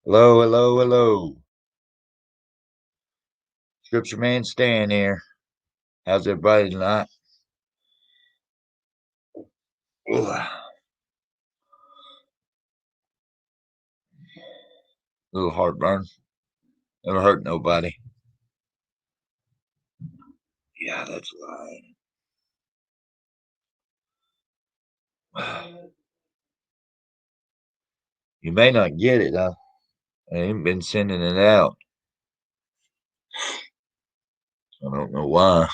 Hello, hello, hello. Scripture Man Stan here. How's everybody tonight? Ugh, little heartburn. Never hurt nobody. Yeah, that's right. You may not get it. I ain't been sending it out. I don't know why.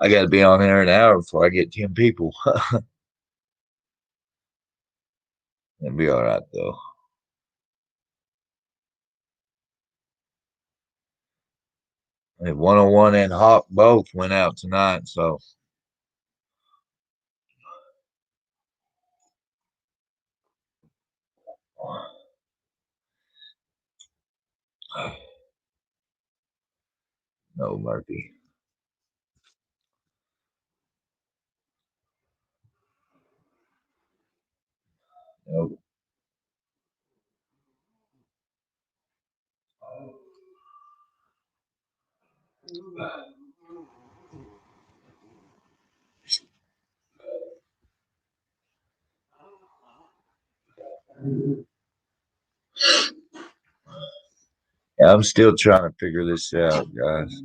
I got to be on there an hour before I get 10 people. It'll be all right, though. And 101 and Hawk both went out tonight, so no Murphy. No. Yeah, I'm still trying to figure this out, guys.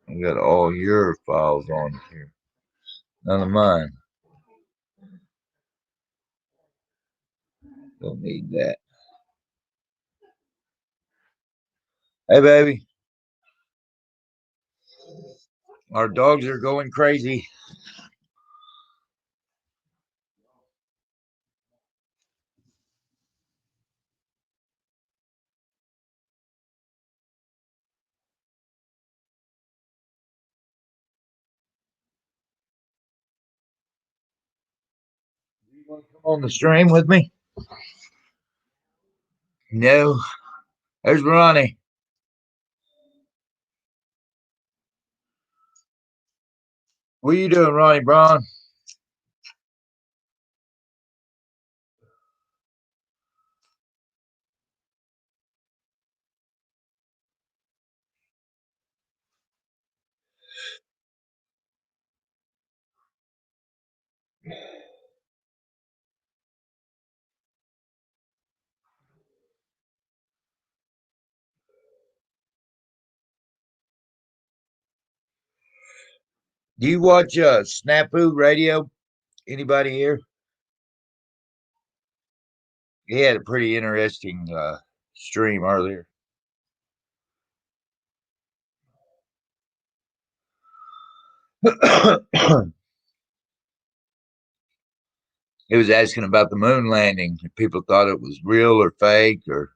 I got all your files on here. None of mine. Don't need that. Hey, baby. Our dogs are going crazy. You want to come on the stream with me? No. There's Ronnie. What are you doing, Ronnie Braun? Do you watch Snafu Radio? Anybody here? He had a pretty interesting stream earlier. He was asking about the moon landing. If people thought it was real or fake, or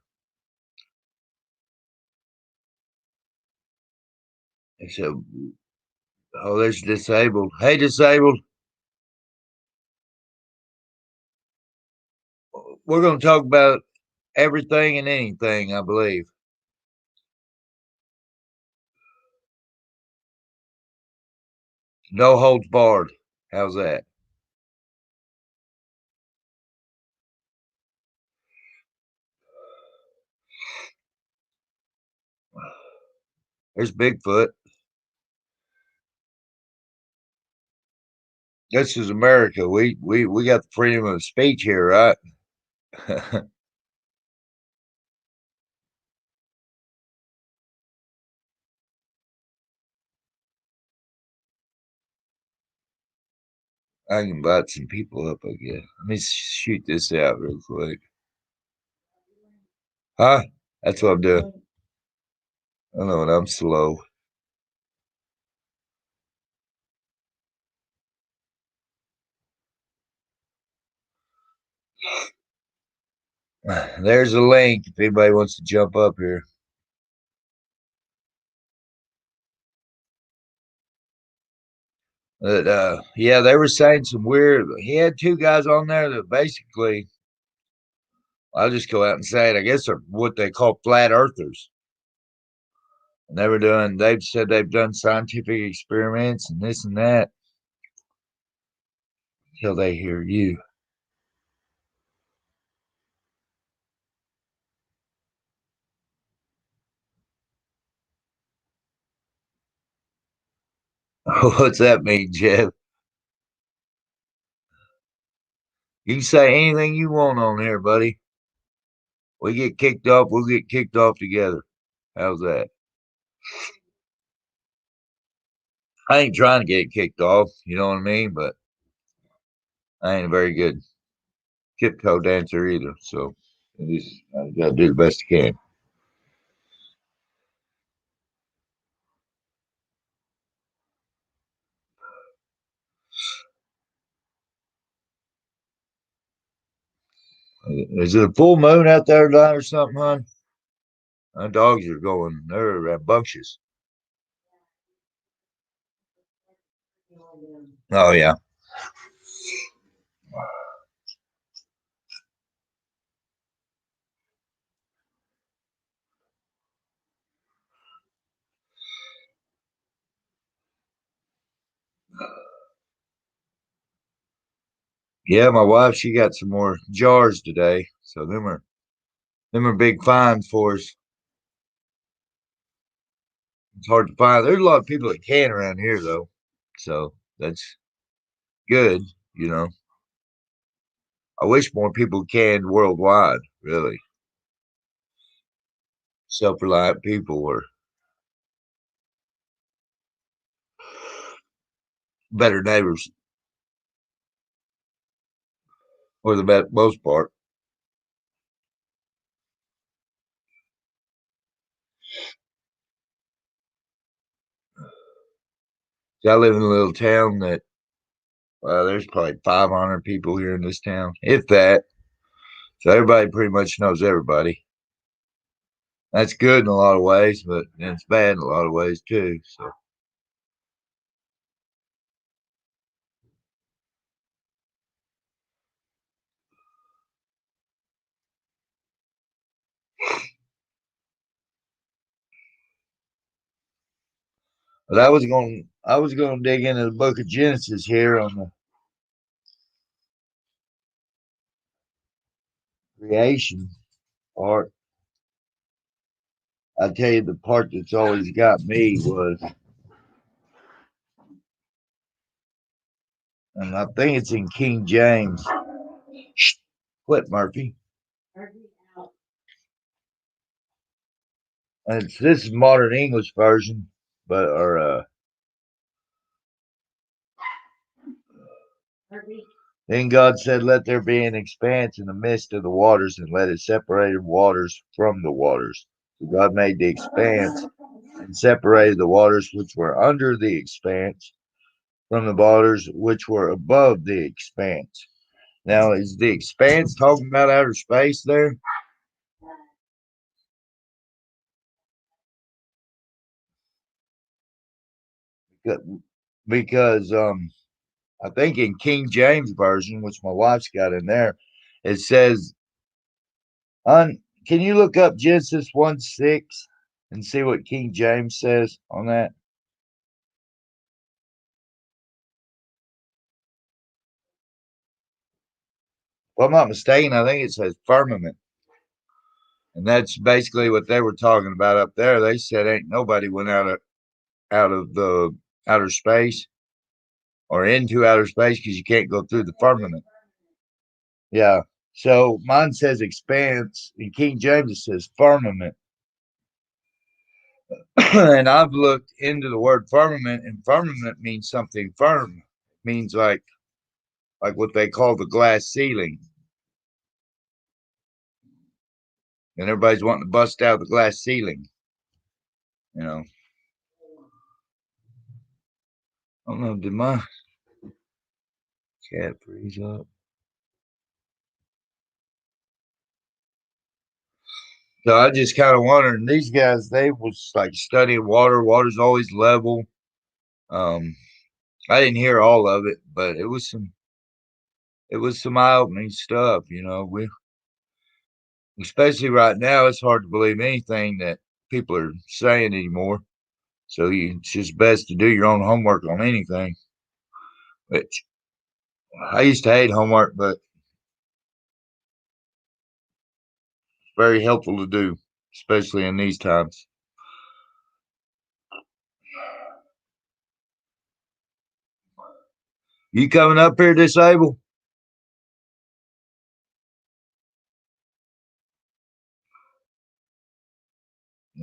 they said, "Oh, there's disabled. Hey, disabled. We're going to talk about everything and anything, I believe. No holds barred. How's that? There's Bigfoot. This is America. We got the freedom of speech here, right? I can invite some people up, I guess. Let me shoot this out real quick. Huh? That's what I'm doing. I know, and I'm slow. There's a link if anybody wants to jump up here. But yeah, they were saying some weird. He had two guys on there that basically, I'll just go out and say it. I guess they're what they call flat earthers. And they were doing. They've said they've done scientific experiments and this and that till they hear you. What's that mean, Jeff? You can say anything you want on here, buddy. We get kicked off, we'll get kicked off together. How's that? I ain't trying to get kicked off, you know what I mean? But I ain't a very good tiptoe dancer either. So I gotta do the best I can. Is it a full moon out there tonight or something, hon? My dogs are going, they're rambunctious. Oh, yeah. Yeah, my wife, she got some more jars today. So them are big finds for us. It's hard to find. There's a lot of people that can around here though. So that's good, you know. I wish more people canned worldwide, really. Self reliant people were better neighbors for the most part. So I live in a little town that, well, there's probably 500 people here in this town, if that. So everybody pretty much knows everybody. That's good in a lot of ways, but it's bad in a lot of ways too. So, but I was going to dig into the Book of Genesis here on the creation part. I tell you, the part that's always got me was, and I think it's in King James. Shh, quit, Murphy. And this is modern English version, but or then God said, "Let there be an expanse in the midst of the waters, and let it separate waters from the waters." So God made the expanse and separated the waters which were under the expanse from the waters which were above the expanse. Now, is the expanse talking about outer space there? Because I think in King James version, which my wife's got in there, it says on. Can you look up Genesis 1:6 and see what King James says on that? If I'm not mistaken, I think it says firmament, and that's basically what they were talking about up there. They said ain't nobody went out of the outer space or into outer space because you can't go through the firmament. Yeah. So mine says expanse, and King James it says firmament. And I've looked into the word firmament, and firmament means something firm. It means like what they call the glass ceiling. And everybody's wanting to bust out the glass ceiling. You know, I don't know. Did my cat freeze up? So I just kind of wondering. These guys, they was like studying water. Water's always level. Um, I didn't hear all of it, but it was some eye-opening stuff. We especially right now, it's hard to believe anything that people are saying anymore. So it's just best to do your own homework on anything. Which I used to hate homework, but very helpful to do, especially in these times. You coming up here disabled?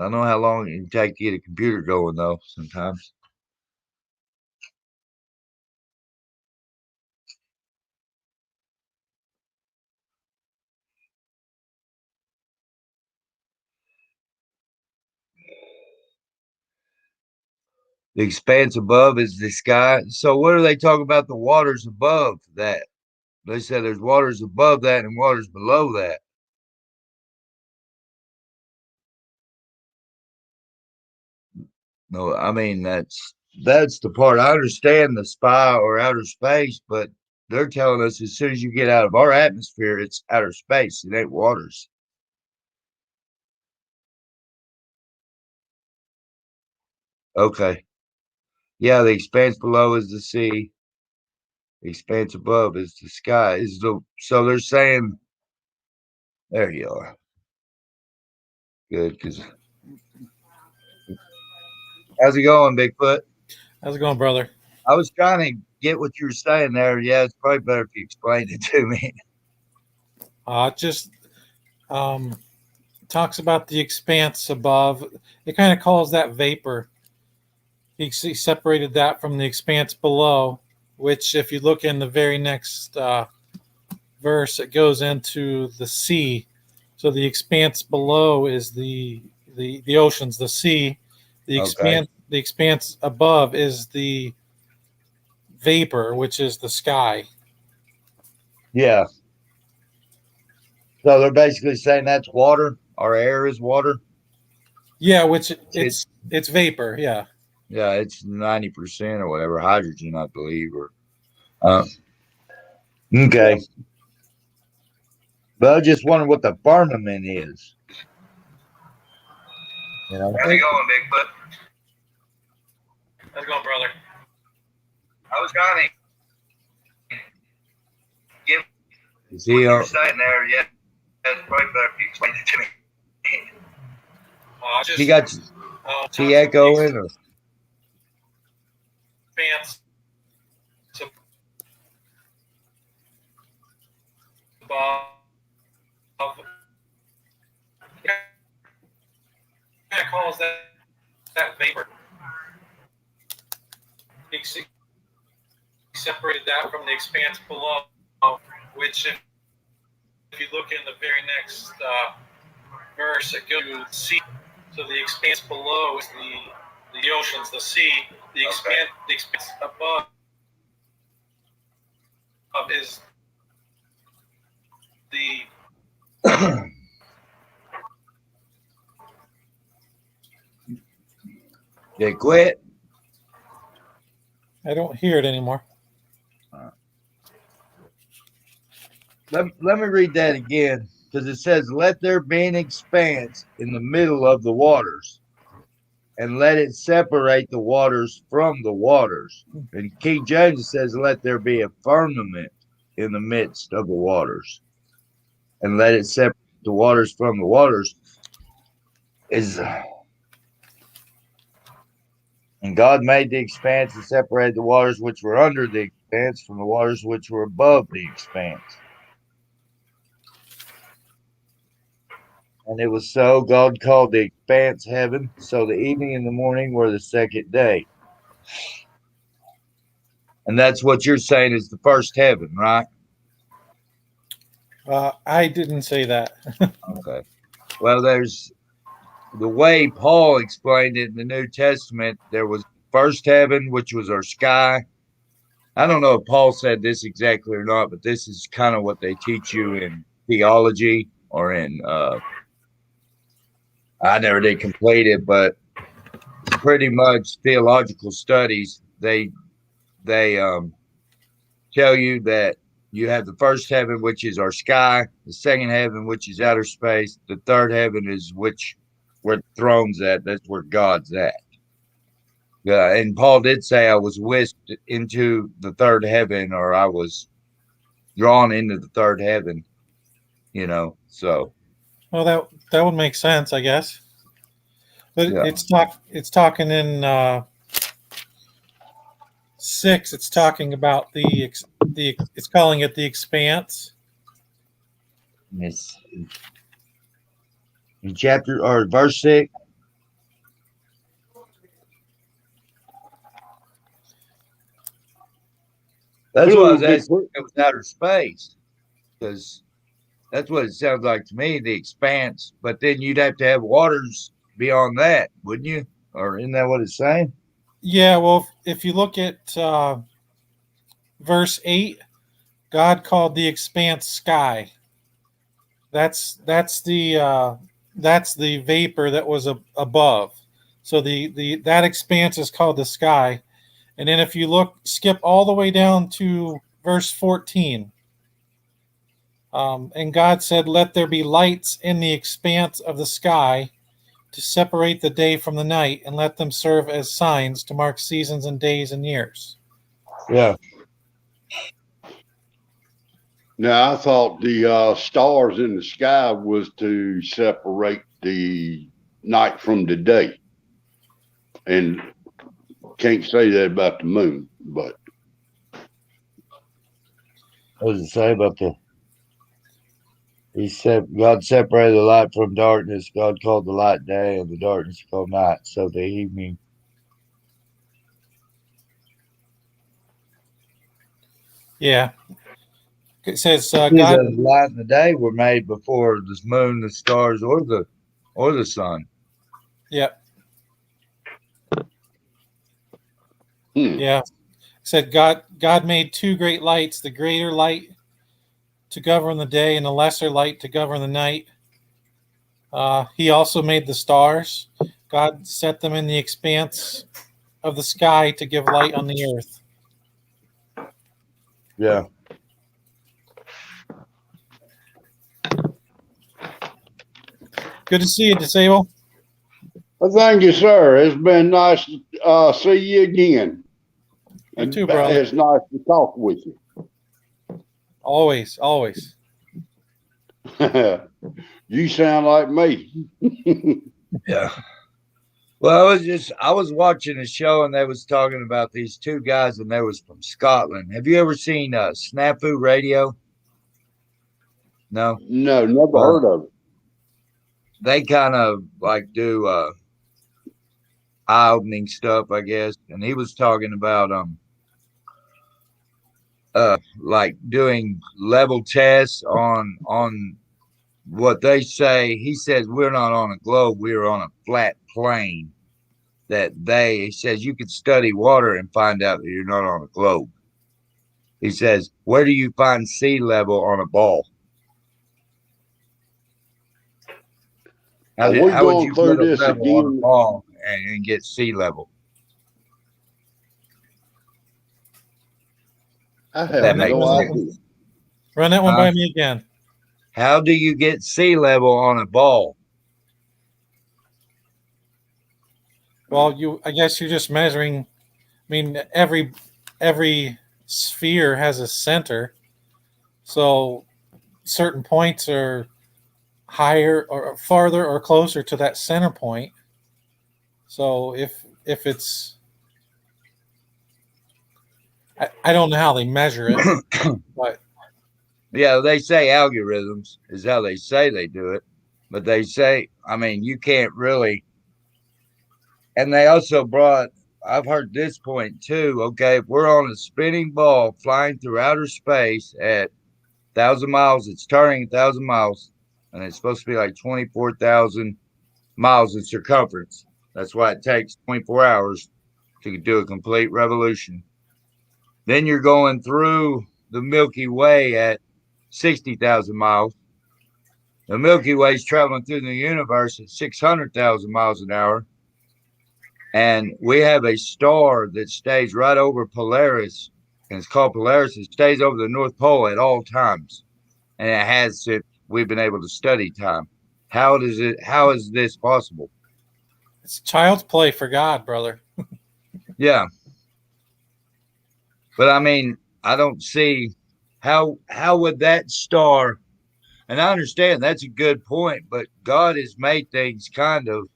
I know how long it can take to get a computer going though. Sometimes the expanse above is the sky. So what are they talking about? The waters above that? They said there's waters above that and waters below that. No, I mean that's the part. I understand the spy or outer space, but they're telling us as soon as you get out of our atmosphere, it's outer space. It ain't waters. Okay. Yeah, the expanse below is the sea. The expanse above is the sky. Is the so they're saying there you are. Good, because how's it going, Bigfoot? How's it going, brother? I was trying to get what you were saying there. Yeah, it's probably better if you explained it to me. Just um, talks about the expanse above. It kind of calls that vapor. He separated that from the expanse below, which, if you look in the very next verse, it goes into the sea. So the expanse below is the oceans, the sea. Okay. The expanse above is the vapor, which is the sky. Yeah. So they're basically saying that's water. Our air is water. Yeah, which It, it's vapor. Yeah. yeah, it's 90% or whatever hydrogen, I believe. Or uh, okay. But I just wonder what the firmament is. How's it going, Bigfoot? How's it going, brother? I was trying to get what you were saying there. Yeah, that's probably better if you explain it to me. She got she echoing or Expanse above. Kind of calls that vapor. He separated that from the expanse below, which, if you look in the very next verse, it goes to sea. So the expanse below is the oceans, the sea. The expanse above is the they quit. I don't hear it anymore. Let me read that again because it says, "Let there be an expanse in the middle of the waters, and let it separate the waters from the waters." And King James says, "Let there be a firmament in the midst of the waters, and let it separate the waters from the waters." Is and God made the expanse and separated the waters which were under the expanse from the waters which were above the expanse. And it was so. God called the expanse heaven. So the evening and the morning were the second day. And that's what you're saying is the first heaven, right? I didn't say that. Okay. Well, there's the way Paul explained it in the New Testament. There was first heaven, which was our sky. I don't know if Paul said this exactly or not, but this is kind of what they teach you in theology or in I never did complete it, but pretty much theological studies. they tell you that you have the first heaven, which is our sky, the second heaven, which is outer space, the third heaven is where the throne's at. That's where God's at. Yeah, and Paul did say I was whisked into the third heaven, or I was drawn into the third heaven. So Well, that would make sense, I guess. But yeah, it's talking in 6. It's talking about the it's calling it the expanse. it's in chapter or verse 6. That's what I was asking. It was outer space because that's what it sounds like to me, the expanse. But then you'd have to have waters beyond that, wouldn't you? Or isn't that what it's saying? Yeah, well, if you look at verse 8, God called the expanse sky. That's the vapor that was above. So the that expanse is called the sky. And then if you skip all the way down to verse 14, and God said, "Let there be lights in the expanse of the sky to separate the day from the night, and let them serve as signs to mark seasons and days and years." Yeah. Now, I thought the stars in the sky was to separate the night from the day. And can't say that about the moon, but. What does it say about God separated the light from darkness. God called the light day and the darkness called night. So the evening. Yeah. It says God, the light and the day were made before the moon, the stars, or the sun. Yep. Yeah. It said God made two great lights, the greater light to govern the day and the lesser light to govern the night. He also made the stars. God set them in the expanse of the sky to give light on the earth. Yeah. Good to see you, Disable. Well, thank you, sir. It's been nice to see you again. You too, brother. It's nice to talk with you. Always, always. You sound like me. Yeah. Well, I was watching a show and they was talking about these two guys and they was from Scotland. Have you ever seen Snafu Radio? No? No, never heard of it. They kind of like do eye-opening stuff, I guess. And he was talking about like doing level tests on what they say. He says we're not on a globe, we're on a flat plane. He says you could study water and find out that you're not on a globe. He says, where do you find sea level on a ball? How would you put a level on a ball and get sea level? I have no idea. Run that one by me again. How do you get sea level on a ball? Well, I guess you're just measuring. I mean, every sphere has a center, so certain points are higher or farther or closer to that center point. So if it's, I don't know how they measure it, but yeah, they say algorithms is how they say they do it, but they say, I mean, you can't really. And they also I've heard this point too. Okay, if we're on a spinning ball flying through outer space at 1,000 miles, it's turning 1,000 miles, and it's supposed to be like 24,000 miles in circumference. That's why it takes 24 hours to do a complete revolution. Then you're going through the Milky Way at 60,000 miles. The Milky Way is traveling through the universe at 600,000 miles an hour. And we have a star that stays right over Polaris, and it's called Polaris. It stays over the North Pole at all times, and it has since we've been able to study time. How is this possible? It's child's play for God, brother. Yeah. But I mean, I don't see how would that star, and I understand that's a good point, but God has made things kind of,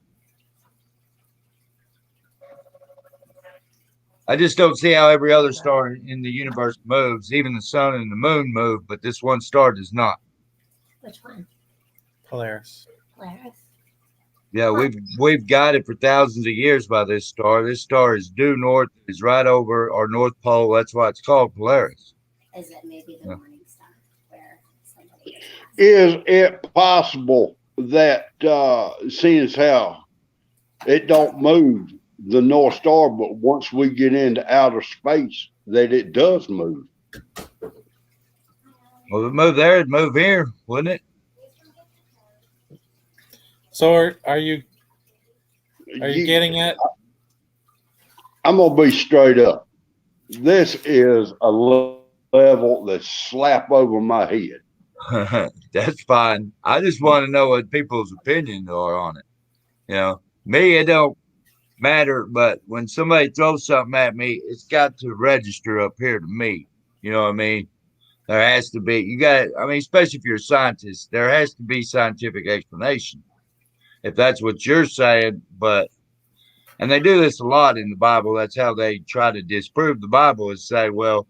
I just don't see how every other star in the universe moves. Even the sun and the moon move, but this one star does not. Which one? Polaris. Polaris. Yeah, we've guided for thousands of years by this star. This star is due north, is right over our North Pole. That's why it's called Polaris. Is it maybe the Yeah. morning star where somebody Is it possible that seeing as how it don't move the North Star, but once we get into outer space, that it does move? Well, if it moved there, it'd move here, wouldn't it? So are you getting it? I'm gonna be straight up. This is a level that's slap over my head. That's fine. I just want to know what people's opinions are on it. You know, me, it don't matter, but when somebody throws something at me, it's got to register up here to me. You know what I mean? There has to be, I mean, especially if you're a scientist, there has to be scientific explanation. If that's what you're saying, and they do this a lot in the Bible. That's how they try to disprove the Bible, is say, well,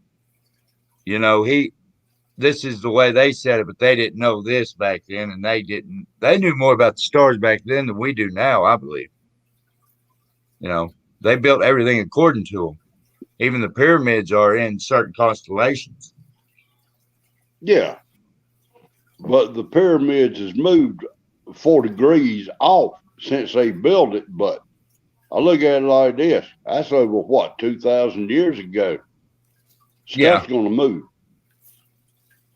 you know, this is the way they said it, but they didn't know this back then, and they knew more about the stars back then than we do now, I believe. You know, they built everything according to them. Even the pyramids are in certain constellations. Yeah, but the pyramids has moved 4 degrees off since they built it. But I look at it like this: that's over what, 2,000 years ago. Stuff's going to move.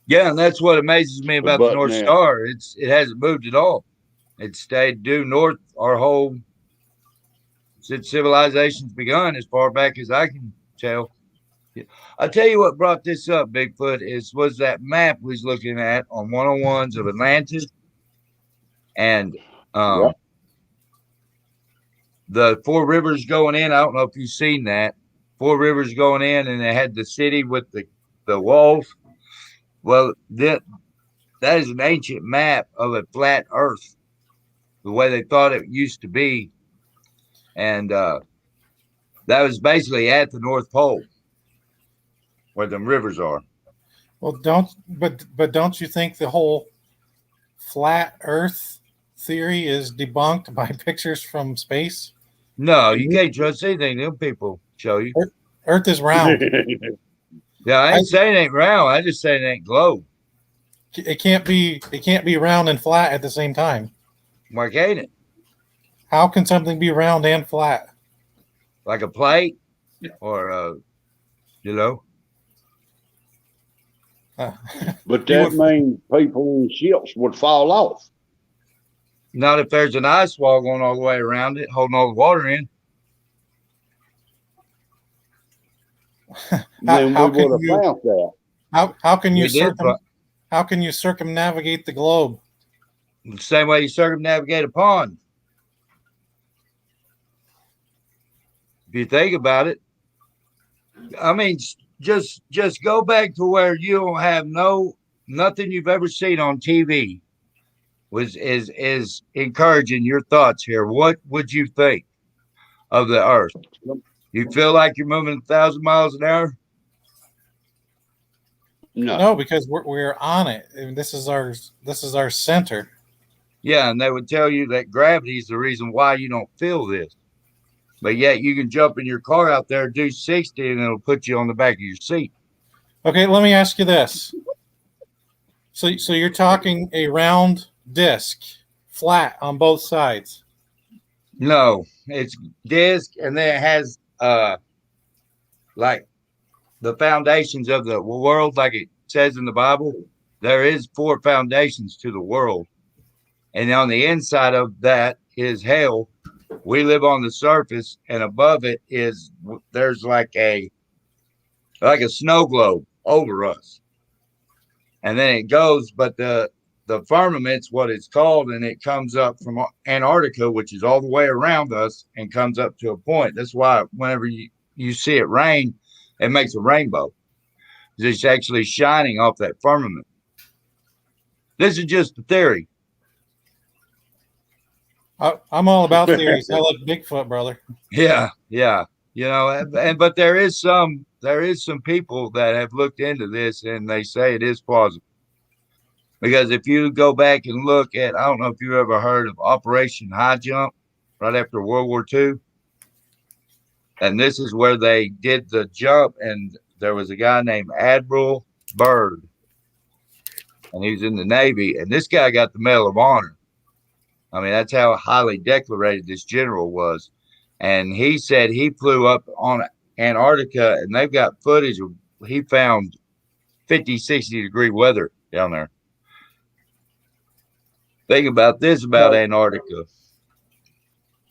Yeah, and that's what amazes me about the But North now- Star. It hasn't moved at all. It stayed due north our whole since civilization's begun, as far back as I can tell. I'll tell you what brought this up, Bigfoot, was that map we was looking at on 101s of Atlantis. And Yeah. the Four Rivers going in. I don't know if you've seen that. Four Rivers going in, and they had the city with the walls. Well, that is an ancient map of a flat Earth, the way they thought it used to be, and that was basically at the North Pole, where them rivers are. Well, don't you think the whole flat Earth theory is debunked by pictures from space? No, you can't trust anything them people show you. Earth is round. Yeah, I ain't saying it ain't round. I just saying it ain't globe. It can't be round and flat at the same time. Why can't it? How can something be round and flat? Like a plate, or you know. But that means people in ships would fall off. Not if there's an ice wall going all the way around it, holding all the water in. Then how we can would have you- found that. How can you We did, how can you circumnavigate the globe? the same way you circumnavigate a pond. If you think about it, I mean, just go back to where you don't have nothing you've ever seen on TV is encouraging your thoughts here. What would you think of the Earth? You feel like you're moving 1,000 miles an hour? No. No, because we're on it. And this is our center. Yeah, and they would tell you that gravity is the reason why you don't feel this. But yet you can jump in your car out there, do 60, and it'll put you on the back of your seat. Okay, let me ask you this. So you're talking a round disc, flat on both sides. No, it's disc, and then it has like the foundations of the world, like it says in the Bible. There is 4 foundations to the world, and on the inside of that is hell, We live on the surface, and above it is there's like a snow globe over us, and then it goes. But the firmament's what it's called, and it comes up from Antarctica, which is all the way around us, and comes up to a point. That's why whenever you see it rain, it makes a rainbow. It's actually shining off that firmament. This is just a theory. I'm all about theories. I like Bigfoot, brother. Yeah, yeah. You know, but there is some people that have looked into this, and they say it is plausible. Because if you go back and look at, I don't know if you ever heard of Operation High Jump right after World War II. And this is where they did the jump, and there was a guy named Admiral Byrd, and he was in the Navy, and this guy got the Medal of Honor. I mean, that's how highly decorated this general was. And he said he flew up on Antarctica, and they've got footage of he found 50, 60-degree weather down there. Think about this about Antarctica.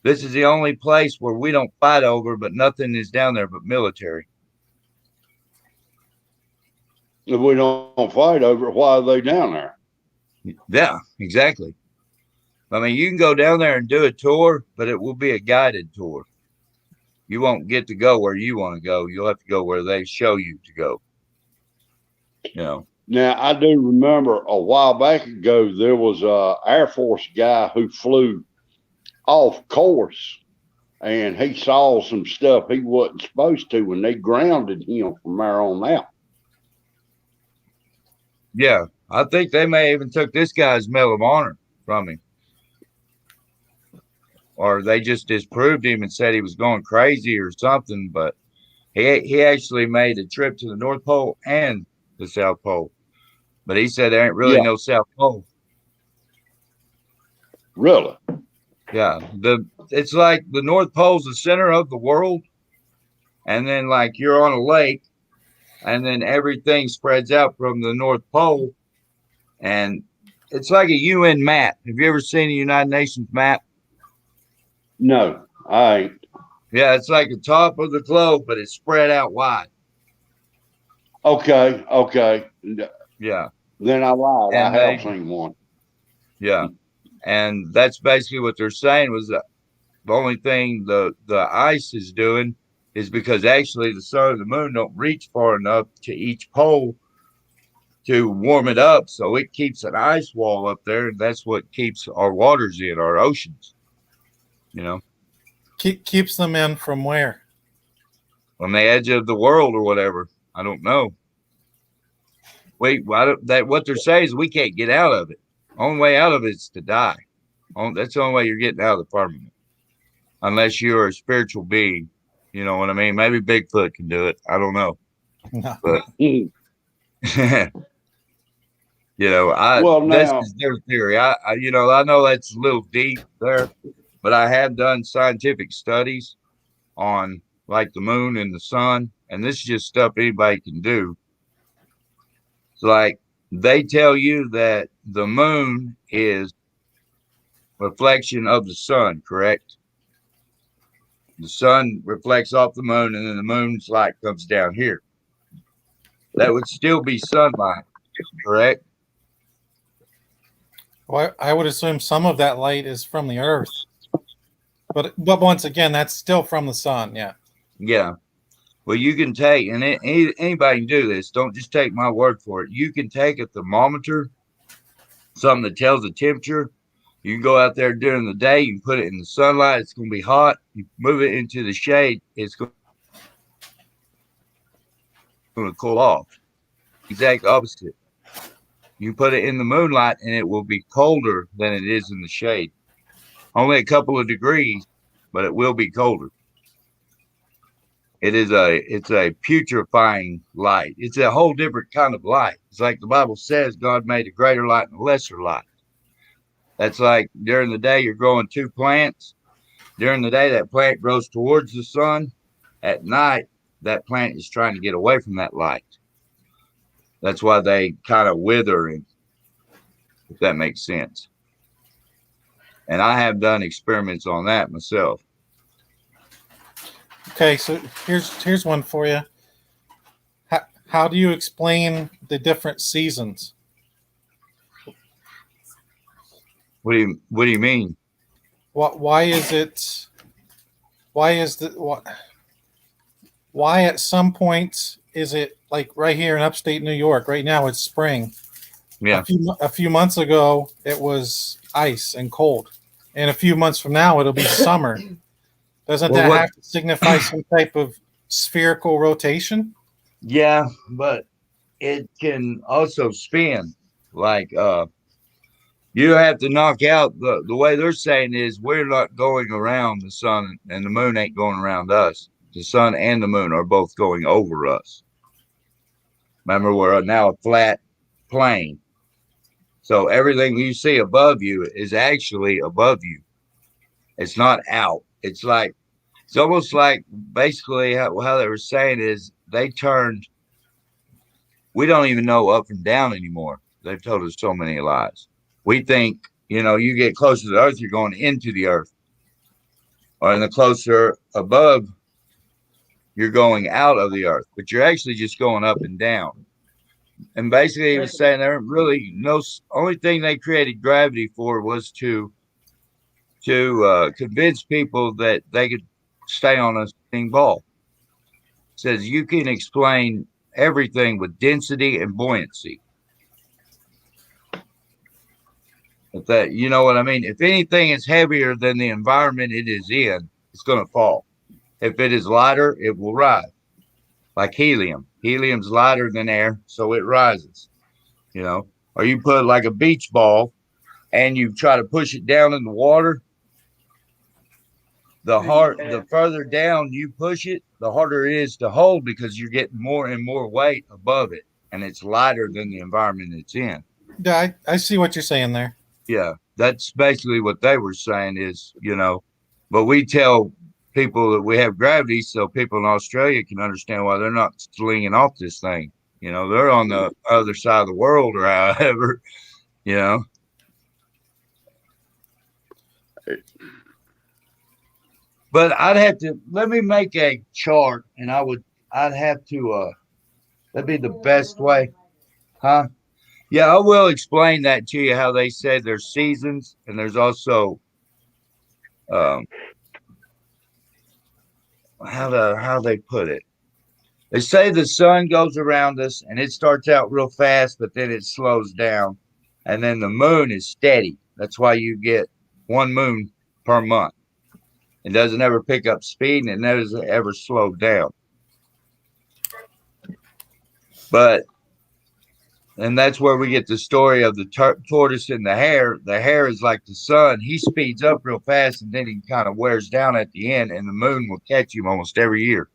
This is the only place where we don't fight over, but nothing is down there but military. If we don't fight over it, why are they down there? Yeah, exactly. I mean, you can go down there and do a tour, but it will be a guided tour. You won't get to go where you want to go. You'll have to go where they show you to go. You know. Now, I do remember a while back ago, there was a Air Force guy who flew off course, and he saw some stuff he wasn't supposed to, and they grounded him from there on out. Yeah, I think they may even took this guy's Medal of Honor from him. Or they just disproved him and said he was going crazy or something, but he actually made a trip to the North Pole and the South Pole. But he said there ain't really no South Pole. Really? Yeah. It's like the North Pole's the center of the world, and then like you're on a lake, and then everything spreads out from the North Pole, and it's like a UN map. Have you ever seen a United Nations map? No, I ain't. Yeah, it's like the top of the globe, but it's spread out wide. Okay. Yeah. Then I lied. And I have seen one. Yeah. And that's basically what they're saying was that the only thing the ice is doing is because actually the sun and the moon don't reach far enough to each pole to warm it up. So it keeps an ice wall up there, and that's what keeps our waters in, our oceans. You know, Keeps them in from where? on the edge of the world or whatever. I don't know. What they're saying is we can't get out of it. Only way out of it is to die. That's the only way you're getting out of the firmament, unless you're a spiritual being. You know what I mean? Maybe Bigfoot can do it. I don't know. No. But you know, this is their theory. I know that's a little deep there, but I have done scientific studies on like the moon and the sun, and this is just stuff anybody can do. It's like they tell you that the moon is a reflection of the sun, correct? The sun reflects off the moon, and then the moon's light comes down here. That would still be sunlight, correct? Well, I would assume some of that light is from the earth. But once again, that's still from the sun, yeah. Yeah. Well, you can take, and anybody can do this. Don't just take my word for it. You can take a thermometer, something that tells the temperature. You can go out there during the day. You can put it in the sunlight. It's going to be hot. You move it into the shade. It's going to cool off. Exact opposite. You put it in the moonlight, and it will be colder than it is in the shade. Only a couple of degrees, but it will be colder. It's a putrefying light. It's a whole different kind of light. It's like the Bible says God made a greater light and a lesser light. That's like during the day you're growing two plants. During the day that plant grows towards the sun. At night that plant is trying to get away from that light. That's why they kind of wither, if that makes sense. And I have done experiments on that myself. Okay, so here's one for you. How do you explain the different seasons? What do you mean? Why is it? Why is the why at some points is it like right here in upstate New York? Right now it's spring. Yeah. A few months ago it was ice and cold, and a few months from now it'll be summer. Doesn't Well, that what- have to signify some type of spherical rotation? Yeah, but it can also spin. Like you have to knock out the way they're saying is we're not going around the sun and the moon ain't going around us. The sun and the moon are both going over us. Remember, we're now a flat plane. So everything you see above you is actually above you. It's not out. It's almost like basically how they were saying is they turned, we don't even know up and down anymore. They've told us so many lies. We think, you get closer to the earth, you're going into the earth. Or in the closer above, you're going out of the earth, but you're actually just going up and down. And basically, he was saying there really only thing they created gravity for was to convince people that they could stay on a spinning ball. It says you can explain everything with density and buoyancy. If that, you know what I mean? If anything is heavier than the environment it is in, it's going to fall. If it is lighter, it will rise. Like helium. Helium's lighter than air, so it rises. Or you put like a beach ball and you try to push it down in the water. The further down you push it, the harder it is to hold because you're getting more and more weight above it, and it's lighter than the environment it's in. Yeah, I see what you're saying there. Yeah, that's basically what they were saying is, but we tell people that we have gravity so people in Australia can understand why they're not slinging off this thing. They're on the other side of the world or however, But let me make a chart and I'd have to, that'd be the best way. Huh? Yeah, I will explain that to you, how they say there's seasons and there's also, how they put it. They say the sun goes around us and it starts out real fast, but then it slows down. And then the moon is steady. That's why you get one moon per month. It doesn't ever pick up speed and it never ever slow down. And that's where we get the story of the tortoise and the hare. The hare is like the sun. He speeds up real fast and then he kind of wears down at the end, and the moon will catch him almost every year.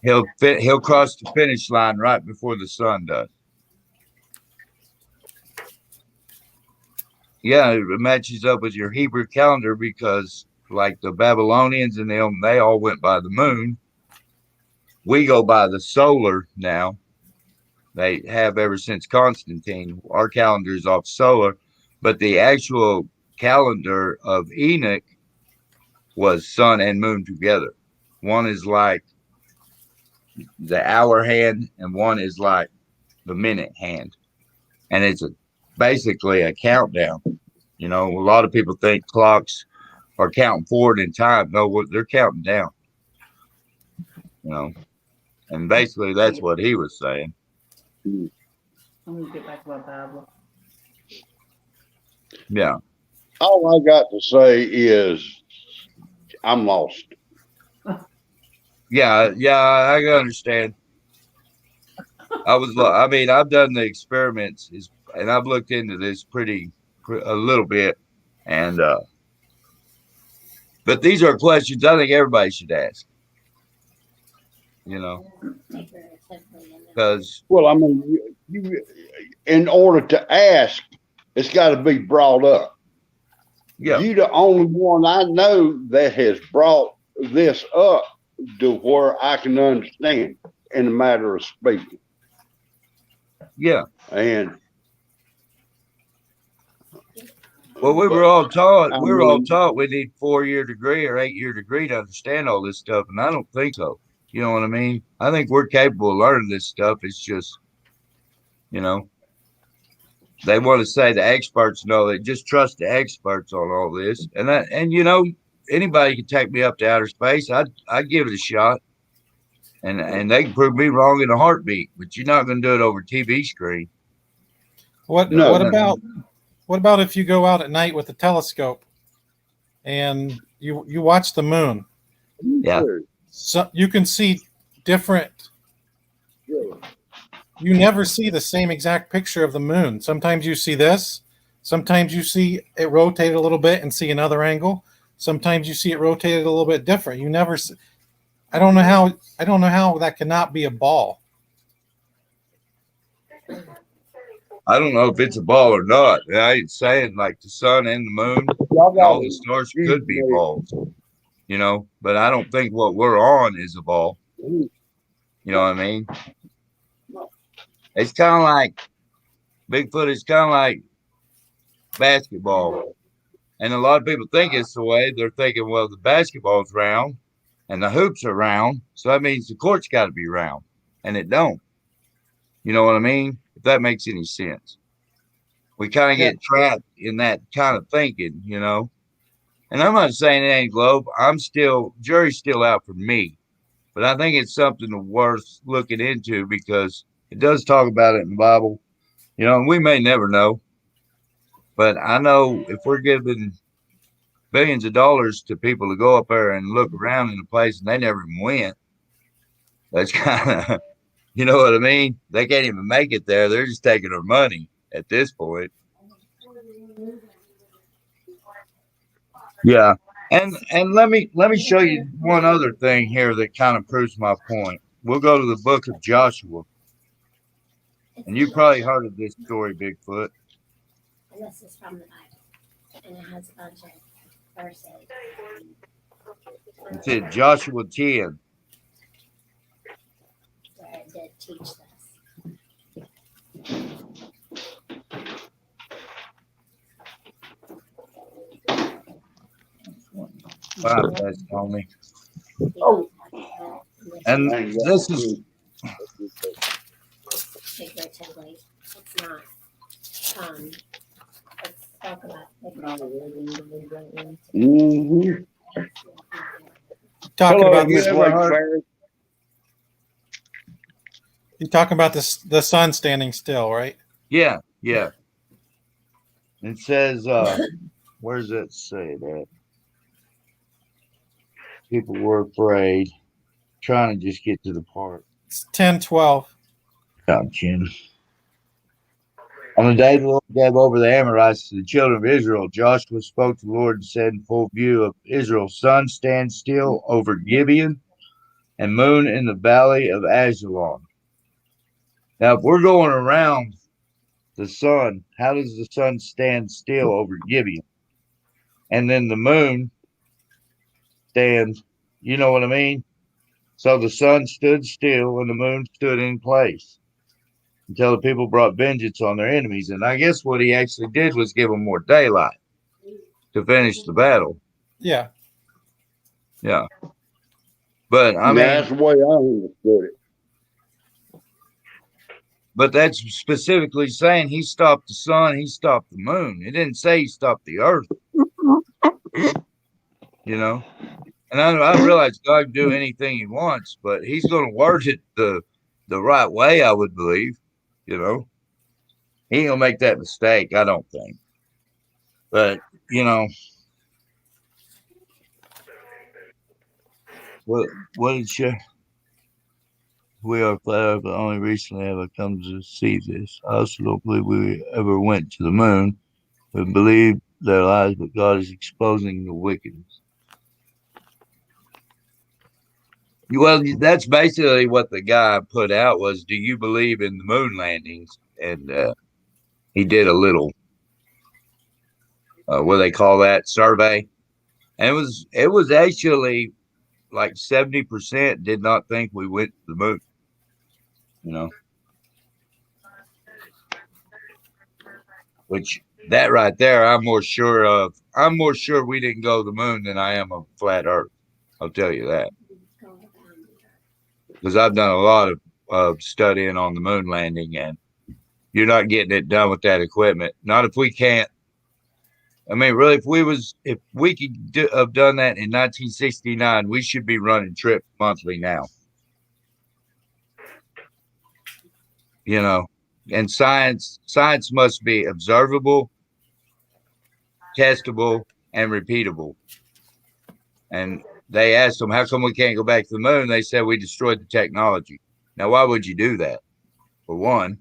He'll cross the finish line right before the sun does. Yeah, it matches up with your Hebrew calendar because like the Babylonians and them, they all went by the moon. We go by the solar now. They have ever since Constantine. Our calendar is off solar, but the actual calendar of Enoch was sun and moon together. One is like the hour hand and one is like the minute hand. And it's basically a countdown. A lot of people think clocks are counting forward in time. No, they're counting down. And basically that's what he was saying. I'm gonna get back to my Bible. Yeah. All I got to say is I'm lost. Yeah, I understand. I've done the experiments and I've looked into this a little bit, and but these are questions I think everybody should ask. Because Well, I mean, you in order to ask, it's got to be brought up. yeah, You the only one I know that has brought this up to where I can understand in a matter of speaking. yeah, And Well, we But, were all taught. I We were all mean, taught we need 4-year degree or 8-year degree to understand all this stuff, and I don't think so. You know what I mean? I think we're capable of learning this stuff. It's just, you know, they want to say the experts know. They just trust the experts on all this, and you know, anybody can take me up to outer space. I'd give it a shot, and they can prove me wrong in a heartbeat. But you're not going to do it over TV screen. What No, what no. about what about if you go out at night with a telescope and you watch the moon? Yeah. So you can see different. You never see the same exact picture of the moon. Sometimes you see this. Sometimes you see it rotated a little bit and see another angle. Sometimes you see it rotated a little bit different. You never. I don't know how. I don't know how that cannot be a ball. I don't know if it's a ball or not. I ain't saying like the sun and the moon and all the stars could be balls, you know, but I don't think what we're on is a ball. You know what I mean? It's kind of like Bigfoot is kind of like basketball. And a lot of people think it's the way. They're thinking, well, the basketball's round and the hoops are round. So that means the court's got to be round. And it don't. You know what I mean? If that makes any sense. We kind of get trapped in that kind of thinking, you know. And I'm not saying it ain't globe. Jury's still out for me. But I think it's something worth looking into because it does talk about it in the Bible. You know, and we may never know. But I know if we're giving billions of dollars to people to go up there and look around in a place and they never even went, that's kind of, you know what I mean? They can't even make it there. They're just taking our money at this point. Yeah. And let me show you one other thing here that kind of proves my point. We'll go to the book of Joshua. And you probably heard of this story, Bigfoot. And this is from the Bible. And it has a bunch of verses. It's in Joshua 10. Where it did teach this. Find that, Tony. Oh. And this is Figuratively, it's not. Let's talk about figuratively. Mm-hmm. Talking Hello, about you this. ever heard? You're talking about this, the sun standing still, right? Yeah. It says, where does it say that? People were afraid. Trying to just get to the part. It's 10:12. God, Jim. On the day the Lord gave over the Amorites to the children of Israel, Joshua spoke to the Lord and said in full view of Israel, sun stand still over Gibeon and moon in the valley of Ajalon. Now, if we're going around the sun, how does the sun stand still over Gibeon? And then the moon stands, you know what I mean? So the sun stood still and the moon stood in place until the people brought vengeance on their enemies. And I guess what he actually did was give them more daylight to finish the battle. Yeah. Yeah. But I mean, That's the way I understood it. but that's specifically saying he stopped the sun, he stopped the moon. It didn't say he stopped the earth. You know? And I realize God can do anything he wants, but he's going to word it the right way, I would believe. You know? He ain't going to make that mistake, I don't think. But, you know, what did you? We are glad, but only recently have I come to see this. I also don't believe we ever went to the moon. We believe their lies, but God is exposing the wickedness. Well, that's basically what the guy put out was, do you believe in the moon landings? And he did a little, what do they call that, survey. And it was actually like 70% did not think we went to the moon. You know, which That right there, I'm more sure of. I'm more sure we didn't go to the moon than I am of flat Earth. I'll tell you that Go around the earth. because I've done a lot of studying on the moon landing, and you're not getting it done with that equipment. Not if we can't. I mean, really, if we could have done that in 1969, we should be running trips monthly now. You know, and science must be observable, testable, and repeatable. And they asked them, how come we can't go back to the moon? They said we destroyed the technology. Now, why would you do that? For one,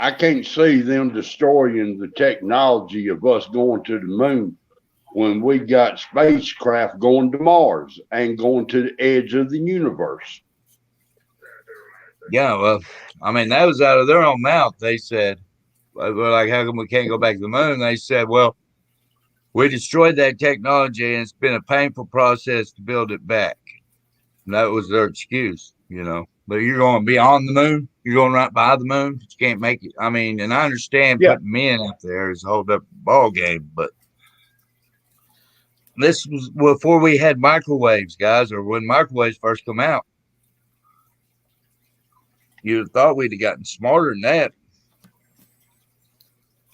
I can't see them destroying the technology of us going to the moon when we got spacecraft going to Mars and going to the edge of the universe. yeah, well, I mean, that was out of their own mouth. They said, we're like, how come we can't go back to the moon? They said, well, we destroyed that technology and it's been a painful process to build it back. And that was their excuse, you know. But you're going to be on the moon, you're going right by the moon, but you can't make it. I mean, and I understand Yeah. putting men up there is a whole different ball game, but this was before we had microwaves, guys, or when microwaves first come out. You'd have thought we'd have gotten smarter than that.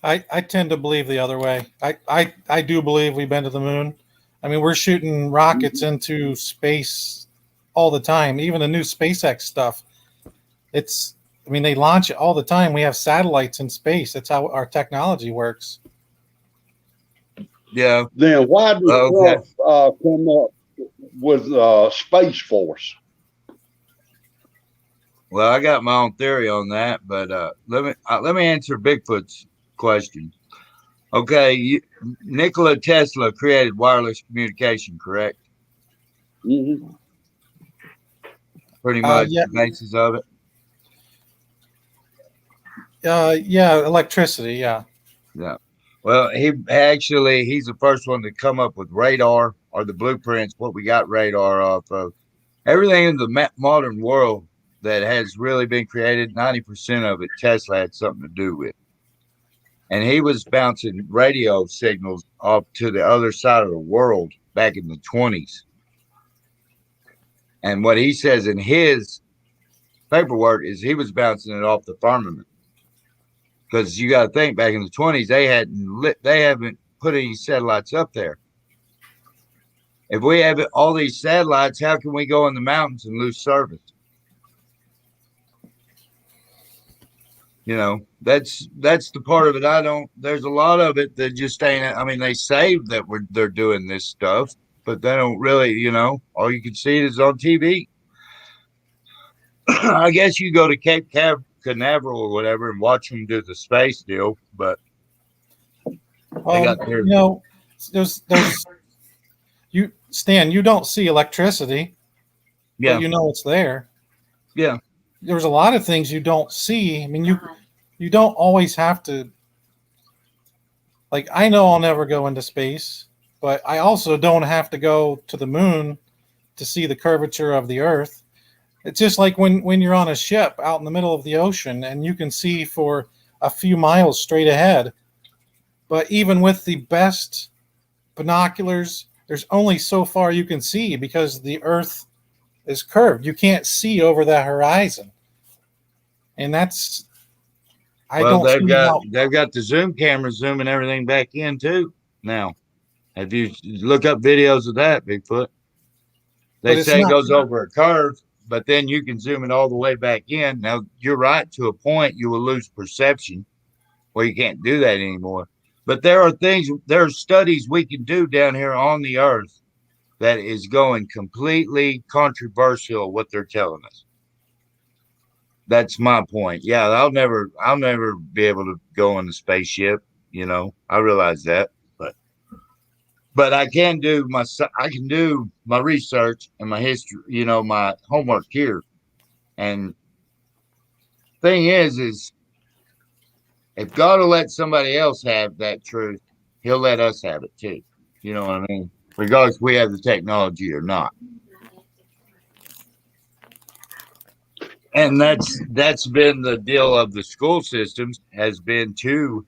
I tend to believe the other way. I do believe we've been to the moon. I mean, we're shooting rockets into space all the time. Even the new SpaceX stuff. I mean, they launch it all the time. We have satellites in space. That's how our technology works. Yeah. Then why did Okay. Trump come up with Space Force? Well, I got my own theory on that, but let me answer Bigfoot's question. Okay, Nikola Tesla created wireless communication, correct? Mm-hmm. Pretty much Yeah. the basis of it. Yeah, electricity. Yeah. Yeah. Well, he's the first one to come up with radar or the blueprints, what we got radar off of. Everything in the modern world that has really been created, 90% of it, Tesla had something to do with. And he was bouncing radio signals off to the other side of the world back in the 20s. And what he says in his paperwork is he was bouncing it off the firmament. Because you got to think, back in the 20s, they haven't put any satellites up there. If we have all these satellites, how can we go in the mountains and lose service? You know, that's the part of it. There's a lot of it that just ain't. I mean, they say that they're doing this stuff, but they don't really. You know, all you can see is on TV. I guess you go to Cape Canaveral or whatever and watch them do the space deal, but got their- You know, there's Stan, you don't see electricity, yeah, but you know it's there. yeah, There's a lot of things you don't see. I mean, you don't always have to. Like, I know I'll never go into space, but I also don't have to go to the moon to see the curvature of the Earth. It's just like when you're on a ship out in the middle of the ocean and you can see for a few miles straight ahead. But even with the best binoculars, there's only so far you can see because the Earth is curved. You can't see over that horizon. And that's they've got the zoom camera zooming everything back in too. Now, if you look up videos of that, Bigfoot, they say it goes over a curve, but then you can zoom it all the way back in. Now, you're right, to a point you will lose perception where you can't do that anymore. But there are studies we can do down here on the Earth that is going completely controversial what they're telling us. That's my point. Yeah, I'll never be able to go in the spaceship. You know, I realize that, but I can do my research and my history. You know, my homework here. And thing is if God will let somebody else have that truth, He'll let us have it too. You know what I mean? Regardless if we have the technology or not. And that's been the deal of the school systems, has been to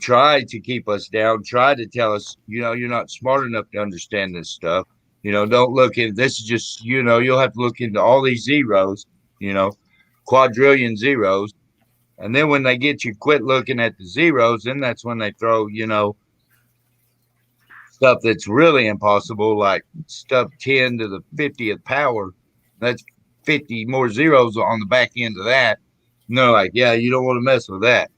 try to keep us down, try to tell us, you're not smart enough to understand this stuff. Don't look at this is just, you'll have to look into all these zeros, you know, quadrillion zeros. And then when they get you quit looking at the zeros, then that's when they throw, stuff that's really impossible, like stuff 10 to the 50th power. That's 50 more zeros on the back end of that. And they're like, yeah, you don't want to mess with that.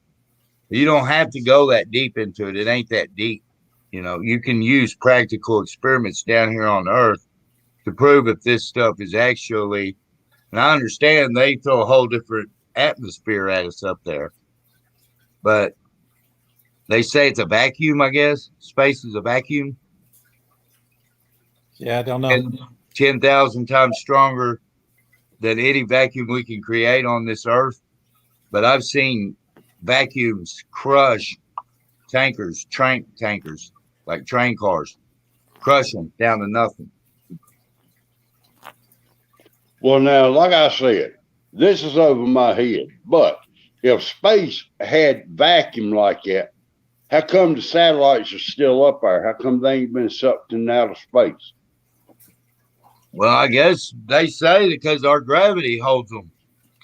You don't have to go that deep into it. It ain't that deep. You can use practical experiments down here on Earth to prove if this stuff is actually, and I understand they throw a whole different atmosphere at us up there, but they say it's a vacuum, I guess. Space is a vacuum. Yeah, I don't know. And 10,000 times stronger than any vacuum we can create on this Earth. But I've seen vacuums crush tankers, train tankers, like train cars, crush them down to nothing. Well, now, like I said, this is over my head, but if space had vacuum like that, how come the satellites are still up there? How come they ain't been sucked in out of space? Well, I guess they say because our gravity holds them,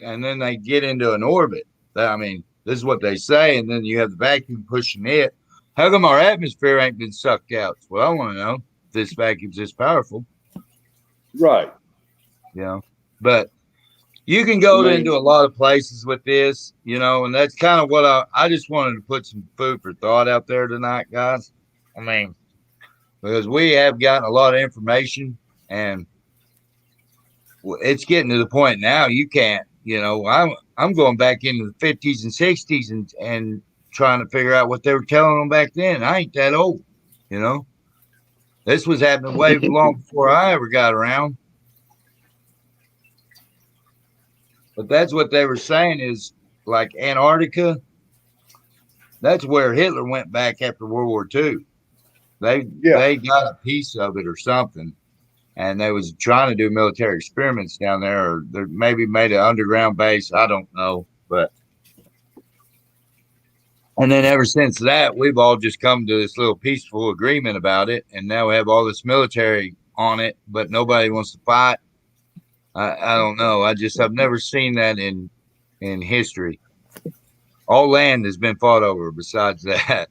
and then they get into an orbit. I mean, this is what they say, and then you have the vacuum pushing it. How come our atmosphere ain't been sucked out? Well, I want to know if this vacuum's this powerful. Right. But you can go into a lot of places with this, and that's kind of what I just wanted to put some food for thought out there tonight, guys. I mean, because we have gotten a lot of information, and it's getting to the point now you can't, I'm going back into the 50s and 60s and trying to figure out what they were telling them back then. I ain't that old, This was happening way long before I ever got around. But that's what they were saying is like Antarctica. That's where Hitler went back after World War II. They got a piece of it or something. And they was trying to do military experiments down there, or they maybe made an underground base. I don't know. And then ever since that, we've all just come to this little peaceful agreement about it. And now we have all this military on it, but nobody wants to fight. I don't know. I've never seen that in history. All land has been fought over besides that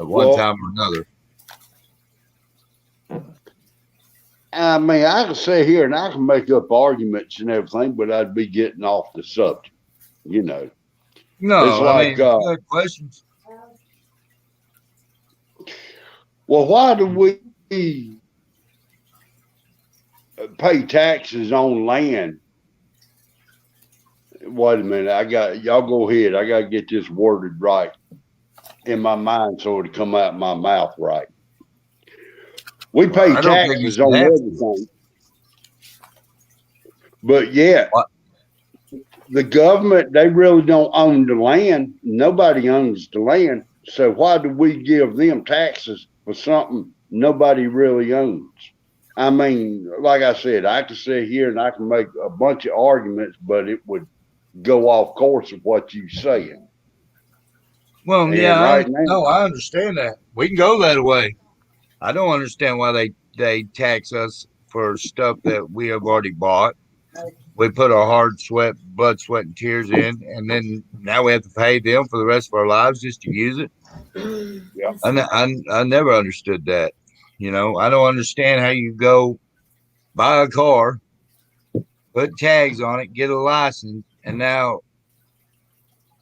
at one time or another. I mean, I can sit here and I can make up arguments and everything, but I'd be getting off the subject, No, it's like, good questions. well, why do we pay taxes on land? Wait a minute. Y'all go ahead. I got to get this worded right in my mind so it'll come out my mouth right. We pay taxes on everything. But yet, the government, they really don't own the land. Nobody owns the land. So why do we give them taxes for something nobody really owns? I mean, like I said, I can sit here and I can make a bunch of arguments, but it would go off course of what you saying. Well, and yeah, right I understand that. We can go that way. I don't understand why they tax us for stuff that we have already bought. We put our hard sweat, blood, sweat, and tears in, and then now we have to pay them for the rest of our lives just to use it. Yeah. I never understood that. I don't understand how you go buy a car, put tags on it, get a license, and now,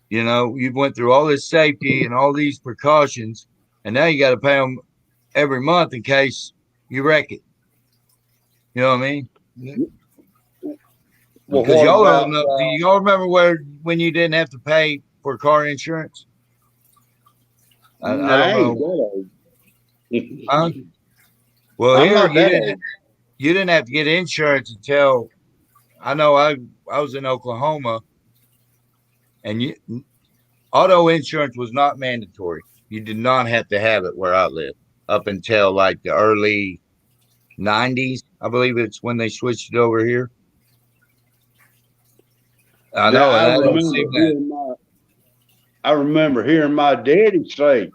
you went through all this safety and all these precautions, and now you got to pay them every month in case you wreck it. You know what I mean? Well, Because y'all don't know. Do y'all remember when you didn't have to pay for car insurance? I don't know. Huh? Well, here you didn't have to get insurance until I know I was in Oklahoma, and auto insurance was not mandatory. You did not have to have it where I live up until like the early 90s. I believe it's when they switched it over here. I know, and I don't see that. I remember hearing my daddy say,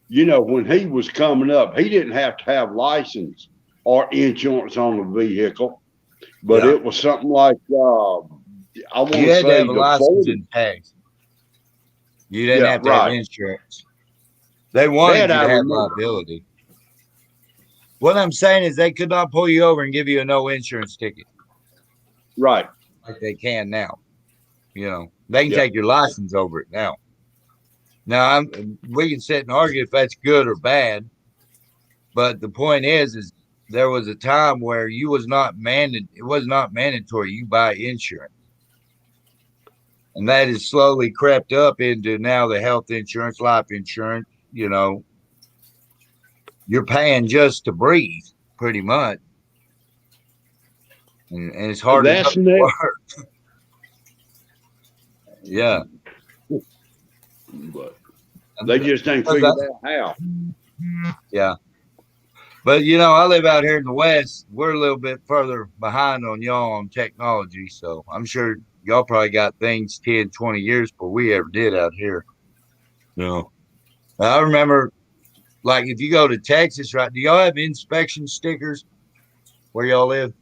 when he was coming up, he didn't have to have license or insurance on the vehicle, but Yeah. it was something like I want You to had to say have a the license 40. and tags. You didn't Yeah, have to have right. insurance. They wanted That you I to have remember. liability. What I'm saying is they could not pull you over and give you a no insurance ticket Right. like they can now. They can Yeah. take your license over it now. Now, we can sit and argue if that's good or bad, but the point is there was a time where it was not mandatory you buy insurance. And that has slowly crept up into now the health insurance, life insurance, you're paying just to breathe, pretty much. And it's hard That's to next. work. Yeah. But they just ain't figured out how. Yeah. But, I live out here in the West. We're a little bit further behind on y'all on technology. So I'm sure y'all probably got things 10, 20 years before we ever did out here. I remember, like, if you go to Texas, right, do y'all have inspection stickers where y'all live?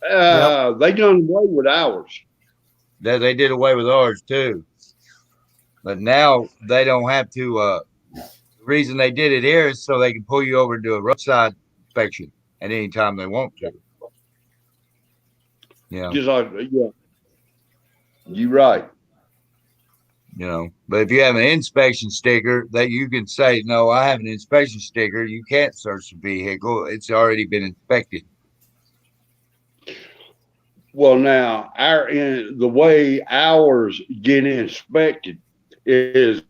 They done away with ours. That they did away with ours too. But now they don't have to. The reason they did it here is so they can pull you over and do a roadside inspection at any time they want to. Just like, you're right. But if you have an inspection sticker that you can say, no, I have an inspection sticker, you can't search the vehicle. It's already been inspected. Well, now the way ours get inspected is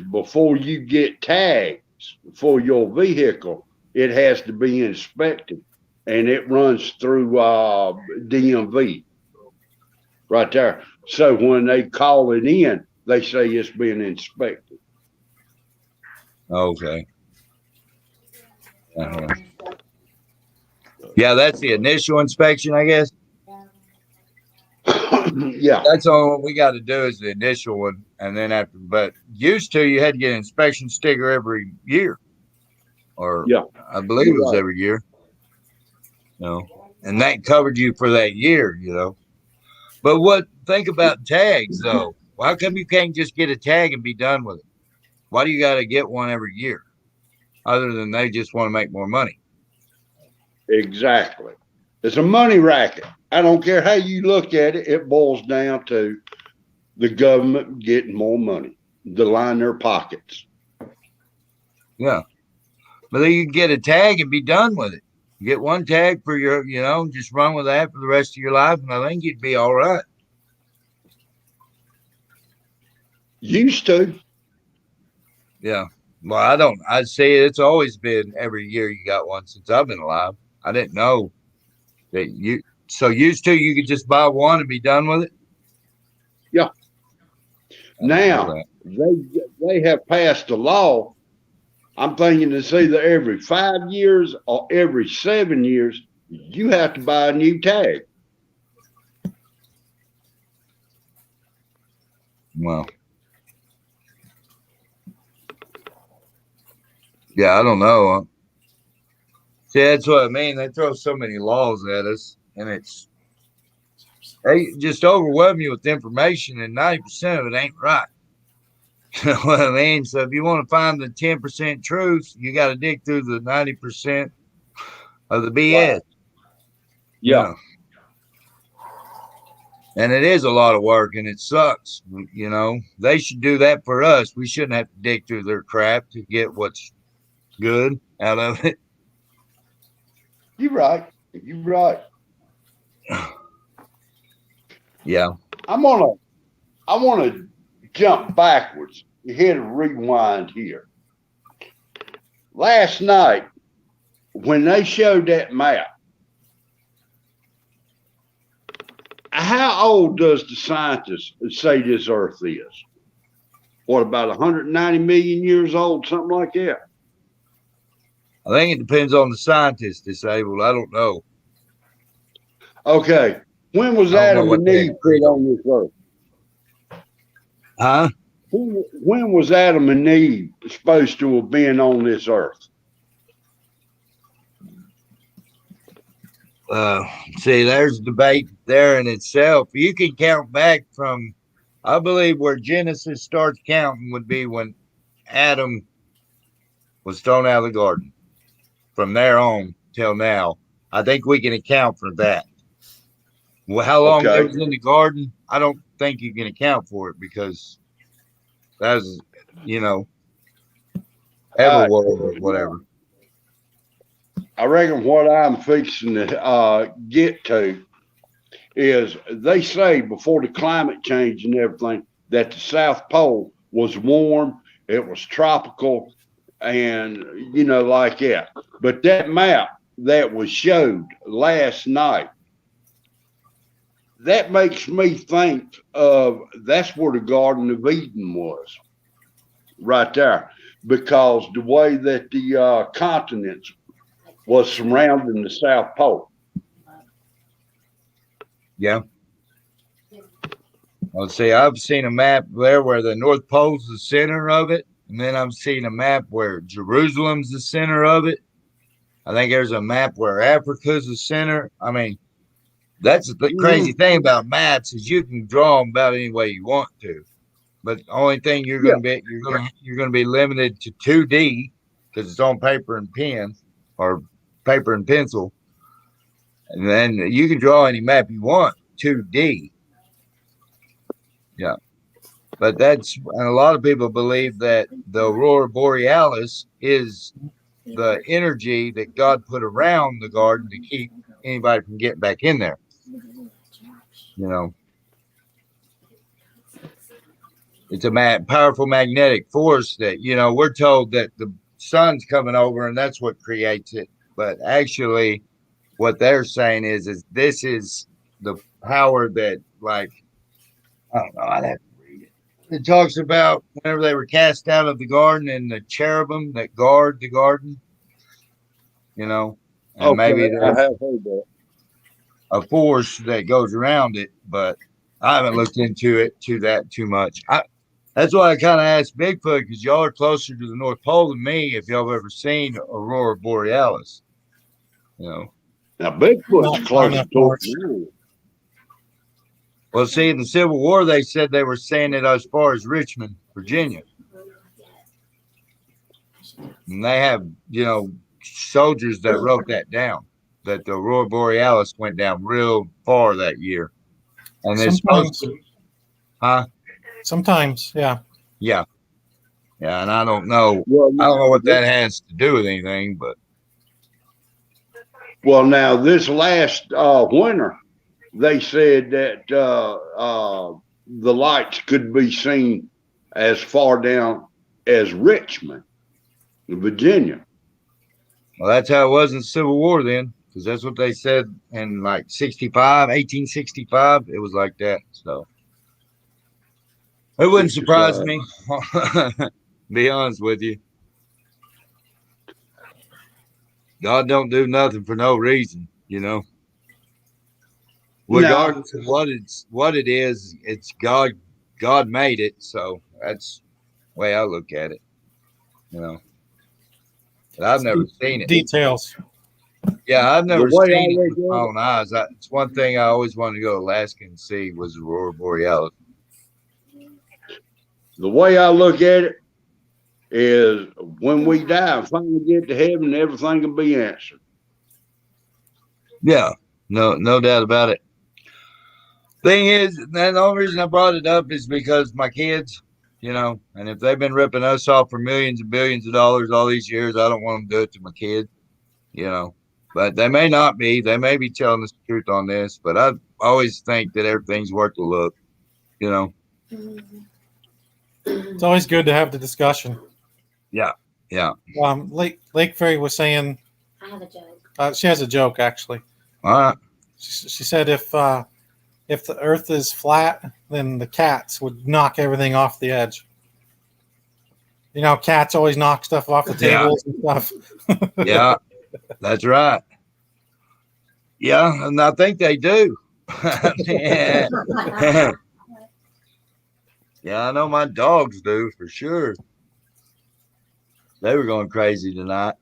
before you get tags for your vehicle, it has to be inspected, and it runs through DMV right there. So when they call it in, they say it's being inspected. Okay. Yeah, that's the initial inspection, I guess. Yeah. That's all we got to do is the initial one, and then after. But used to, you had to get an inspection sticker every year, or I believe it was every year. And that covered you for that year. But think about tags though. How come you can't just get a tag and be done with it? Why do you got to get one every year? Other than they just want to make more money. Exactly. It's a money racket. I don't care how you look at it. It boils down to the government getting more money to line their pockets. Yeah. But then you can get a tag and be done with it. You get one tag for your, just run with that for the rest of your life, and I think you'd be all right. Used to. Yeah. Well, I say it's always been every year you got one since I've been alive. I didn't know that so used to you could just buy one and be done with it. Yeah. Now they have passed a law. I'm thinking it's either every 5 years or every 7 years, you have to buy a new tag. Well, yeah, I don't know. See, that's what I mean. They throw so many laws at us, and they just overwhelm you with information, and 90% of it ain't right. You know what I mean? So if you want to find the 10% truth, you got to dig through the 90% of the BS. Wow. Yeah. And it is a lot of work, and it sucks. They should do that for us. We shouldn't have to dig through their crap to get what's good out of it. You're right. You're right. Yeah. I want to jump backwards. You hit a rewind here. Last night, when they showed that map, how old does the scientists say this Earth is? What, about 190 million years old, something like that? I think it depends on the scientist disabled. I don't know. Okay. When was I don't know Adam what and they Eve agreed put on this earth? Huh? When was Adam and Eve supposed to have been on this earth? See, there's debate there in itself. You can count back from, I believe, where Genesis starts counting would be when Adam was thrown out of the garden. From there on till now, I think we can account for that. Well, how long Okay. they was in the garden, I don't think you can account for it because that was, you know, All right. everworld or whatever. I reckon what I'm fixing to get to is they say before the climate change and everything that the South Pole was warm, it was tropical, and like that. But that map that was showed last night, that makes me think of that's where the Garden of Eden was, right there, because the way that the continents was surrounding the South Pole. Yeah. Let's see, I've seen a map there where the North Pole's the center of it. And then I've seen a map where Jerusalem's the center of it. I think there's a map where Africa's the center. I mean, that's the crazy thing about maps is you can draw them about any way you want to. But the only thing you're gonna be limited to 2D because it's on paper and pen or paper and pencil. And then you can draw any map you want, 2D. Yeah. But and a lot of people believe that the Aurora Borealis is the energy that God put around the garden to keep anybody from getting back in there. It's a powerful magnetic force that, we're told that the sun's coming over and that's what creates it. But actually, what they're saying is this is the power that, like, I don't know, I'd have to read it. It talks about whenever they were cast out of the garden and the cherubim that guard the garden, and Okay, maybe I there's have heard that. a force that goes around it, but I haven't looked into that too much. That's why I kind of asked Bigfoot because y'all are closer to the North Pole than me. If y'all have ever seen Aurora Borealis, Now Bigfoot's closer to it. Well, see, in the Civil War, they said they were saying it as far as Richmond, Virginia, and they have soldiers that wrote that down. That the Aurora Borealis went down real far that year, and it's supposed to, Sometimes, yeah. Yeah, and I don't know. I don't know what that has to do with anything, but now this last winter, they said that the lights could be seen as far down as Richmond, Virginia. Well, that's how it was in the Civil War then, because that's what they said in like 1865. It was like that. So it wouldn't surprise me, be honest with you. God don't do nothing for no reason, Regardless of what it is, it's God. God made it, so that's the way I look at it. But I've never seen it. Details. Yeah, I've never seen it with my own eyes. It's one thing I always wanted to go to Alaska and see was the Aurora Borealis. The way I look at it is when we die and finally get to heaven, everything will be answered. Yeah, no doubt about it. Thing is, the only reason I brought it up is because my kids, and if they've been ripping us off for millions and billions of dollars all these years, I don't want them to do it to my kids, But they may not be. They may be telling us the truth on this, but I always think that everything's worth a look, It's always good to have the discussion. Yeah. Lake Fairy was saying. I have a joke. She has a joke actually. All right. She said if the Earth is flat, then the cats would knock everything off the edge. You know, cats always knock stuff off the Yeah. tables and stuff. Yeah, that's right. Yeah, and I think they do. Yeah. Yeah, I know my dogs do for sure. They were going crazy tonight.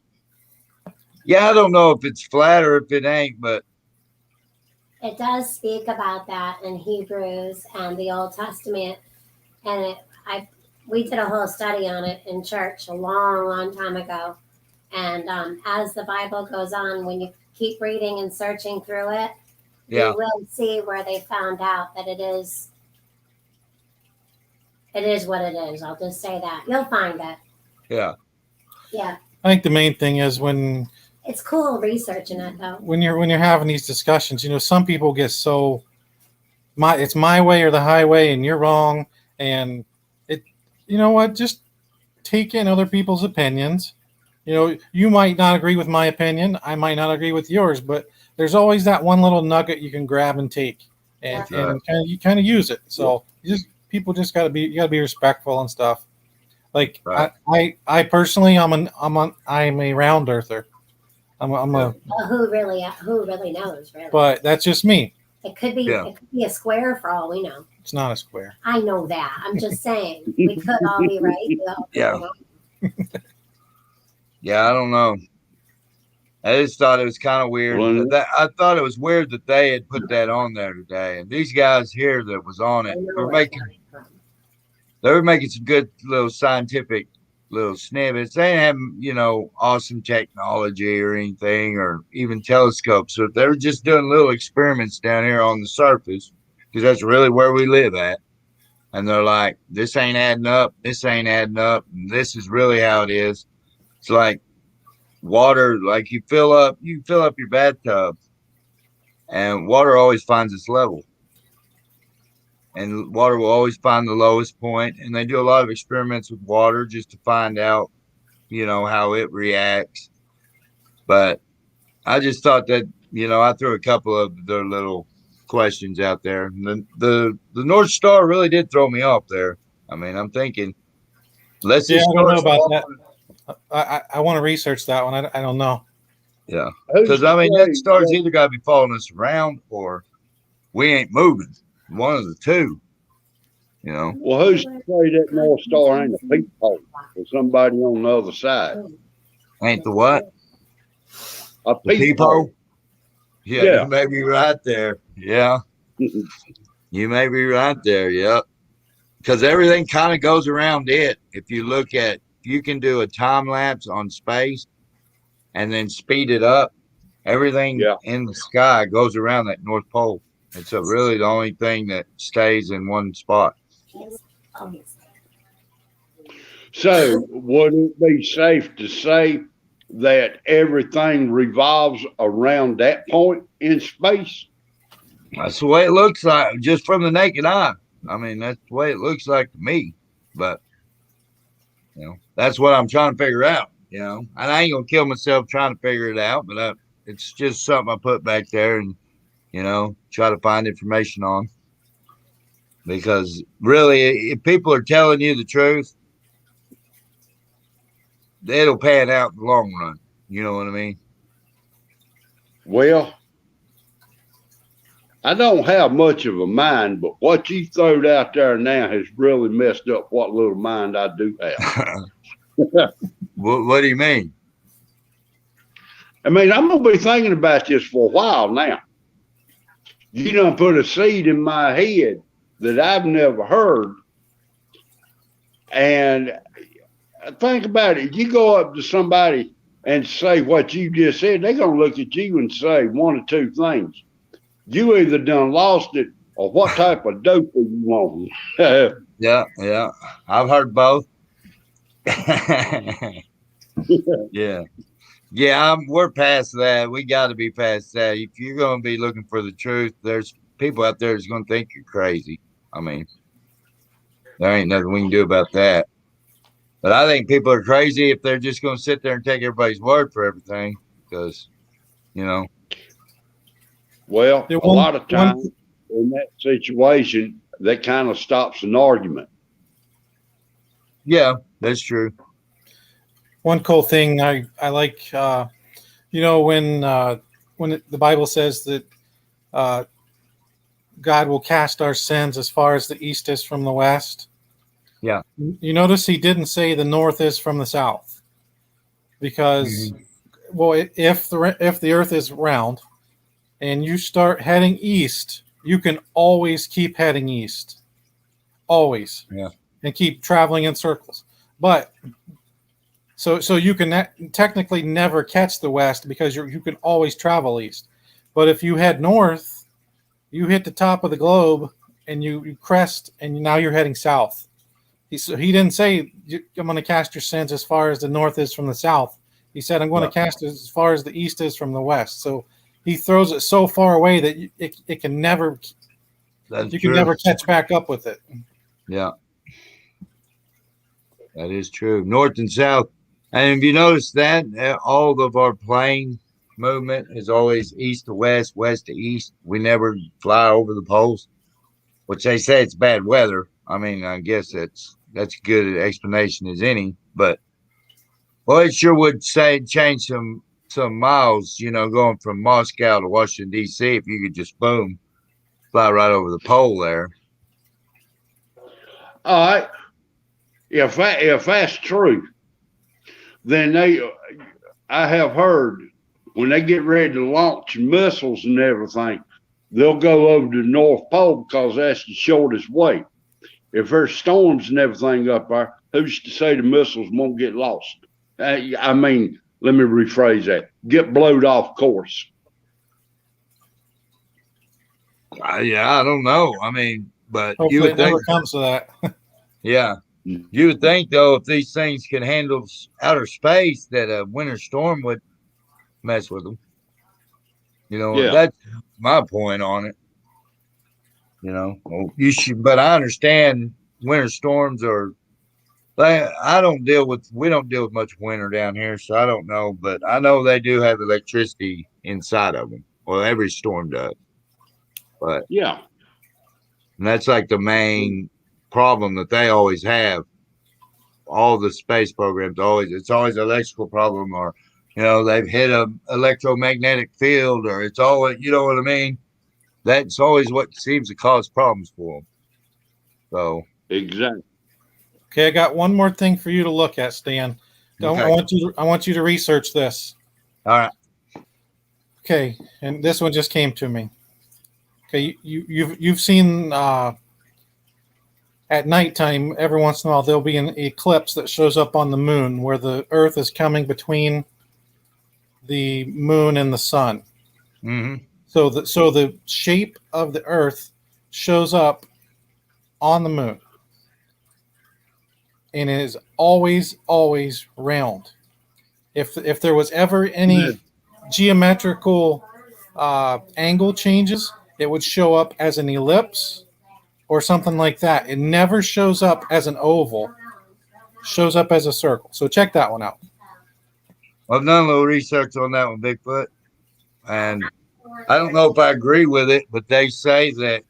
Yeah, I don't know if it's flat or if it ain't, but It does speak about that in Hebrews and the Old Testament, and we did a whole study on it in church a long, long time ago. And as the Bible goes on, when you keep reading and searching through it, yeah, you will see where they found out that it is what it is. I'll just say that. You'll find it. yeah, Yeah. I think the main thing is when It's cool researching it though. you're having these discussions, you know, some people get so it's my way or the highway, and you're wrong. And it, you know what? Just take in other people's opinions. You know, you might not agree with my opinion. I might not agree with yours, but there's always that one little nugget you can grab and take, and, That's right. and you kind of use it. So people just gotta be respectful and stuff. Like Right. I personally, I'm a round earther. I'm a Well, who really knows? Really, but that's just me. it could be Yeah. it could be a square for all we know. It's not a square. I know that. I'm just saying we could all be right. We all could be Yeah. wrong. yeah. I don't know. I just thought it was kind of weird. Well, I thought it was weird that they had put that on there today, and these guys here that was on I it know were where making it's coming from. they were making some good little scientific little snippets. They didn't have, you know, awesome technology or anything, or even telescopes. So they were just doing little experiments down here on the surface, because that's really where we live at. And they're like, this ain't adding up. This ain't adding up. And this is really how it is. It's like water, like you fill up your bathtub, and water always finds its level. And water will always find the lowest point. And they do a lot of experiments with water just to find out, you know, how it reacts. But I just thought that, you know, I threw a couple of their little questions out there. And the North Star really did throw me off there. I mean, I'm thinking, let's Yeah, just I don't know start about small. that. I want to research that one. I don't know. Yeah. who's Because, to I mean, say that star's that- either got to be following us around or we ain't moving. One of the two, you know. Well, who's to say that North Star ain't a peephole for somebody on the other side? Ain't the what? A The peephole. peephole? Yeah, Yeah. you may be right there. Yeah, you may be right there. Yep. Because everything kind of goes around it. If you can do a time lapse on space and then speed it up, everything Yeah. in the sky goes around that North Pole. It's really the only thing that stays in one spot. Yes. Oh, yes. So would it be safe to say that everything revolves around that point in space? That's the way it looks like, just from the naked eye. I mean, that's the way it looks like to me. But you know, that's what I'm trying to figure out. You know, and I ain't gonna kill myself trying to figure it out. But it's just something I put back there and, you know, try to find information on. Because really, if people are telling you the truth, it'll pan out in the long run. You know what I mean? Well, I don't have much of a mind, but what you throwed out there now has really messed up what little mind I do have. What do you mean? I mean, I'm gonna be thinking about this for a while now. You done put a seed in my head that I've never heard. And think about it. You go up to somebody and say what you just said, they're gonna look at you and say one or two things. You either done lost it or what type of dope are you on? Yeah. I've heard both. Yeah. Yeah, we're past that. We got to be past that. If you're going to be looking for the truth, there's people out there that's going to think you're crazy. I mean, there ain't nothing we can do about that. But I think people are crazy if they're just going to sit there and take everybody's word for everything. Because, you know. Well, Yeah, a lot of times in that situation, that kind of stops an argument. Yeah, That's true. One cool thing I like, when the Bible says that God will cast our sins as far as the east is from the west. Yeah. You notice he didn't say the north is from the south, because well, if the earth is round and you start heading east, you can always keep heading east, always, Yeah. and keep traveling in circles. But so you can technically never catch the west, because you can always travel east. But if you head north, you hit the top of the globe and you crest, and now you're heading south. He didn't say, I'm going to cast your sins as far as the north is from the south. He said, I'm going to cast it as far as the east is from the west. So he throws it so far away that it can never, That's you true. can never catch back up with it. Yeah. That is true. North and south. And if you notice that, all of our plane movement is always east to west, west to east. We never fly over the poles, which they say it's bad weather. I mean, I guess that's good an explanation as any. But well, it sure would change some miles. Going from Moscow to Washington D.C. if you could just boom fly right over the pole there. All right. If that's true, then I have heard when they get ready to launch missiles and everything, they'll go over to the North Pole because that's the shortest way. If there's storms and everything up there, who's to say the missiles won't get lost? I mean, let me rephrase that: get blowed off course. Yeah, I don't know. I mean, but you Hopefully would it never think, comes to that. yeah. You would think, though, if these things can handle outer space, that a winter storm would mess with them. Yeah. That's my point on it. Well, but I understand winter storms are. We don't deal with much winter down here, so I don't know. But I know they do have electricity inside of them. Well, every storm does. But Yeah. and that's like the main problem that they always have. All the space programs it's always an electrical problem, or they've hit a electromagnetic field, or it's always, you know what I mean. That's always what seems to cause problems for them. So Exactly. Okay, I got one more thing for you to look at, Stan. Okay. I want you to research this. All right. Okay, and this one just came to me. Okay, you've seen at nighttime, every once in a while there'll be an eclipse that shows up on the moon where the Earth is coming between the moon and the sun. Mm-hmm. So the shape of the Earth shows up on the moon, and it is always round. If there was ever any geometrical angle changes, it would show up as an ellipse or something like that. It never shows up as an oval. Shows up as a circle. So check that one out. I've done a little research on that one, Bigfoot, and I don't know if I agree with it, but they say that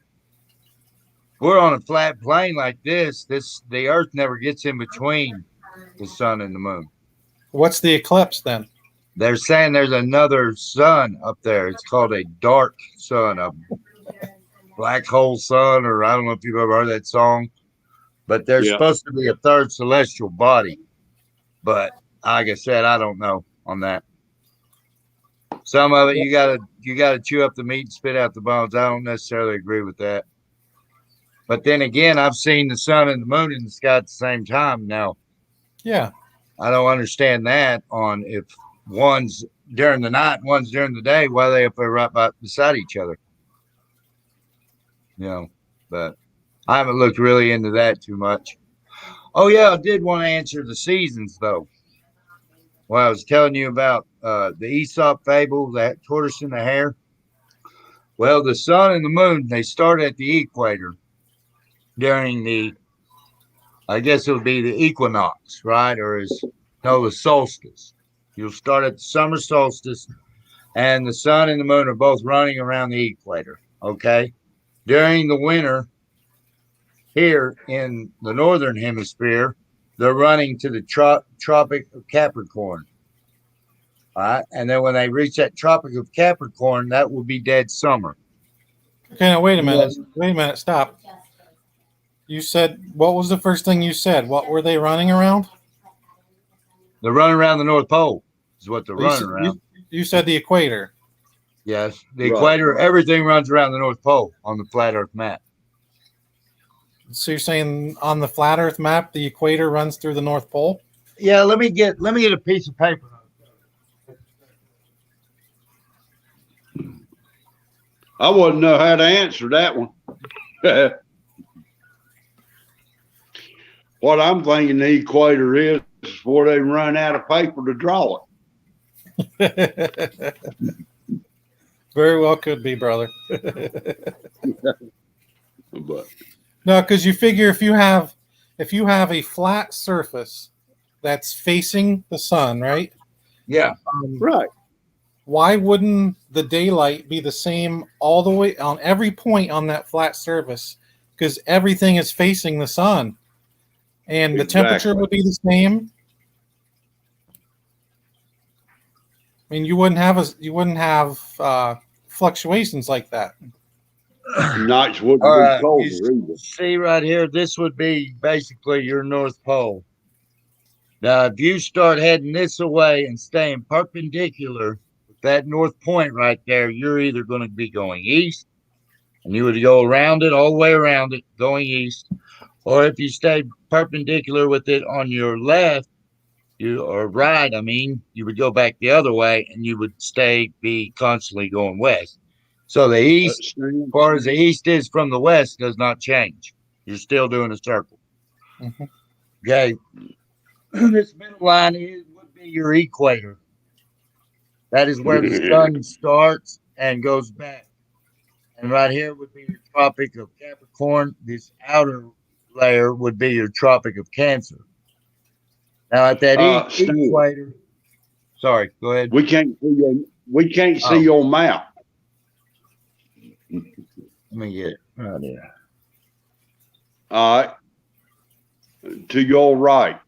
we're on a flat plane like this. The Earth never gets in between the sun and the moon. What's the eclipse then? They're saying there's another sun up there. It's called a dark sun, a black hole sun, or I don't know if you've ever heard that song, but there's supposed to be a third celestial body. But like I said, I don't know on that. Some of it you gotta chew up the meat and spit out the bones. I don't necessarily agree with that. But then again, I've seen the sun and the moon in the sky at the same time. Now, Yeah. I don't understand that on if one's during the night, one's during the day, why they up there right beside each other. But I haven't looked really into that too much. Oh yeah, I did want to answer the seasons though. Well, I was telling you about the Aesop fable, that tortoise and the hare. Well, the sun and the moon, they start at the equator during I guess it would be the equinox, right? Or the solstice. You'll start at the summer solstice, and the sun and the moon are both running around the equator. Okay. During the winter, here in the northern hemisphere, they're running to the Tropic of Capricorn. All right. And then when they reach that Tropic of Capricorn, that will be dead summer. Okay, now wait a minute. Yes. Wait a minute. Stop. You said, what was the first thing you said? What were they running around? They're running around the North Pole, is what they're You running said- around. You said the equator. Yes. The Right. equator, everything runs around the North Pole on the flat Earth map. So you're saying on the flat Earth map, the equator runs through the North Pole? Yeah, let me get a piece of paper. I wouldn't know how to answer that one. What I'm thinking the equator is before they run out of paper to draw it. Very well could be, brother. But No, because you figure if you have a flat surface that's facing the sun, right? Yeah. right. Why wouldn't the daylight be the same all the way on every point on that flat surface? Because everything is facing the sun, and the temperature Exactly. would be the same. I mean, you wouldn't have fluctuations like that. Nights wouldn't All be right. colder You either. see right here, this would be basically your North Pole. Now, if you start heading this away and staying perpendicular with that North Point right there, you're either going to be going east, and you would go around it, all the way around it, going east. Or if you stay perpendicular with it on your left, or right, you would go back the other way and you would be constantly going west. So the east, as far as the east is from the west, does not change. You're still doing a circle. Mhm. Okay. This middle line would be your equator. That is where the sun starts and goes back. And right here would be your Tropic of Capricorn. This outer layer would be your Tropic of Cancer. Now at that Stan, equator, sorry, go ahead. we can't see your map. Let me get it right there. All right. To your right.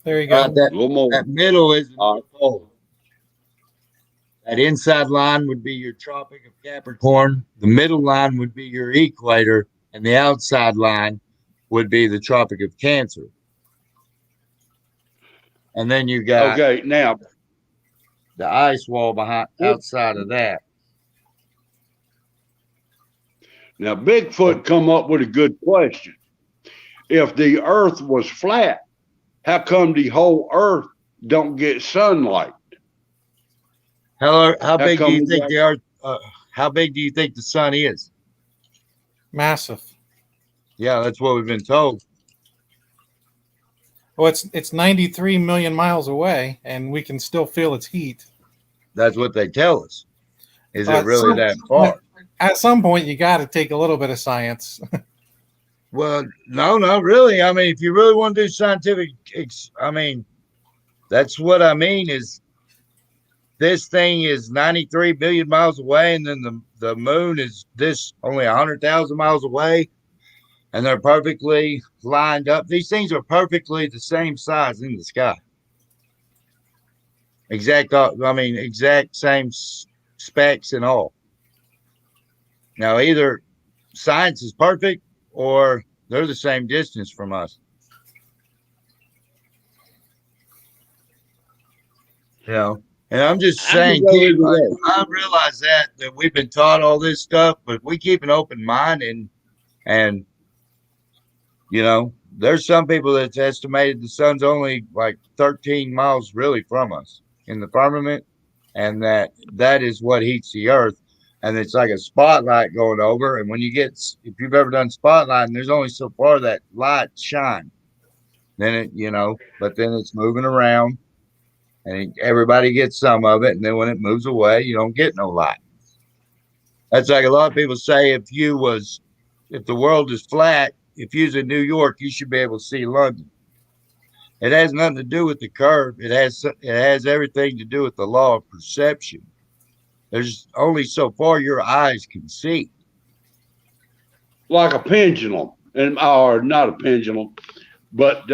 There you go. A little more. That middle is the Uh, North Pole. That inside line would be your Tropic of Capricorn. The middle line would be your equator, and the outside line would be the Tropic of Cancer. And then you got Okay, now the ice wall outside of that. Bigfoot come up with a good question. If the earth was flat, how come the whole earth don't get sunlight? How big do come you we think got- the Earth? How big do you think the sun is? Massive. Yeah, that's what we've been told. Well, it's 93 million miles away, and we can still feel its heat. That's what they tell us. Is it Uh, really some- that far? At some point, you got to take a little bit of science. Well, no, not really. If you really want to do scientific, that's what I mean is this thing is 93 billion miles away, and then the moon is only 100,000 miles away, and they're perfectly lined up. These things are perfectly the same size in the sky. Exact same specs and all. Now, either science is perfect or they're the same distance from us. And I'm just saying, I can go either way. I realize that we've been taught all this stuff, but we keep an open mind and there's some people that's estimated the sun's only like 13 miles really from us in the firmament, and that is what heats the earth. And it's like a spotlight going over. And when if you've ever done spotlighting, there's only so far that light shine. Then but then it's moving around, and everybody gets some of it. And then when it moves away, you don't get no light. That's like a lot of people say, if the world is flat, if you're in New York, you should be able to see London. It has nothing to do with the curve. It has everything to do with the law of perception. There's only so far your eyes can see. Like a pendulum, or not a pendulum, but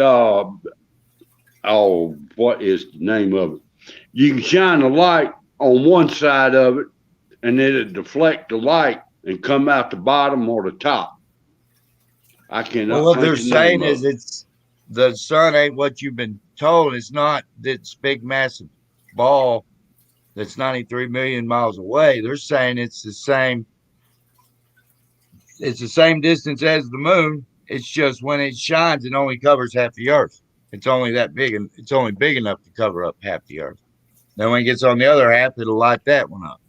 oh, what is the name of it? You can shine a light on one side of it, and then it deflect the light and come out the bottom or the top. I Well, cannot what think they're the saying name of is it. it's the sun ain't what you've been told. It's not this big, massive ball that's 93 million miles away. They're saying it's the same. It's the same distance as the moon. It's just when it shines, it only covers half the Earth. It's only that big, and it's only big enough to cover up half the Earth. Then when it gets on the other half, it'll light that one up.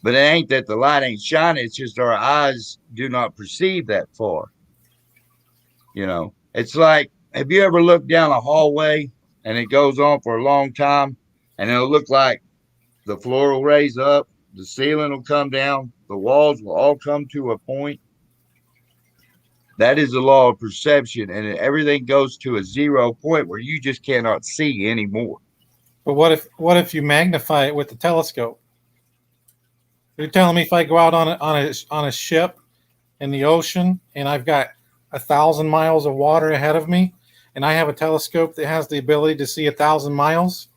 But it ain't that the light ain't shining. It's just our eyes do not perceive that far. You know, it's like, have you ever looked down a hallway and it goes on for a long time and it'll look like the floor will raise up, the ceiling will come down, the walls will all come to a point? That is the law of perception, and everything goes to a 0 point where you just cannot see anymore. But what if you magnify it with the telescope? You're telling me if I go out on a ship in the ocean and I've got 1,000 miles of water ahead of me, and I have a telescope that has the ability to see 1,000 miles,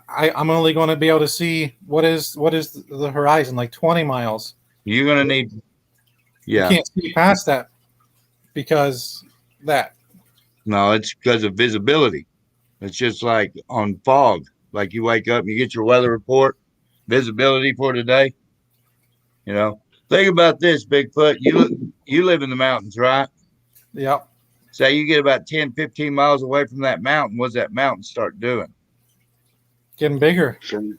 I'm only going to be able to see what is the horizon, like 20 miles. You're gonna need, You yeah. can't see past that because that. No, it's because of visibility. It's just like on fog. Like you wake up and you get your weather report, visibility for today. You know, think about this, Bigfoot. You live in the mountains, right? Yep. Say you get about 10, 15 miles away from that mountain. What's that mountain start doing? Getting bigger. So,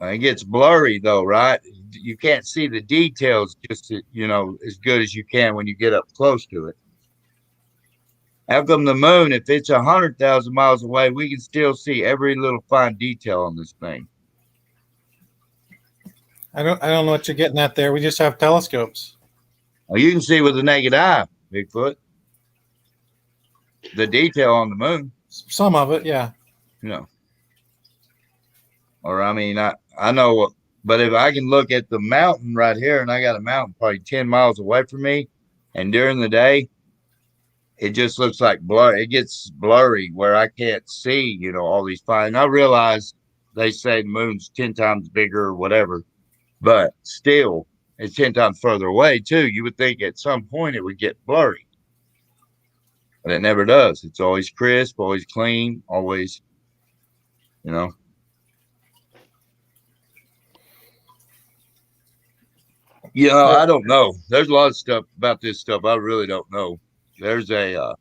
It gets blurry though, right? You can't see the details just, you know, as good as you can when you get up close to it. How come the moon, if it's 100,000 miles away, we can still see every little fine detail on this thing? I don't know what you're getting at there. We just have telescopes. Well, you can see with the naked eye, Bigfoot, the detail on the moon, Some of it, yeah. you know. Or I mean, I know what, but if I can look at the mountain right here, and I got a mountain probably 10 miles away from me, and during the day, it just looks like blur. It gets blurry where I can't see, you know, all these fine. And I realize they say the moon's 10 times bigger or whatever, but still, it's 10 times further away too. You would think at some point it would get blurry, but it never does. It's always crisp, always clean, always, you know. You know, I don't know. There's a lot of stuff about this stuff I really don't know. There's a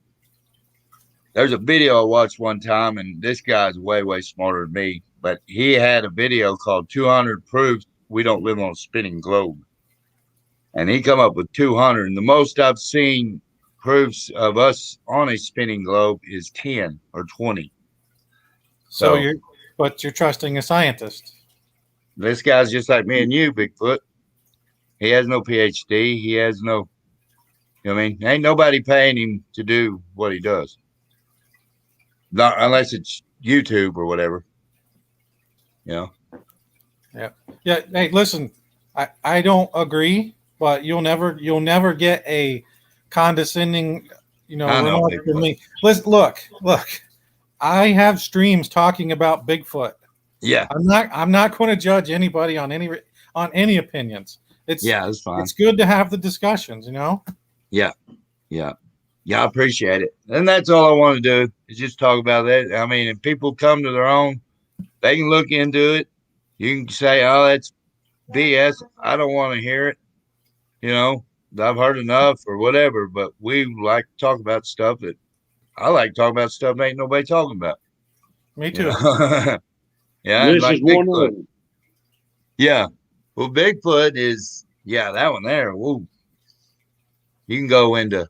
video I watched one time, and this guy's way smarter than me. But he had a video called 200 Proofs We Don't Live on a Spinning Globe, and he come up with 200. And the most I've seen proofs of us on a spinning globe is 10 or 20. So So- you're trusting a scientist. This guy's just like me and you, Bigfoot. He has no PhD. He has no, you know what I mean? Ain't nobody paying him to do what he does. Not unless it's YouTube or whatever. You know? Yeah. Hey, listen, I don't agree, but you'll never get a condescending, I know, remark from me. Listen, look. I have streams talking about Bigfoot. Yeah. I'm not going to judge anybody on any opinions. Yeah, that's fine. It's good to have the discussions, you know? Yeah. I appreciate it. And that's all I want to do is just talk about that. I mean, if people come to their own, they can look into it. You can say, oh, that's BS. I don't want to hear it. You know, I've heard enough or whatever, but we like to talk about stuff that I like to talk about stuff that ain't nobody talking about. Me You too. know? Yeah. and this like is one Bigfoot. of them. Yeah. Well, Bigfoot is, yeah, that one there. Woo. You can go into,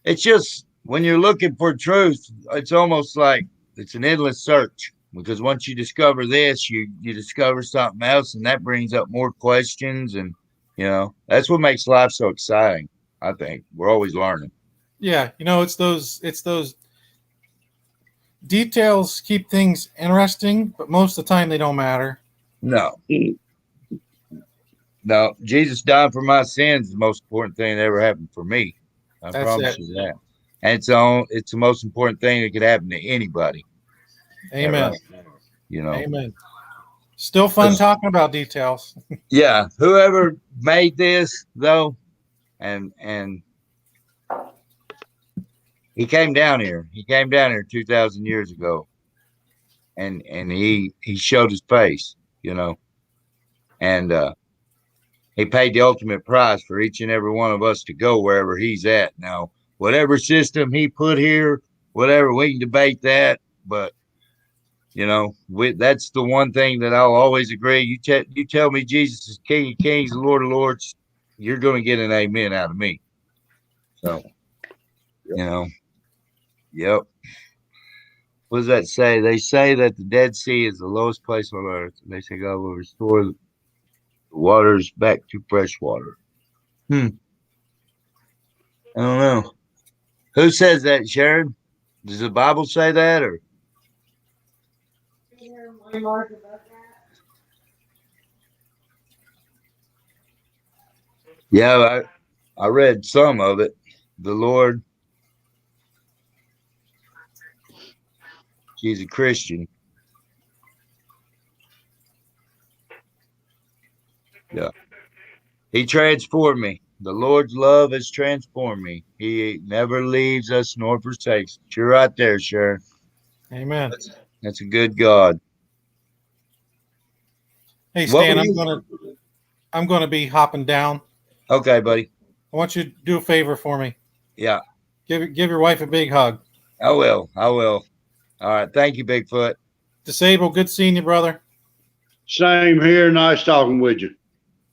it's just when you're looking for truth, it's almost like it's an endless search because once you discover this, you discover something else, and that brings up more questions. And, you know, that's what makes life so exciting. I think we're always learning. Yeah, it's those details keep things interesting, but most of the time they don't matter. No. No, Jesus dying for my sins is the most important thing that ever happened for me. I That's promise it. you that. And it's the most important thing that could happen to anybody. Amen. Right. You know. Amen. Still fun That's- talking about details. Yeah. Whoever made this though, and he came down here. He came down here 2,000 years ago, and he showed his face, you know, and he paid the ultimate price for each and every one of us to go wherever he's at. Now, whatever system he put here, whatever, we can debate that, but you know, that's the one thing that I'll always agree. You tell me Jesus is King of Kings and Lord of Lords, you're going to get an amen out of me. So, you know, yep. What does that say? They say that the Dead Sea is the lowest place on earth. They say God will restore the waters back to fresh water. I don't know. Who says that, Sharon? Does the Bible say that, or? Yeah, I read some of it. The Lord, she's a Christian. Yeah. He transformed me. The Lord's love has transformed me. He never leaves us nor forsakes. You're right there, Sharon. Amen. That's a good God. Hey What Stan, were I'm gonna be hopping down. Okay, buddy. I want you to do a favor for me. Yeah, Give your wife a big hug. I will. I will. All right. Thank you, Bigfoot. Disabled, good seeing you, brother. Same here. Nice talking with you.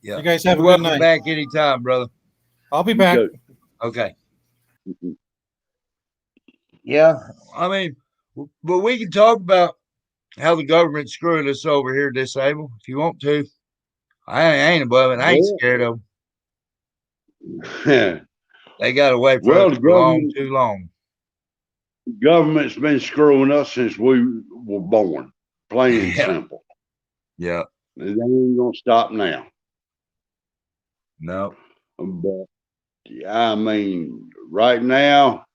Yeah. You guys have You're a good welcome night. back anytime, brother. I'll be back. too. Okay. Yeah. I mean, but we can talk about how the government's screwing us over here, disabled, if you want to. I ain't above it. I ain't Well- scared of them. They got away from Well, us the for long, government- too long. Government's been screwing us since we were born. Plain and Yeah. simple. Yeah. They ain't gonna stop now. No. But I mean, right now,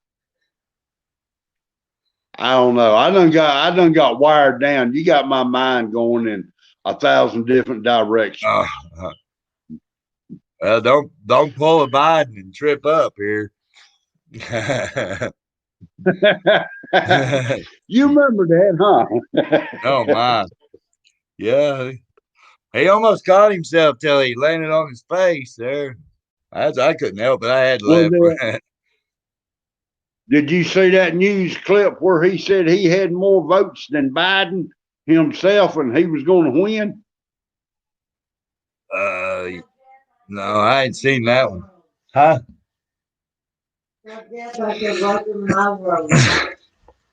I don't know. I done got wired down. You got my mind going in 1,000 different directions. Well, don't pull a Biden and trip up here. You remember that, huh? Oh my. Yeah. He almost caught himself till he landed on his face there. I couldn't help it. I had to laugh. Did you see that news clip where he said he had more votes than Biden himself and he was going to win? No, I ain't seen that one. Huh?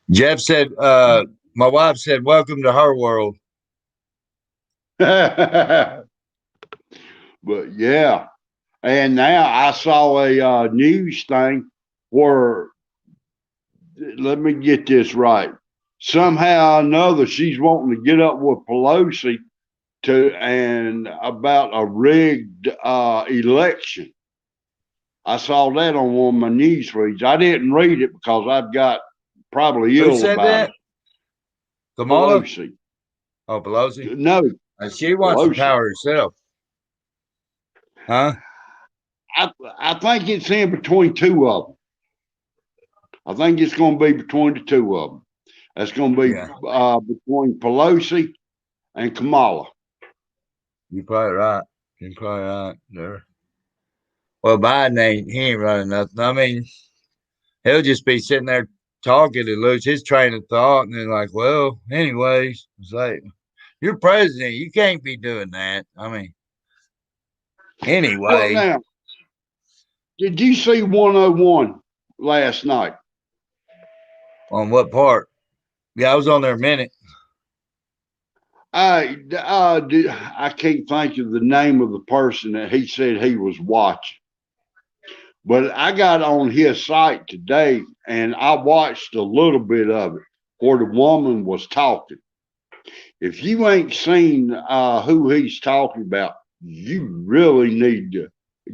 Jeff said, my wife said, welcome to her world. But yeah. And now I saw a news thing where, let me get this right. Somehow or another, she's wanting to get up with Pelosi and about a rigged election. I saw that on one of my news feeds. I didn't read it because I've got probably Who ill said about that? it. Kamala? Pelosi. Oh, Pelosi? No, She wants Pelosi. the power herself. Huh? I think it's in between two of them. I think it's going to be between the two of them. That's going to be between Pelosi and Kamala. You're probably right. You're probably right there. Well, Biden he ain't running nothing. I mean, he'll just be sitting there talking and lose his train of thought, and then like, well, anyways, it's like you're president, you can't be doing that. I mean, anyway. Well, now, did you see 101 last night? On what part? Yeah, I was on there a minute. I can't think of the name of the person that he said he was watching. But I got on his site today and I watched a little bit of it where the woman was talking. If you ain't seen who he's talking about, you really need to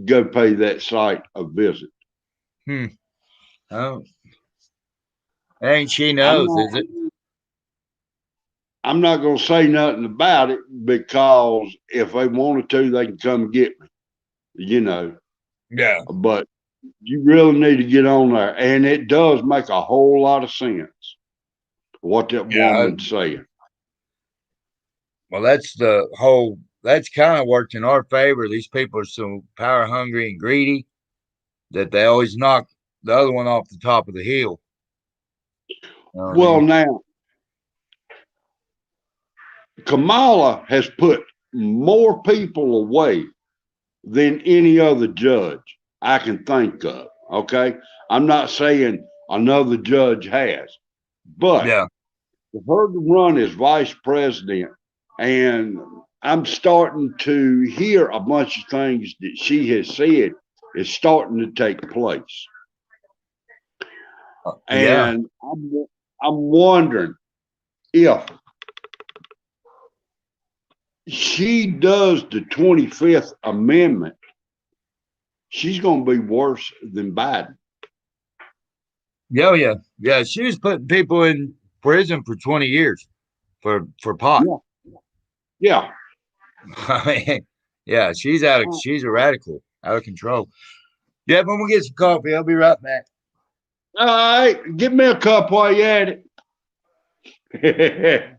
go pay that site a visit. Oh, Ain't she I'm knows, not, is it? I'm not gonna say nothing about it because if they wanted to, they can come get me, you know. Yeah. But you really need to get on there, and it does make a whole lot of sense what that Yeah. woman's saying. Well, that's kind of worked in our favor. These people are so power hungry and greedy that they always knock the other one off the top of the hill. You know what I Well, mean? now Kamala has put more people away than any other judge I can think of. Okay. I'm not saying another judge has, but Yeah. for her to run as vice president, and I'm starting to hear a bunch of things that she has said is starting to take place. Yeah. And I'm wondering if she does the 25th Amendment, she's going to be worse than Biden. Yeah. Yeah. Yeah. She was putting people in prison for 20 years for pot. Yeah. Yeah. I mean, yeah, she's a radical, out of control. Yeah, but we'll get some coffee. I'll be right back. All right. Give me a cup while you're at it.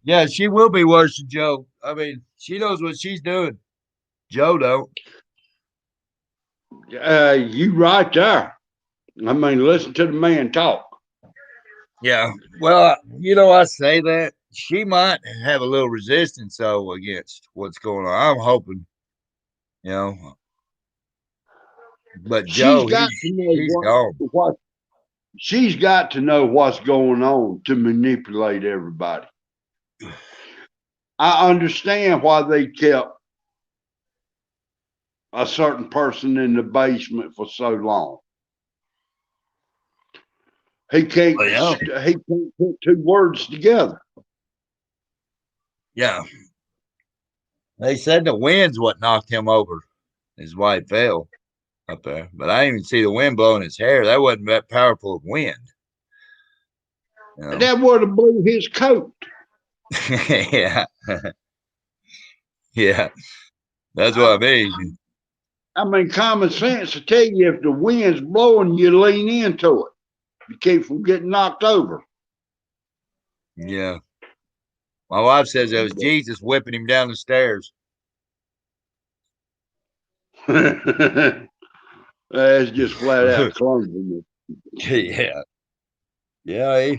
Yeah, she will be worse than Joe. I mean, she knows what she's doing. Joe don't. You right there. I mean, listen to the man talk. Yeah. Well, I say that she might have a little resistance though against what's going on. I'm hoping, you know. But She's Joe, got to know he's gone. what she's got to know what's going on to manipulate everybody. I understand why they kept a certain person in the basement for so long. He can't Well, yeah. he can't put two words together. Yeah. They said the wind's what knocked him over. Is why he fell up there. But I didn't even see the wind blowing his hair. That wasn't that powerful of wind. And that would have blew his coat. Yeah. Yeah. That's what I mean. I mean, common sense will tell you if the wind's blowing, you lean into it. You keep from getting knocked over. Yeah. My wife says it was Jesus whipping him down the stairs. That's just flat out clumsiness. Yeah. Yeah.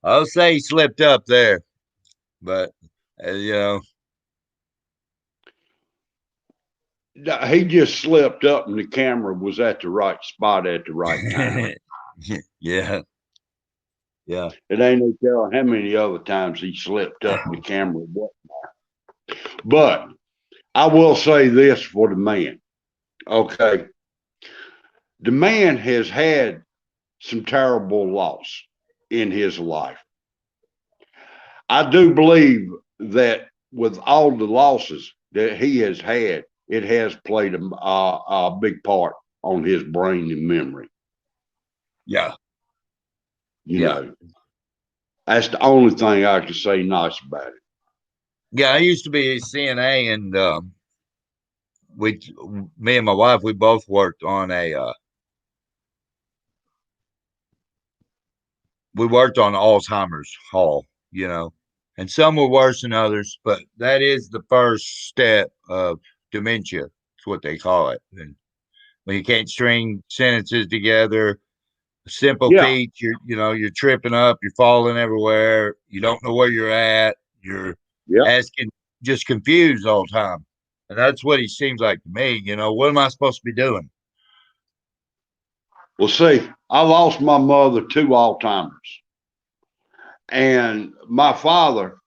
I'll say he slipped up there, but, He just slipped up and the camera was at the right spot at the right time. Yeah. Yeah. It ain't no telling how many other times he slipped up and the camera wasn't there. But I will say this for the man. Okay. The man has had some terrible loss in his life. I do believe that with all the losses that he has had, it has played a big part on his brain and memory. Yeah. You know, that's the only thing I can say nice about it. Yeah. I used to be a CNA, and me and my wife, we both worked on Alzheimer's Hall, and some were worse than others, but that is the first step of dementia. It's what they call it. And when you can't string sentences together, a simple feat, you're tripping up, you're falling everywhere, you don't know where you're at, you're asking, just confused all the time. And that's what he seems like to me. What am I supposed to be doing? Well, see, I lost my mother to Alzheimer's. And my father,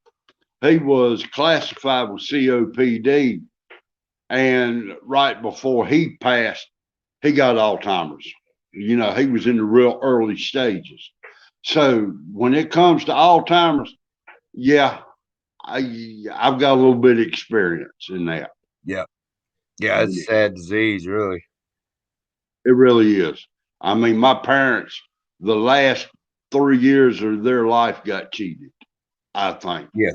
he was classified with COPD. And right before he passed, he got Alzheimer's. You know, he was in the real early stages. So when it comes to Alzheimer's, yeah, I've got a little bit of experience in that. Yeah, it's a sad disease, really. It really is. I mean, my parents, the last 3 years of their life got cheated, I think. Yeah.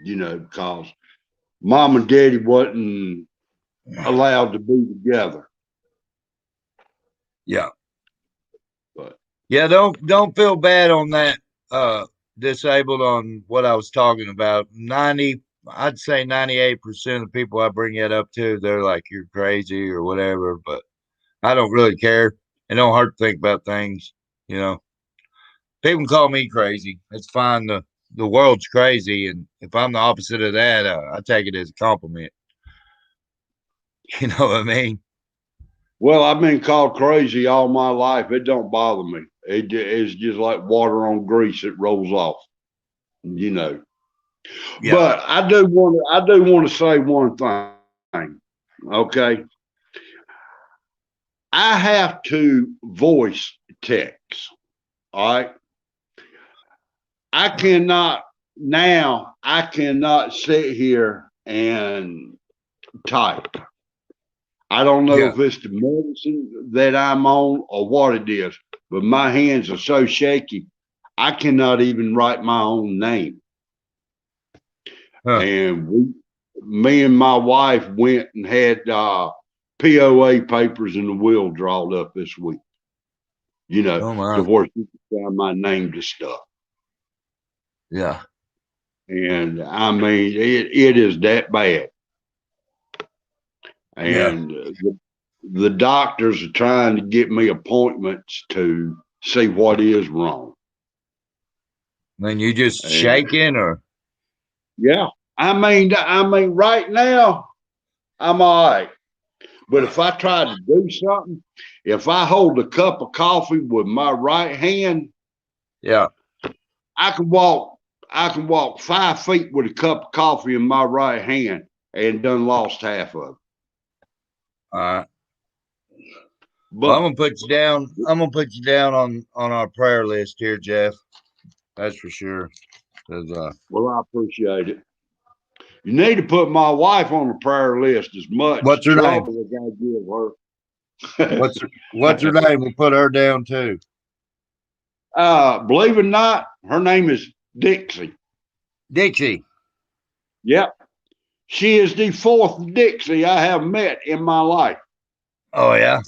You know, because mom and daddy wasn't allowed to be together. Yeah. But Yeah, don't feel bad on that disabled on what I was talking about. I'd say 98% of people I bring that up to, they're like, you're crazy or whatever, but I don't really care. It don't hurt to think about things, you know. People can call me crazy. It's fine. The world's crazy, and if I'm the opposite of that, I take it as a compliment. You know what I mean? well, I've been called crazy all my life. It don't bother me. It's just like water on grease. It rolls off, you know. Yeah. But I do want to say one thing. Okay. I have to voice text. All right. I cannot sit here and type. I don't know if it's the medicine that I'm on or what it is, but my hands are so shaky, I cannot even write my own name. Huh. And me and my wife went and had POA papers in the will drawn up this week. You know, Oh my. to where she can find my name to stuff. Yeah. And I mean, it is that bad. And the doctors are trying to get me appointments to see what is wrong. Then you just shaking or? Yeah. I mean, right now, I'm all right. But if I try to do something, if I hold a cup of coffee with my right hand, Yeah. I can walk 5 feet with a cup of coffee in my right hand and done lost half of it. All right. But Well, I'm gonna put you down. I'm gonna put you down on our prayer list here, Jeff. That's for sure. 'Cause, well, I appreciate it. You need to put my wife on the prayer list as much What's her name? trouble as I give her. what's her name? We'll put her down too. Believe it or not, her name is Dixie. Dixie. Yep. She is the 4th Dixie I have met in my life Oh yeah.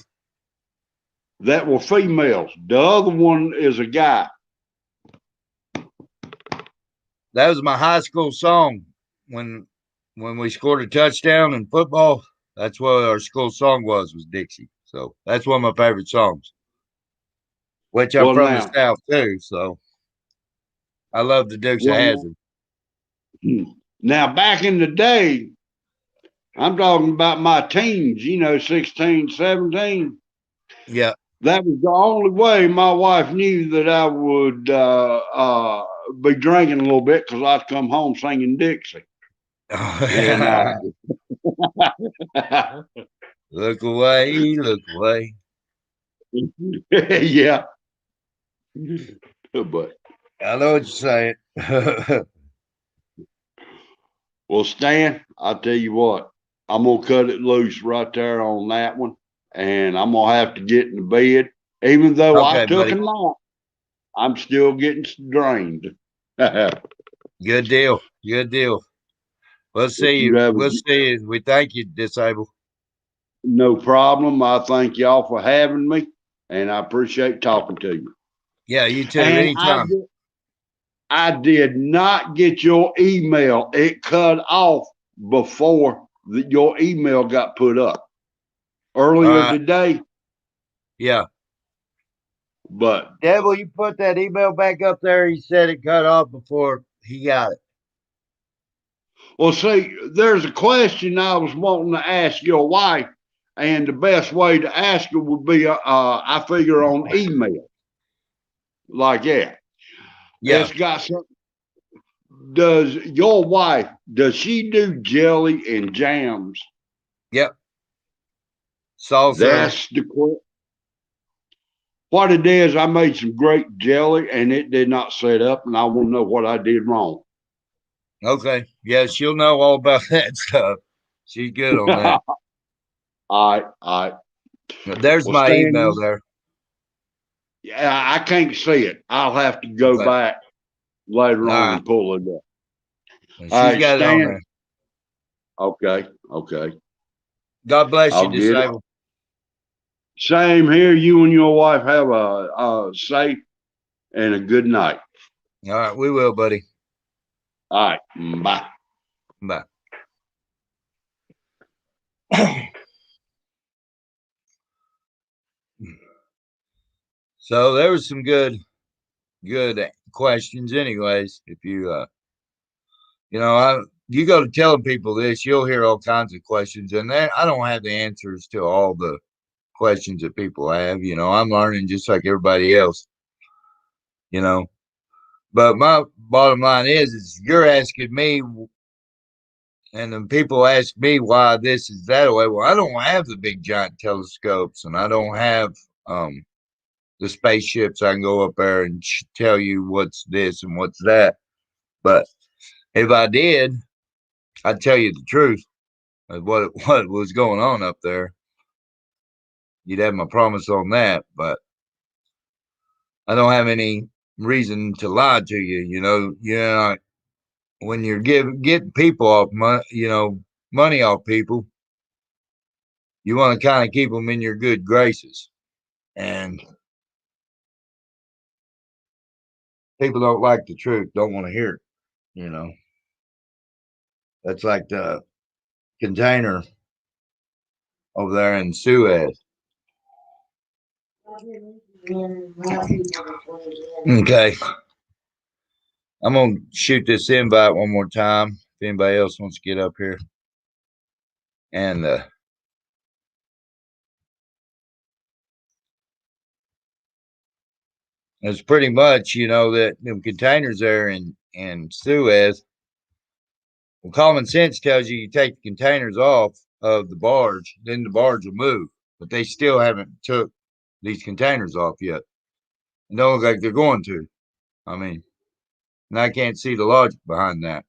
that were females. The other one is a guy. That was my high school song when we scored a touchdown in football. That's what our school song was Dixie. So that's one of my favorite songs. Which I'm from the South too, so I love the Dukes of Hazzard. Now, back in the day, I'm talking about my teens, 16, 17. Yeah. That was the only way my wife knew that I would be drinking a little bit, because I'd come home singing Dixie. And look away, look away. Yeah. But I know what you're saying. well, Stan, I'll tell you what, I'm gonna cut it loose right there on that one, and I'm gonna have to get in the bed. Even though I took a nap, I'm still getting drained. Good deal. Good deal. We'll see you. We'll see you. We thank you, Disabled. No problem. I thank y'all for having me, and I appreciate talking to you. Yeah, you too. And anytime. I did not get your email. It cut off before your email got put up earlier today. Yeah. But Devil, you put that email back up there. He said it cut off before he got it. Well, see, there's a question I was wanting to ask your wife, and the best way to ask her would be, I figure, on email. Like that. Yeah. It's got something. Does your wife, does she do jelly and jams? Yep. Salsa. That's the what it is. I made some great jelly and it did not set up, and I want to know what I did wrong. Okay. Yeah, she'll know all about that stuff. She's good on that. All right. There's Well, my Stan, email there. Yeah, I can't see it. I'll have to go Okay. back later All on right. and pull it up. She's All right, got it on Stan. there. Okay. God bless you, I'll get it. Disciple. Same here. You and your wife have a safe and a good night. All right, we will, buddy. All right. Bye. Bye. So there was some good questions anyways. If you you go to telling people this, you'll hear all kinds of questions, and I don't have the answers to all the questions that people have. I'm learning just like everybody else, but my bottom line is you're asking me, and then people ask me why this is that way. Well, I don't have the big giant telescopes, and I don't have the spaceships. I can go up there and tell you what's this and what's that. But if I did, I'd tell you the truth of what was going on up there. You'd have my promise on that. But I don't have any reason to lie to you. When you're getting people off money off people, you want to kind of keep them in your good graces. And people don't like the truth, don't want to hear it. That's like the container over there in Suez. Okay. I'm going to shoot this invite one more time if anybody else wants to get up here. And it's pretty much, that them containers there in Suez. Well, common sense tells you take the containers off of the barge, then the barge will move. But they still haven't took these containers off yet. It don't look like they're going to. I mean, and I can't see the logic behind that.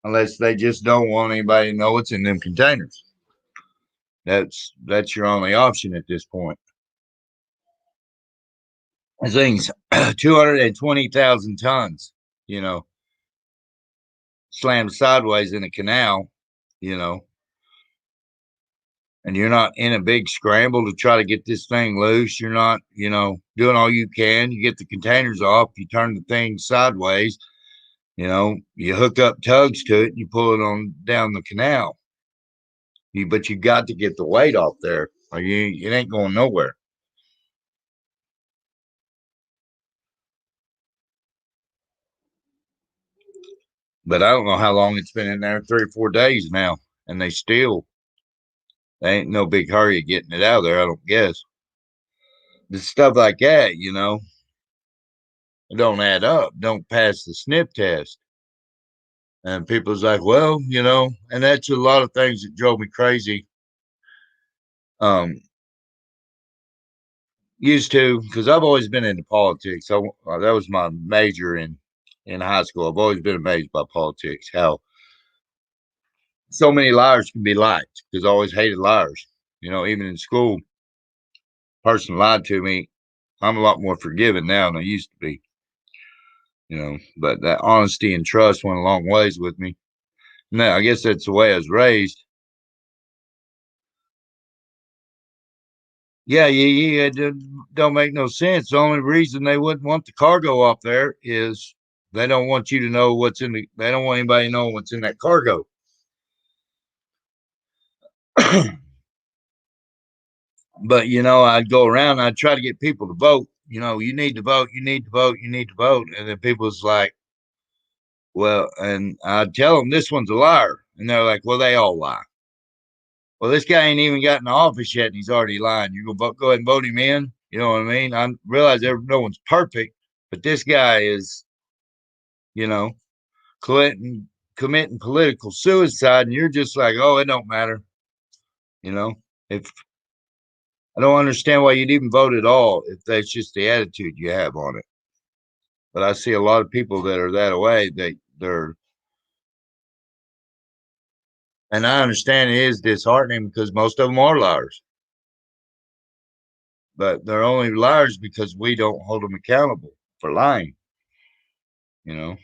Unless they just don't want anybody to know what's in them containers. That's your only option at this point. This thing's 220,000 tons, slammed sideways in a canal, and you're not in a big scramble to try to get this thing loose. You're not, doing all you can. You get the containers off, you turn the thing sideways, you hook up tugs to it, and you pull it on down the canal. But you got to get the weight off there, or it ain't going nowhere. But I don't know how long it's been in there, 3 or 4 days now, and they ain't no big hurry of getting it out of there, I don't guess. The stuff like that, it don't add up, don't pass the sniff test. And people's like, well, and that's a lot of things that drove me crazy. Used to, because I've always been into politics. So that was my major in high school. I've always been amazed by politics, how so many liars can be liked, because I always hated liars. Even in school, person lied to me, I'm a lot more forgiving now than I used to be. But that honesty and trust went a long ways with me. Now, I guess that's the way I was raised. Yeah, it don't make no sense. The only reason they wouldn't want the cargo off there is they don't want you to know they don't want anybody to know what's in that cargo. But, I'd go around, I'd try to get people to vote. You need to vote, you need to vote, you need to vote. And then people's like, well, and I'd tell them this one's a liar. And they're like, well, they all lie. Well, this guy ain't even got in the office yet, and he's already lying. You're going to go ahead and vote him in? You know what I mean? I realize no one's perfect, but this guy is, Clinton, committing political suicide, and you're just like, oh, it don't matter. You know, if I don't understand why you'd even vote at all if that's just the attitude you have on it. But I see a lot of people that are that way. They're, and I understand it is disheartening because most of them are liars. But they're only liars because we don't hold them accountable for lying. You know,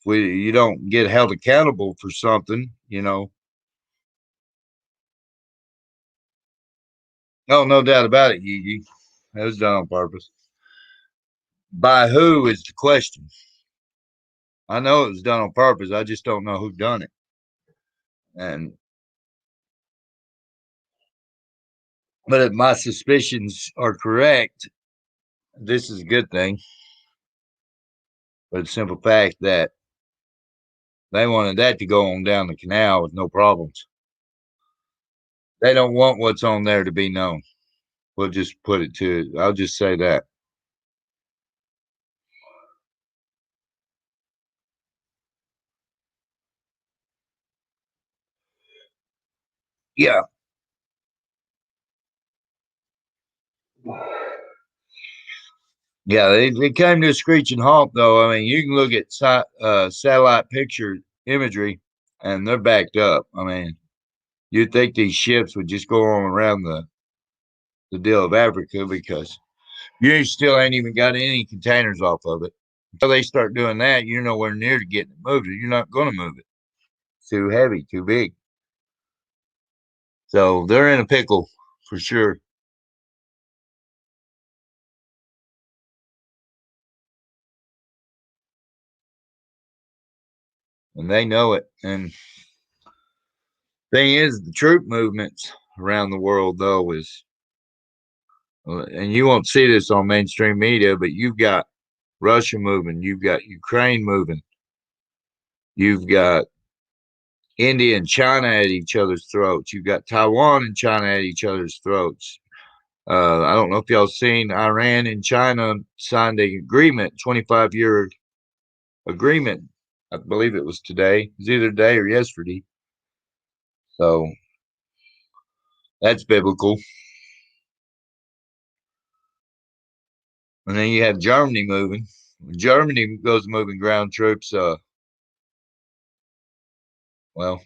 if you don't get held accountable for something, you know. Oh, no doubt about it, Yee. That was done on purpose. By who is the question? I know it was done on purpose. I just don't know who done it. And but if my suspicions are correct, this is a good thing. But the simple fact that they wanted that to go on down the canal with no problems. They don't want what's on there to be known. We'll just put it to, I'll just say that. Yeah. Yeah, they came to a screeching halt, though. I mean, you can look at satellite picture imagery, and they're backed up. I mean, you'd think these ships would just go on around the deal of Africa because you still ain't even got any containers off of it. Until they start doing that, you're nowhere near to getting it moved. You're not going to move it. It's too heavy, too big. So they're in a pickle for sure. And they know it. And thing is, the troop movements around the world, though, is, and you won't see this on mainstream media, but you've got Russia moving, you've got Ukraine moving, you've got India and China at each other's throats, you've got Taiwan and China at each other's throats. I don't know if y'all seen Iran and China signed an agreement, 25-year agreement. I believe it was today. It was either today or yesterday. So that's biblical. And then you have Germany moving. When Germany goes moving ground troops, well, if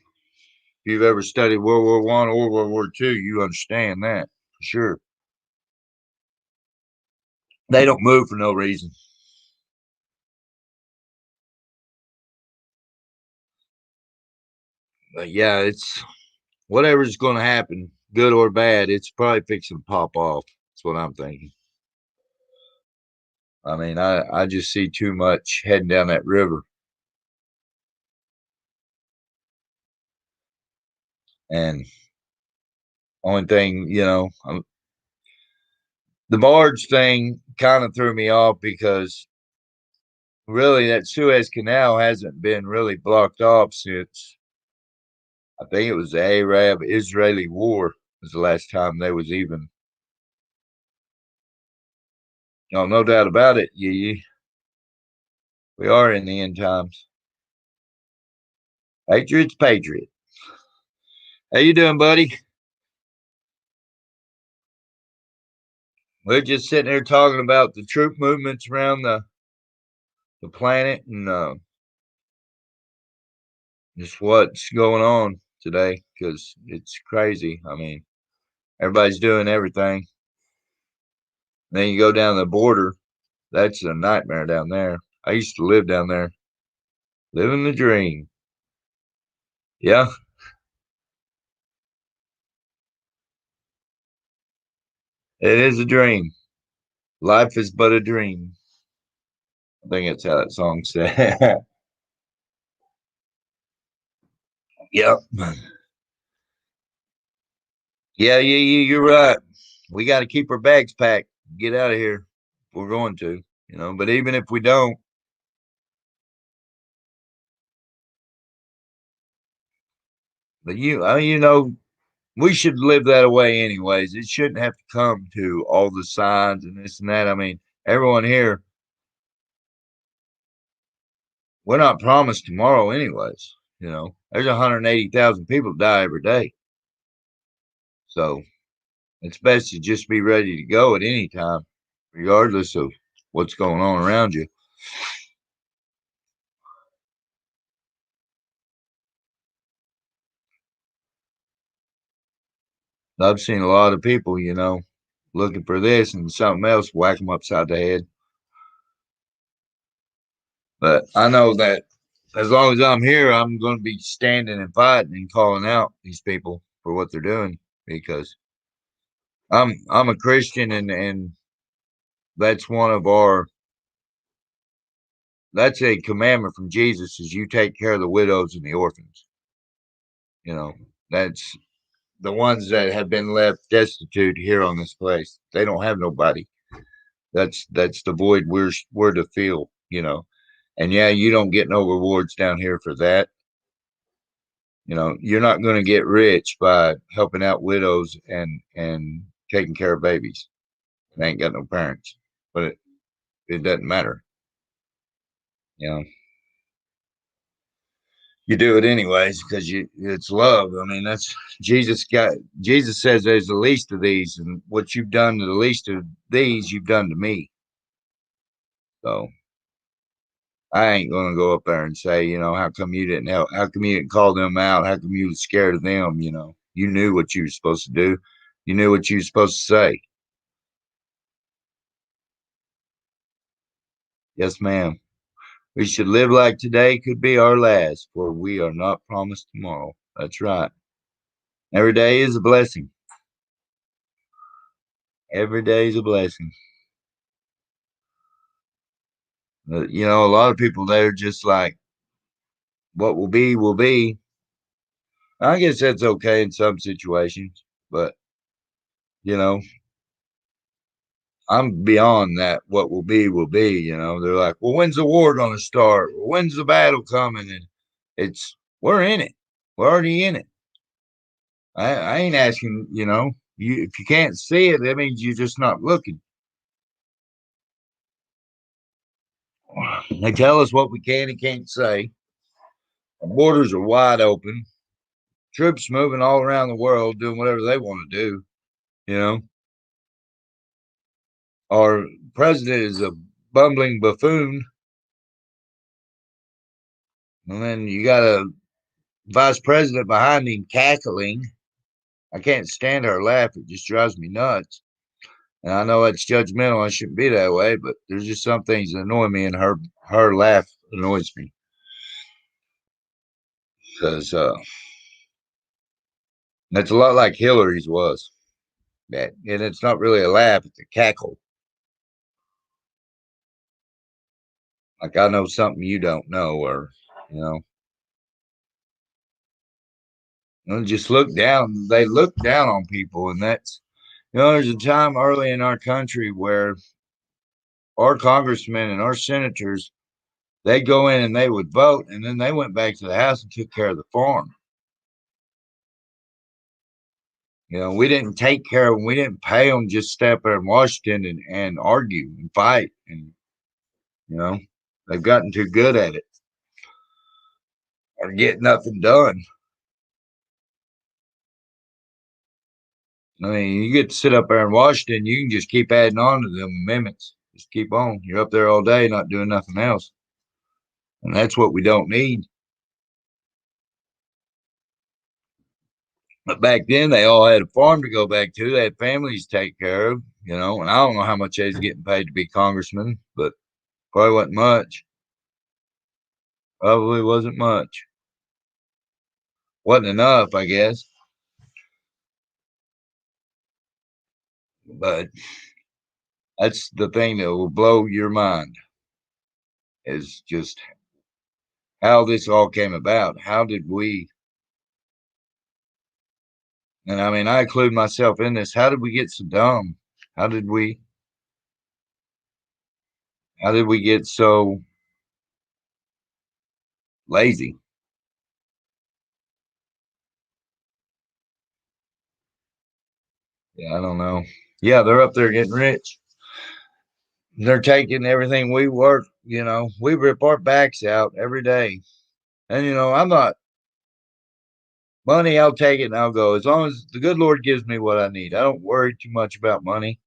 you've ever studied World War I or World War II, you understand that for sure. They don't move for no reason. But yeah, it's whatever's going to happen, good or bad, it's probably fixing to pop off. That's what I'm thinking. I mean, I just see too much heading down that river. And only thing, the barge thing kind of threw me off because really that Suez Canal hasn't been really blocked off since I think it was the Arab Israeli war was the last time they was even. No doubt about it, Yee. We are in the end times. Patriots, patriot. How you doing, buddy? We're just sitting here talking about the troop movements around the planet and just what's going on today because it's crazy. I mean, everybody's doing everything. Then you go down the border. That's a nightmare down there. I used to live down there. Living the dream. Yeah. It is a dream. Life is but a dream. I think that's how that song said. Yep. Yeah, you're right. We got to keep our bags packed. Get out of here. We're going to, but even if we don't, but we should live that away anyways. It shouldn't have to come to all the signs and this and that. I mean, everyone here, we're not promised tomorrow anyways. There's 180,000 people die every day. So it's best to just be ready to go at any time, regardless of what's going on around you. I've seen a lot of people, looking for this and something else, whack them upside the head. But I know that as long as I'm here, I'm going to be standing and fighting and calling out these people for what they're doing, because I'm a Christian, and that's that's a commandment from Jesus, is you take care of the widows and the orphans. That's the ones that have been left destitute here on this place. They don't have nobody. That's the void we're to fill. And yeah, you don't get no rewards down here for that. You're not going to get rich by helping out widows and taking care of babies. They ain't got no parents, but it doesn't matter. You do it anyways because it's love. I mean, that's Jesus says there's the least of these, and what you've done to the least of these, you've done to me. So I ain't gonna go up there and say, how come you didn't help? How come you didn't call them out? How come you were scared of them? You knew what you were supposed to do. You knew what you were supposed to say. Yes, ma'am. We should live like today could be our last, for we are not promised tomorrow. That's right. Every day is a blessing. Every day is a blessing. A lot of people, they're just like, what will be, will be. I guess that's okay in some situations, but, you know, I'm beyond that. What will be, will be. They're like, well, when's the war going to start? When's the battle coming? And we're in it. We're already in it. I ain't asking, if you can't see it, that means you're just not looking. They tell us what we can and can't say. Our borders are wide open. Troops moving all around the world doing whatever they want to do. You know, our president is a bumbling buffoon. And then you got a vice president behind him cackling. I can't stand her laugh. It just drives me nuts. And I know that's judgmental. I shouldn't be that way, but there's just some things that annoy me, and her laugh annoys me. Because that's a lot like Hillary's was. And it's not really a laugh, it's a cackle. Like, I know something you don't know, or, just look down. They look down on people, and that's, there's a time early in our country where our congressmen and our senators, they'd go in and they would vote, and then they went back to the house and took care of the farm. We didn't take care of them. We didn't pay them just step there in Washington and argue and fight. And, they've gotten too good at it or get nothing done. I mean, you get to sit up there in Washington, you can just keep adding on to them amendments. Just keep on. You're up there all day, not doing nothing else. And that's what we don't need. But back then, they all had a farm to go back to. They had families to take care of, and I don't know how much they was getting paid to be congressmen, but probably wasn't much. Probably wasn't much. Wasn't enough, I guess. But that's the thing that will blow your mind, is just how this all came about. How did we, and I mean, I include myself in this, how did we get so dumb? How did we get so lazy? Yeah, I don't know. Yeah, they're up there getting rich. they're taking everything we work, we rip our backs out every day. And, I'm not money. I'll take it and I'll go as long as the good Lord gives me what I need. I don't worry too much about money,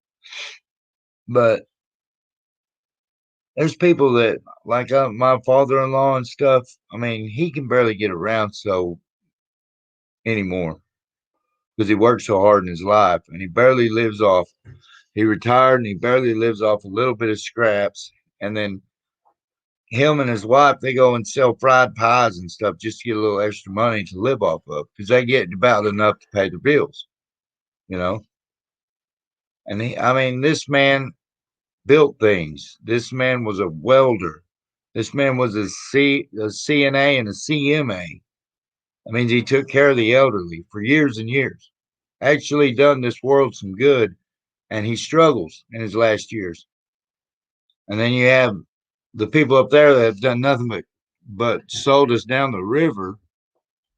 but there's people that like my father-in-law and stuff. I mean, he can barely get around so anymore because he worked so hard in his life and he barely lives off. He retired and he barely lives off a little bit of scraps. And then him and his wife, they go and sell fried pies and stuff just to get a little extra money to live off of because they get about enough to pay the bills, you know. And I mean, this man built things. This man was a welder. This man was a CNA and a CMA. That means he took care of the elderly for years and years. Actually done this world some good, and he struggles in his last years. And then you have the people up there that have done nothing but sold us down the river,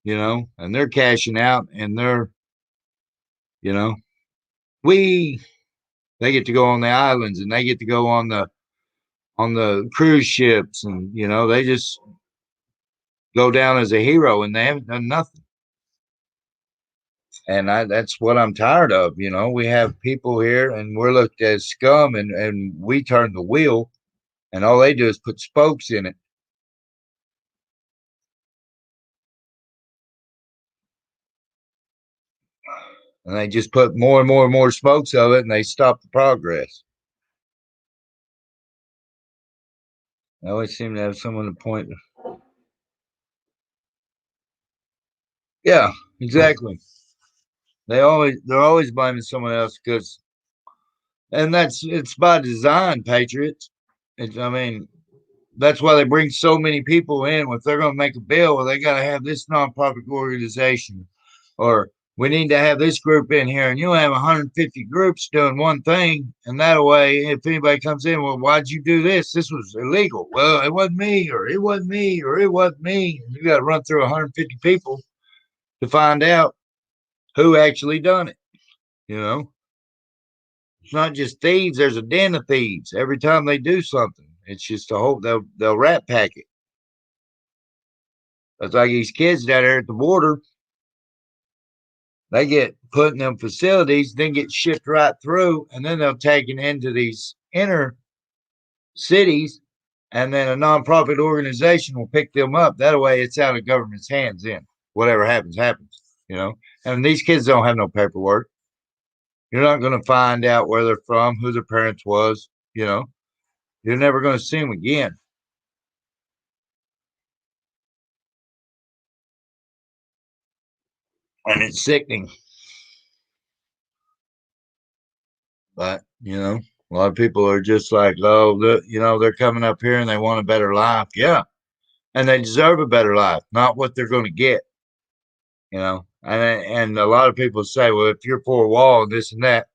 and they're cashing out, and you know, we they get to go on the islands and they get to go on the cruise ships, and they just go down as a hero, and they haven't done nothing. And that's what I'm tired of. We have people here, and we're looked at as scum, and we turn the wheel, and all they do is put spokes in it. And they just put more and more and more spokes of it, and they stop the progress. They always seem to have someone to point. Yeah, exactly. They're always blaming someone else and it's by design, Patriots. I mean, that's why they bring so many people in. If they're going to make a bill, well, they got to have this nonprofit organization, or we need to have this group in here, and you'll have 150 groups doing one thing. And that way, if anybody comes in, well, why'd you do this? This was illegal. Well, it wasn't me, or it wasn't me, or it wasn't me. You got to run through 150 people to find out who actually done it. It's not just thieves. There's a den of thieves every time they do something. It's just a whole, they'll rat pack it. It's like these kids down there at the border. They get put in them facilities, then get shipped right through, and then they're taken into these inner cities, and then a nonprofit organization will pick them up. That way it's out of government's hands then. Whatever happens, happens, And these kids don't have no paperwork. You're not going to find out where they're from, who their parents was, You're never going to see them again. And it's sickening. But, a lot of people are just like, oh, they're coming up here and they want a better life. Yeah. And they deserve a better life, not what they're going to get, And a lot of people say, well, if you're for a wall and this and that,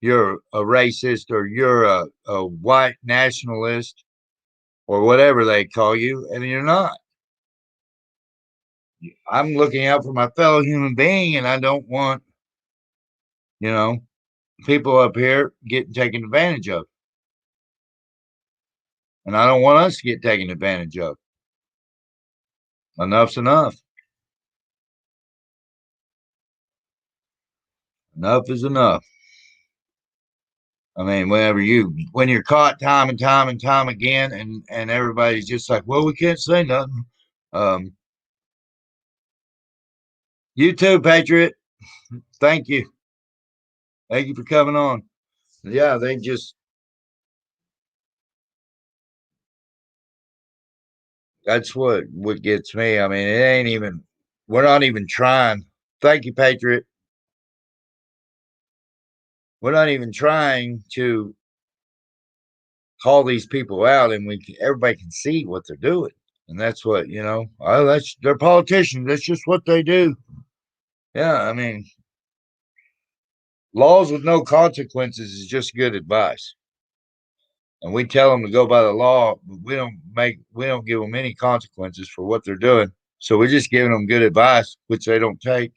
you're a racist, or you're a white nationalist, or whatever they call you, and you're not. I'm looking out for my fellow human being, and I don't want, people up here getting taken advantage of. And I don't want us to get taken advantage of. Enough's enough. Enough is enough. I mean, when you're caught time and time and time again, and everybody's just like, well, we can't say nothing. You too, Patriot. Thank you. Thank you for coming on. Yeah, that's what gets me. I mean, we're not even trying. Thank you, Patriot. We're not even trying to call these people out, and everybody can see what they're doing. And that's what, they're politicians. That's just what they do. Yeah, I mean, laws with no consequences is just good advice. And we tell them to go by the law, but we don't give them any consequences for what they're doing. So we're just giving them good advice, which they don't take.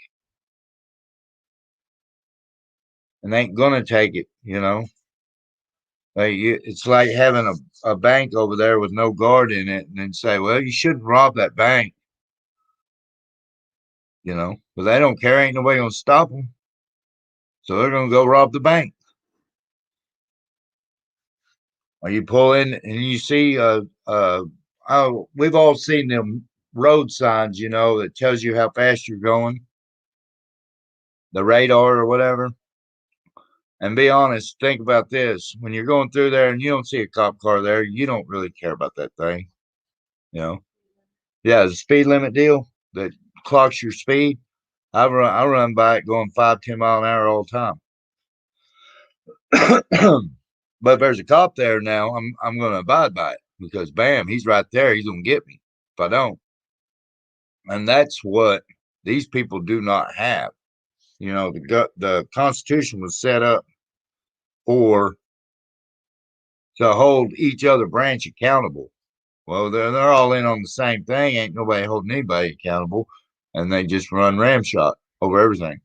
And they ain't gonna take it, It's like having a bank over there with no guard in it, and then say, "Well, you shouldn't rob that bank," but they don't care. Ain't nobody gonna stop them, so they're gonna go rob the bank. Or you pull in and you see, oh, we've all seen them road signs, that tells you how fast you're going, the radar or whatever. And be honest, think about this. When you're going through there and you don't see a cop car there, you don't really care about that thing. Yeah, the speed limit deal that clocks your speed. I run by it going 5-10 mile an hour all the time. But if there's a cop there now, I'm gonna abide by it because bam, he's right there. He's gonna get me if I don't. And that's what these people do not have. The Constitution was set up for to hold each other branch accountable. Well, they're all in on the same thing. Ain't nobody holding anybody accountable, and they just run ramshot over everything.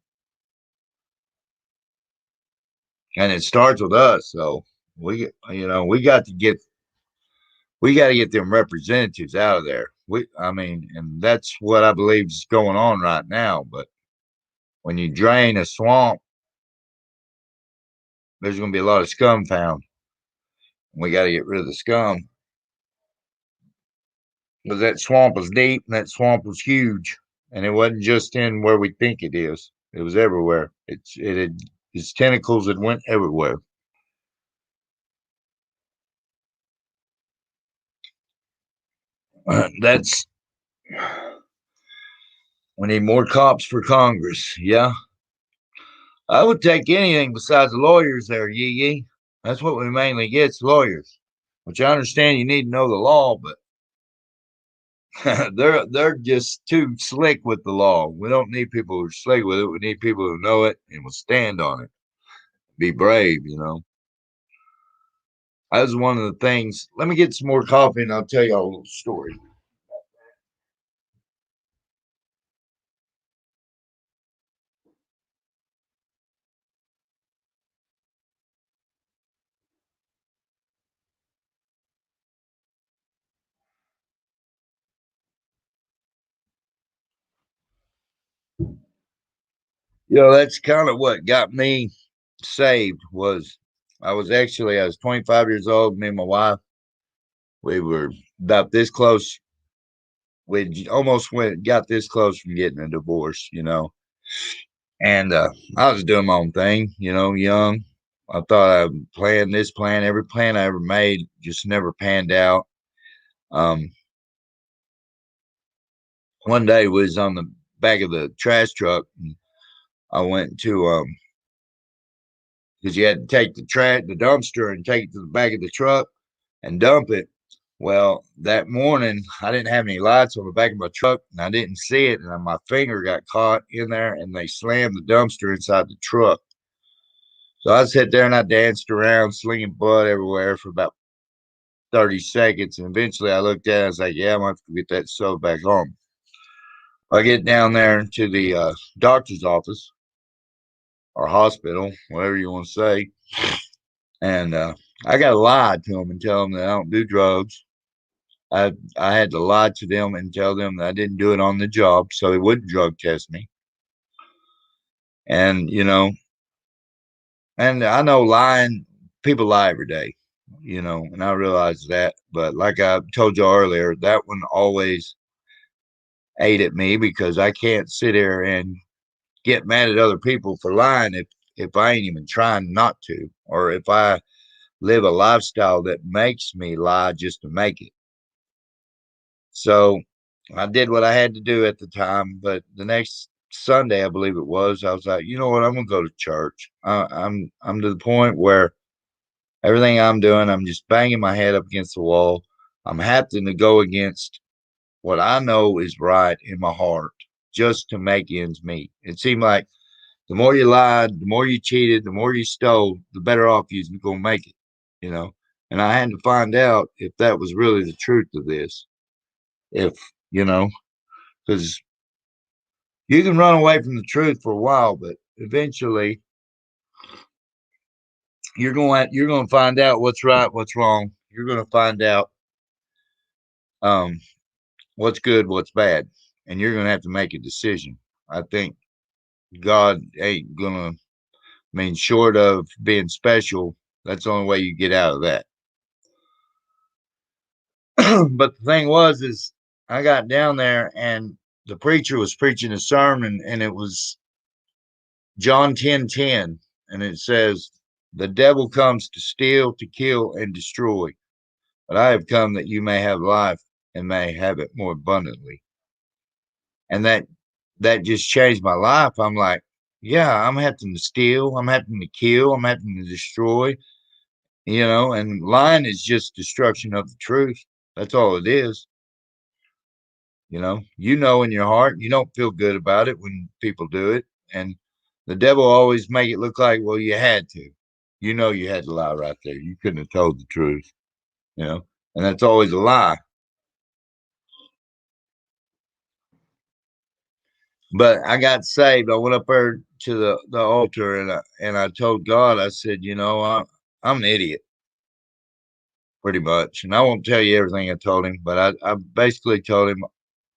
And it starts with us. So we got to get them representatives out of there. And that's what I believe is going on right now. But when you drain a swamp, there's going to be a lot of scum found. We got to get rid of the scum. Because that swamp was deep and that swamp was huge. And it wasn't just in where we think it is. It was everywhere. Its tentacles that went everywhere. That's we need more cops for Congress. Yeah. I would take anything besides the lawyers there, Yee. That's what we mainly get, lawyers. Which I understand you need to know the law, but they're just too slick with the law. We don't need people who are slick with it. We need people who know it and will stand on it. Be brave, That was one of the things. Let me get some more coffee and I'll tell you a little story. That's kind of what got me saved was I was 25 years old. Me and my wife, we were about this close. We almost got this close from getting a divorce, and I was doing my own thing, young. I thought I planned this plan. Every plan I ever made just never panned out. One day was on the back of the trash truck. And I went to because you had to take the dumpster and take it to the back of the truck and dump it. Well, that morning I didn't have any lights on the back of my truck and I didn't see it. And my finger got caught in there and they slammed the dumpster inside the truck. So I sat there and I danced around, slinging blood everywhere for about 30 seconds. And eventually I looked at it. I was like, yeah, I'm going to have to get that sewed back on. I get down there to the doctor's office or hospital, whatever you want to say. And I got to lie to them and tell them that I don't do drugs. I had to lie to them and tell them that I didn't do it on the job so they wouldn't drug test me. And, and I know people lie every day, and I realize that. But like I told you earlier, that one always ate at me because I can't sit here and get mad at other people for lying if I ain't even trying not to, or if I live a lifestyle that makes me lie just to make it. So I did what I had to do at the time, but the next Sunday, I believe it was, I was like, you know what, I'm gonna go to church. I'm to the point where everything I'm doing, I'm just banging my head up against the wall. I'm having to go against what I know is right in my heart just to make ends meet. It seemed like the more you lied, the more you cheated, the more you stole, the better off you're gonna make it, And I had to find out if that was really the truth of this. If because you can run away from the truth for a while, but eventually you're going to find out what's right, what's wrong. You're going to find out um what's good, what's bad, and you're going to have to make a decision. I think God ain't going to mean short of being special. That's the only way you get out of that. But the thing was, is I got down there and the preacher was preaching a sermon, and it was John 10:10, and it says, "The devil comes to steal, to kill, and destroy. But I have come that you may have life and may have it more abundantly." And that just changed my life. I'm like, yeah, I'm having to steal, I'm having to kill, I'm having to destroy, and lying is just destruction of the truth. That's all it is. In your heart, you don't feel good about it when people do it. And the devil always make it look like, well, you had to. You had to lie right there. You couldn't have told the truth, and that's always a lie. But I got saved. I went up there to the altar, and I told God, I said, I'm an idiot, pretty much. And I won't tell you everything I told him, but I basically told him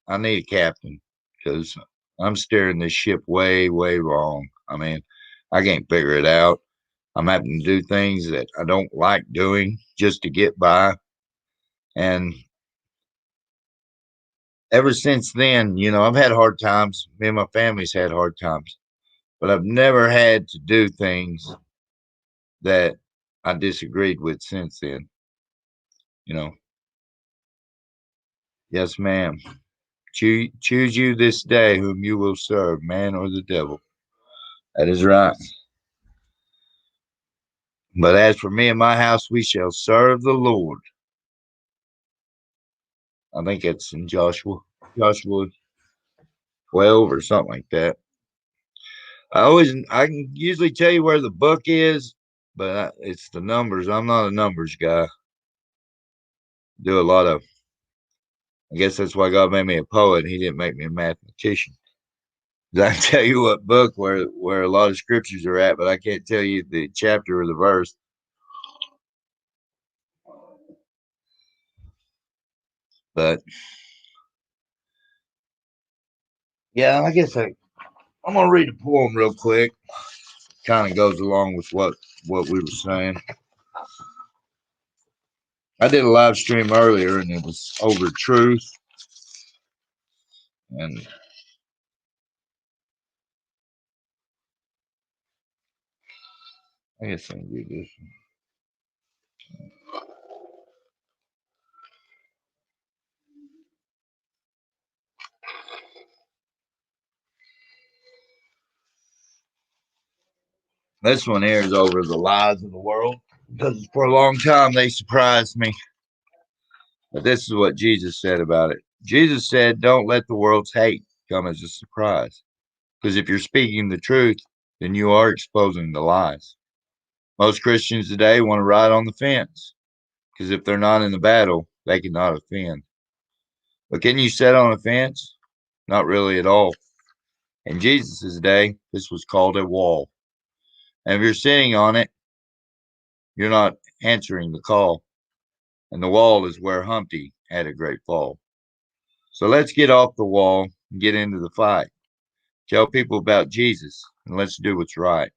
I need a captain because I'm steering this ship way, way wrong. I mean, I can't figure it out. I'm having to do things that I don't like doing just to get by. And ever since then, I've had hard times. Me and my family's had hard times, but I've never had to do things that I disagreed with since then. Yes, ma'am. Choose you this day whom you will serve, man or the devil. That is right. But as for me and my house, we shall serve the Lord. I think it's in Joshua 12 or something like that. I can usually tell you where the book is, but it's the numbers. I'm not a numbers guy. Do a lot of, I guess that's why God made me a poet. He didn't make me a mathematician. I can tell you what book where a lot of scriptures are at, but I can't tell you the chapter or the verse. But yeah, I guess I'm gonna read a poem real quick. Kind of goes along with what we were saying. I did a live stream earlier, and it was over truth, and I guess I can do this. This one here is over the lies of the world, because for a long time they surprised me. But this is what Jesus said about it. Jesus said, "Don't let the world's hate come as a surprise. Because if you're speaking the truth, then you are exposing the lies." Most Christians today want to ride on the fence, because if they're not in the battle, they cannot offend. But can you sit on a fence? Not really at all. In Jesus' day, this was called a wall. And if you're sitting on it, you're not answering the call. And the wall is where Humpty had a great fall. So let's get off the wall and get into the fight. Tell people about Jesus, and let's do what's right.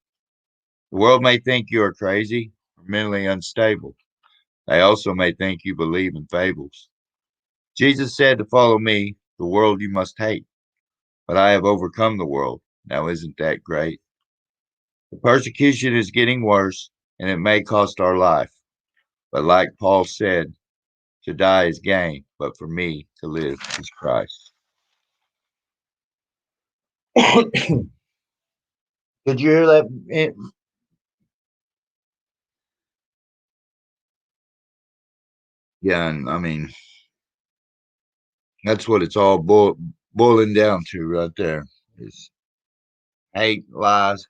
The world may think you are crazy or mentally unstable. They also may think you believe in fables. Jesus said to follow me, the world you must hate. But I have overcome the world. Now isn't that great? The persecution is getting worse, and it may cost our life. But like Paul said, to die is gain, but for me to live is Christ. Did you hear that? Yeah, and I mean, that's what it's all boiling down to right there is hate, lies,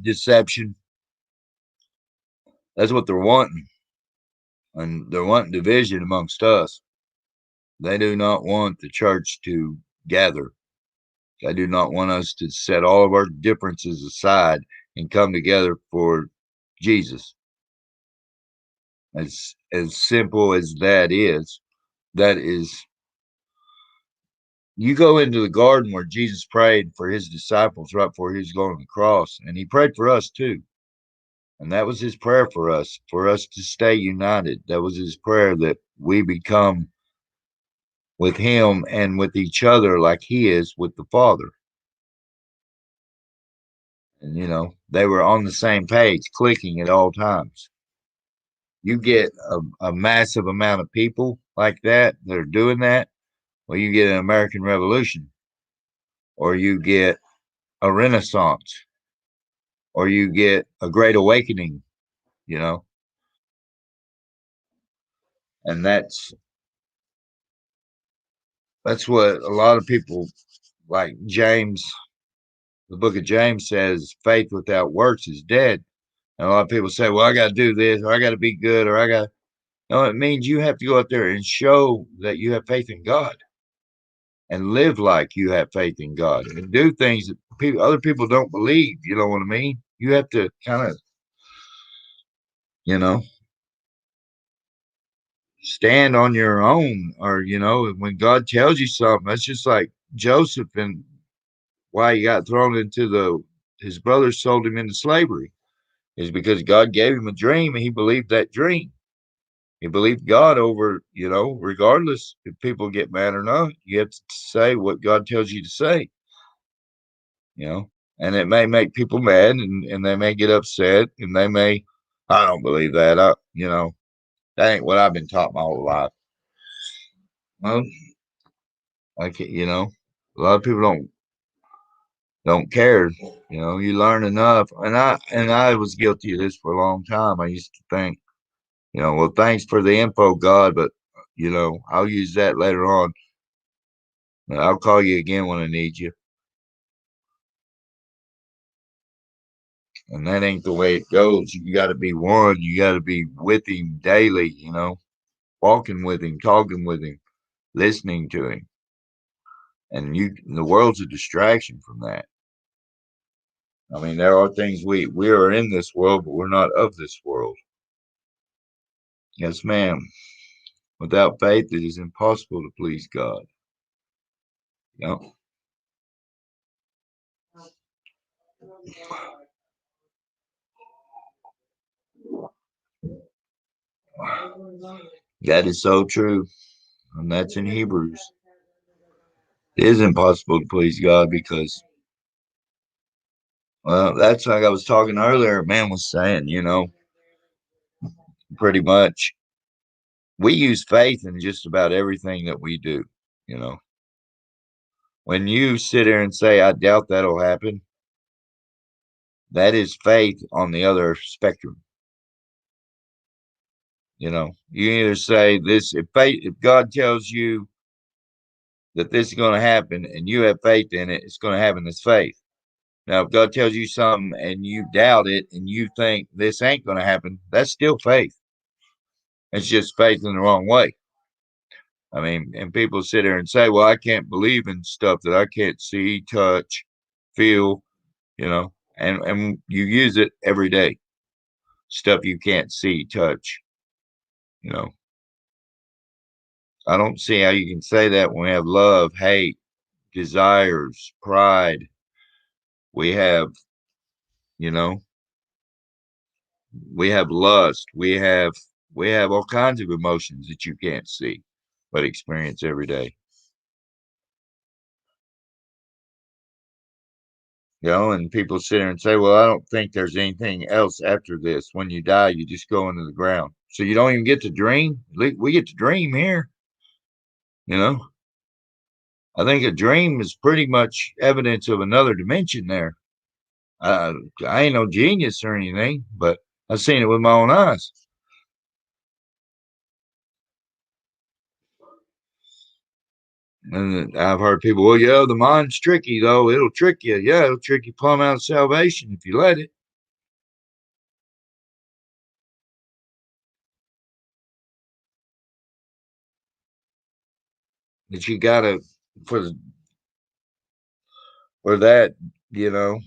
deception. That's what they're wanting. And they're wanting division amongst us. They do not want the church to gather God do not want us to set all of our differences aside and come together for Jesus. As simple as that is, you go into the garden where Jesus prayed for his disciples right before he was going to the cross, and he prayed for us too. And that was his prayer for us to stay united. That was his prayer, that we become with him and with each other like he is with the Father. And, they were on the same page, clicking at all times. You get a massive amount of people like that are doing that, well, you get an American Revolution, or you get a Renaissance, or you get a Great Awakening, and that's what a lot of people, like James, the book of James says, faith without works is dead. And a lot of people say, well, I got to do this, or I got to be good, or no, it means you have to go out there and show that you have faith in God and live like you have faith in God and do things that other people don't believe. You know what I mean? You have to kind of, you know, stand on your own, or, when God tells you something, that's just like Joseph, and why he got thrown into his brothers sold him into slavery is because God gave him a dream and he believed that dream. He believed God over, regardless if people get mad or not. You have to say what God tells you to say, and it may make people mad, and they may get upset, and I don't believe that. That ain't what I've been taught my whole life. Well, a lot of people don't care. You learn enough, and I was guilty of this for a long time. I used to think, well, thanks for the info, God, but I'll use that later on. I'll call you again when I need you. And that ain't the way it goes. You got to be one. You got to be with him daily, walking with him, talking with him, listening to him. And the world's a distraction from that. I mean, there are things we are in this world, but we're not of this world. Yes, ma'am. Without faith, it is impossible to please God. Yep. That is so true. And that's in Hebrews. It is impossible to please God because, well, that's like I was talking earlier. Man was saying, pretty much we use faith in just about everything that we do. When you sit there and say, I doubt that'll happen, that is faith on the other spectrum. You either say this, if God tells you that this is going to happen and you have faith in it, it's going to happen. It's faith. Now, if God tells you something and you doubt it and you think this ain't going to happen, that's still faith. It's just faith in the wrong way. I mean, and people sit there and say, well, I can't believe in stuff that I can't see, touch, feel, and you use it every day. Stuff you can't see, touch, I don't see how you can say that when we have love, hate, desires, pride. We have, you know, we have lust. We have all kinds of emotions that you can't see, but experience every day. And people sit there and say, well, I don't think there's anything else after this. When you die, you just go into the ground. So you don't even get to dream. We get to dream here. I think a dream is pretty much evidence of another dimension there. I ain't no genius or anything, but I've seen it with my own eyes. And I've heard people, well, yeah, the mind's tricky, though. It'll trick you. Yeah, it'll trick you plumb out of salvation if you let it. But you got to, or that, you know.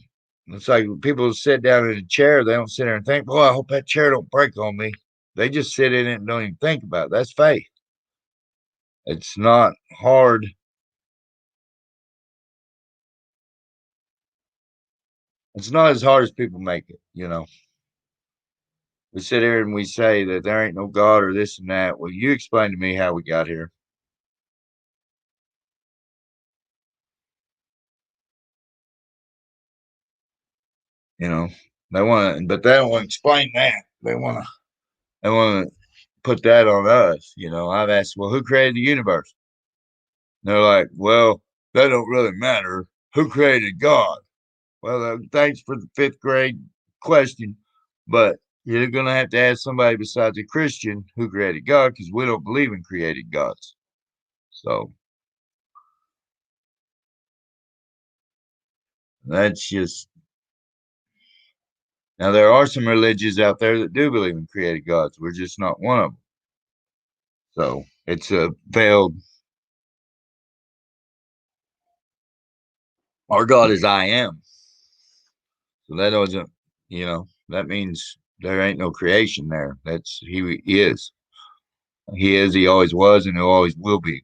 It's like people sit down in a chair, they don't sit there and think, boy, I hope that chair don't break on me. They just sit in it and don't even think about it. That's faith. It's not hard. It's not as hard as people make it, you know. We sit here and we say that there ain't no God or this and that. Well, you explain to me how we got here. You know, they want to, but they don't want to explain that. They want to put that on us. You know, I've asked, well, who created the universe? And they're like, well, that don't really matter. Who created God? Well, thanks for the fifth grade question, but you're going to have to ask somebody besides a Christian who created God because we don't believe in created gods. So that's just now there are some religions out there that do believe in created gods. We're just not one of them. So it's a failed. Our God is I am. So that doesn't, that means there ain't no creation there. That's he is. He is, he always was, and he always will be.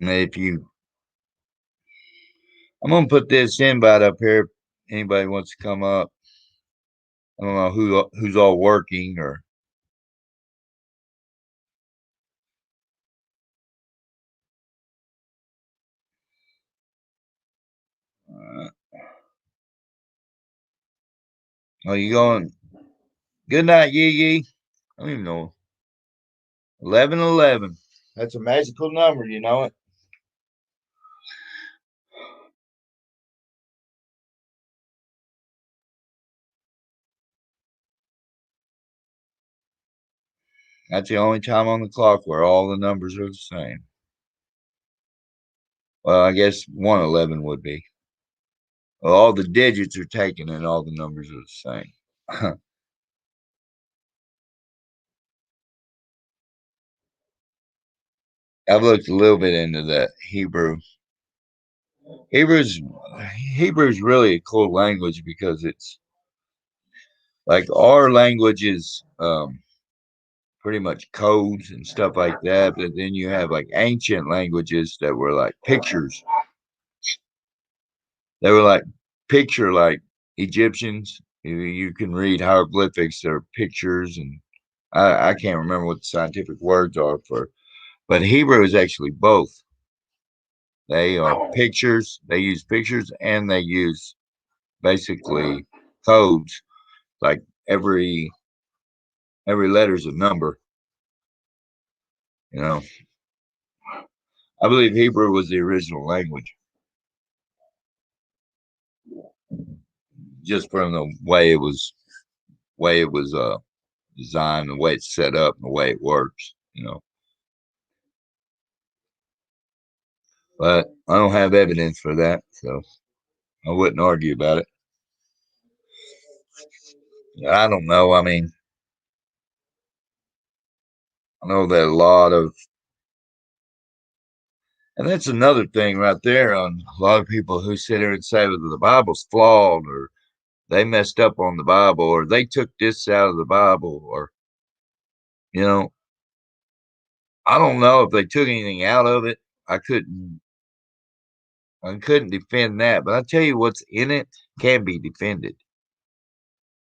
And if you I'm gonna put this invite up here if anybody wants to come up. I don't know who's all working or uh, are you going? Good night, Yee Yee. I don't even know. 1111. That's a magical number, you know it. That's the only time on the clock where all the numbers are the same. Well, I guess 111 would be. Well, all the digits are taken and all the numbers are the same. I've looked a little bit into that Hebrew. Hebrew's Hebrew's really a cool language because it's like our language is pretty much codes and stuff like that, but then you have like ancient languages that were like pictures. They were like picture like Egyptians. You can read hieroglyphics that are pictures, and I can't remember what the scientific words are for, but Hebrew is actually both. They are pictures. They use pictures and they use basically codes. Like every letter is a number. You know, I believe Hebrew was the original language, just from the way it was designed, the way it's set up, and the way it works. You know, but I don't have evidence for that, so I wouldn't argue about it. I don't know. I mean, I know that a lot of, and that's another thing right there on a lot of people who sit here and say that the Bible's flawed or they messed up on the Bible or they took this out of the Bible or, you know, I don't know if they took anything out of it. I couldn't I couldn't defend that, but I tell you what's in it can be defended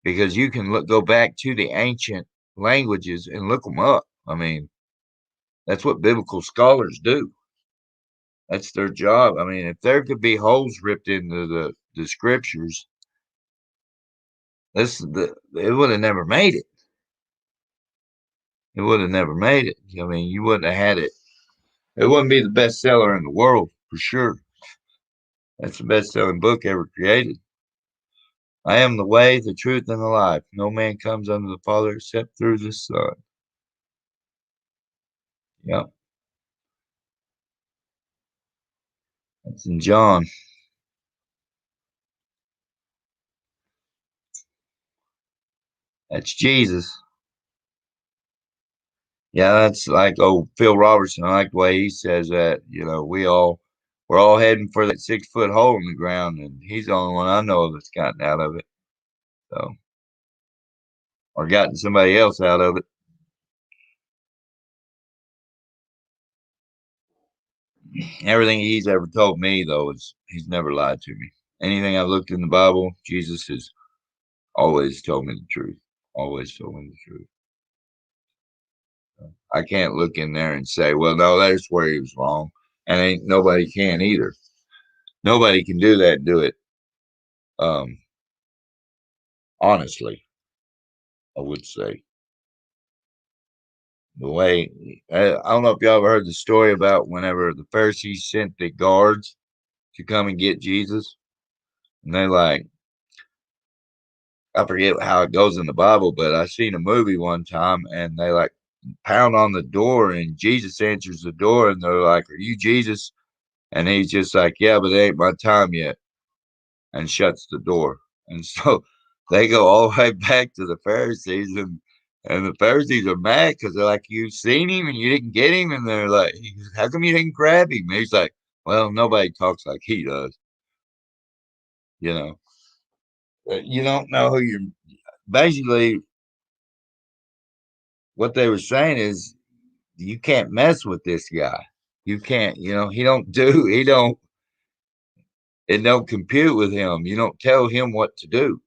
because you can go back to the ancient languages and look them up. I mean, that's what biblical scholars do. That's their job. I mean, if there could be holes ripped into the scriptures, it would have never made it. It would have never made it. I mean, you wouldn't have had it. It wouldn't be the best seller in the world for sure. That's the best selling book ever created. I am the way, the truth, and the life. No man comes unto the Father except through the Son. Yeah, that's in John. That's Jesus. Yeah, that's like old Phil Robertson. I like the way he says that. We're all heading for that 6 foot hole in the ground, and he's the only one I know of that's gotten out of it. So, or gotten somebody else out of it. Everything he's ever told me, though, is he's never lied to me. Anything I've looked in the Bible, Jesus has always told me the truth. Always told me the truth. I can't look in there and say, well, no, that's where he was wrong. And ain't nobody can either. Nobody can do that and do it honestly, I would say. The way I don't know if y'all ever heard the story about whenever the Pharisees sent the guards to come and get Jesus, and they like I forget how it goes in the Bible, but I seen a movie one time, and they like pound on the door, and Jesus answers the door, and they're like, "Are you Jesus?" And he's just like, "Yeah, but it ain't my time yet," and shuts the door. And so they go all the way back to the Pharisees, and the Pharisees are mad because they're like, "You seen him and you didn't get him," and they're like, "How come you didn't grab him?" And he's like, "Well, nobody talks like he does, you know. You don't know who you're." Basically, what they were saying is, you can't mess with this guy. You can't, he don't do, he don't, it don't compute with him. You don't tell him what to do,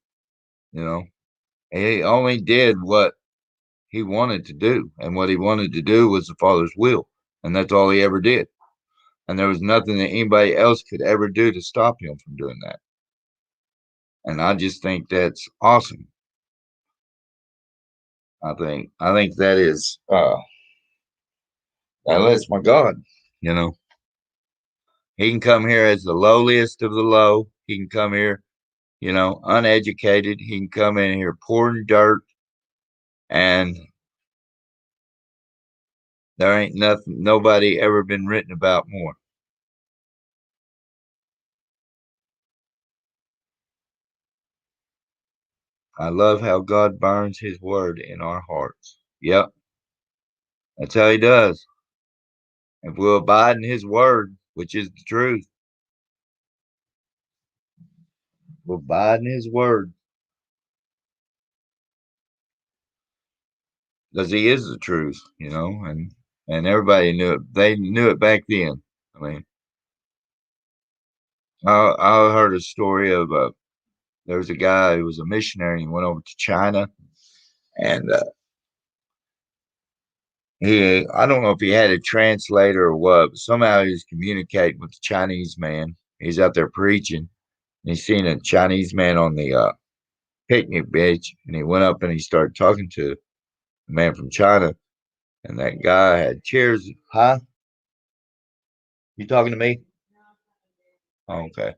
you know. He only did what he wanted to do, and what he wanted to do was the Father's will, and that's all he ever did. And there was nothing that anybody else could ever do to stop him from doing that. And I just think that's awesome. I think that is that's my God, you know. He can come here as the lowliest of the low. He can come here, uneducated. He can come in here pouring dirt, and there ain't nothing, nobody ever been written about more. I love how God burns his word in our hearts. Yep, that's how he does. If we'll abide in his word, which is the truth, we'll abide in his word. Because he is the truth, and everybody knew it. They knew it back then. I mean, I heard a story of there was a guy who was a missionary and went over to China, and I don't know if he had a translator or what, but somehow he was communicating with the Chinese man. He's out there preaching, and he's seen a Chinese man on the picnic bench, and he went up and he started talking to the man from China, and that guy had chairs. Huh? You talking to me? Oh, okay.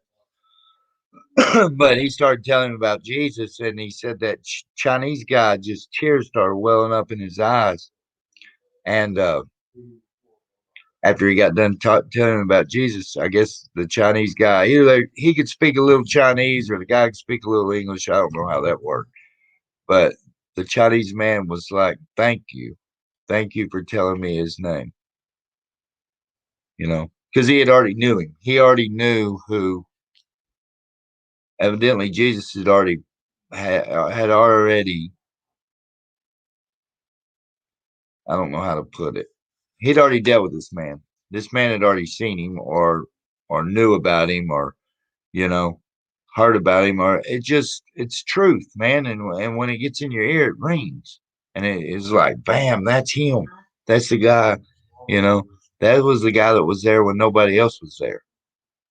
But he started telling him about Jesus, and he said that Chinese guy just tears started welling up in his eyes. And after he got done telling him about Jesus, I guess the Chinese guy, either he could speak a little Chinese or the guy could speak a little English. I don't know how that worked. But the Chinese man was like, "Thank you. Thank you for telling me his name." Because he had already knew him. He already knew who, evidently, Jesus had already had already, I don't know how to put it. He'd already dealt with this man. This man had already seen him or knew about him or, you know, heard about him or it's truth, man. And when it gets in your ear, it rings. And it's like, bam, that's him. That's the guy, you know. That was the guy that was there when nobody else was there.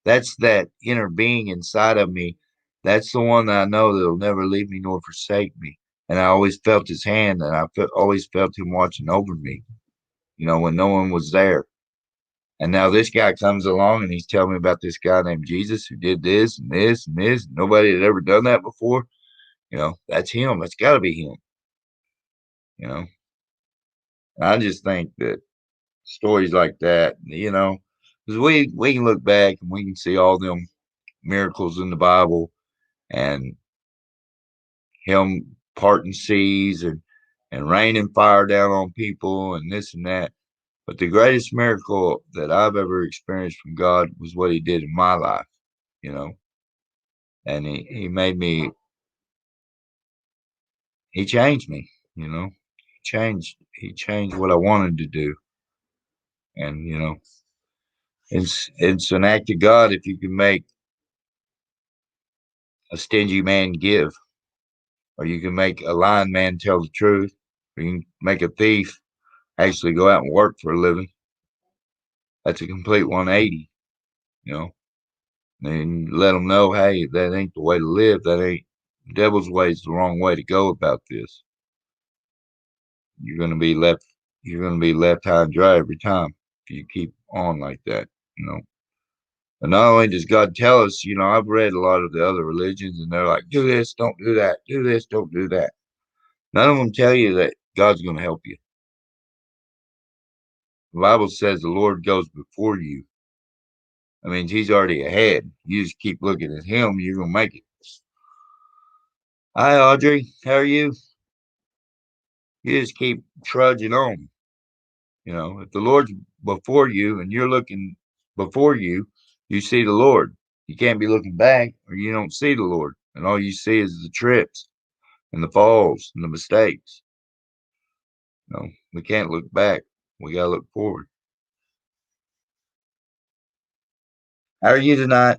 That's that inner being inside of me. That's the one that I know that'll never leave me nor forsake me. And I always felt his hand, and always felt him watching over me, when no one was there. And now this guy comes along and he's telling me about this guy named Jesus who did this and this and this. Nobody had ever done that before. That's him. That's got to be him. And I just think that stories like that, because we can look back and we can see all them miracles in the Bible and him parting seas and and raining fire down on people and this and that. But the greatest miracle that I've ever experienced from God was what he did in my life, you know. And he made me, he changed me, you know. He changed what I wanted to do. And, you know, it's an act of God if you can make a stingy man give, or you can make a lying man tell the truth, or you can make a thief actually go out and work for a living. That's a complete 180, you know. And let them know, hey, that ain't the way to live. That ain't devil's way is the wrong way to go about this. You're gonna be left. You're gonna be left high and dry every time if you keep on like that, you know. And not only does God tell us, you know, I've read a lot of the other religions, and they're like, do this, don't do that, do this, don't do that. None of them tell you that God's going to help you. The Bible says the Lord goes before you. I mean, he's already ahead. You just keep looking at him, you're going to make it. Hi, Audrey. How are you? You just keep trudging on. You know, if the Lord's before you and you're looking before you, you see the Lord. You can't be looking back or you don't see the Lord. And all you see is the trips and the falls and the mistakes. No, we can't look back. We got to look forward. How are you tonight?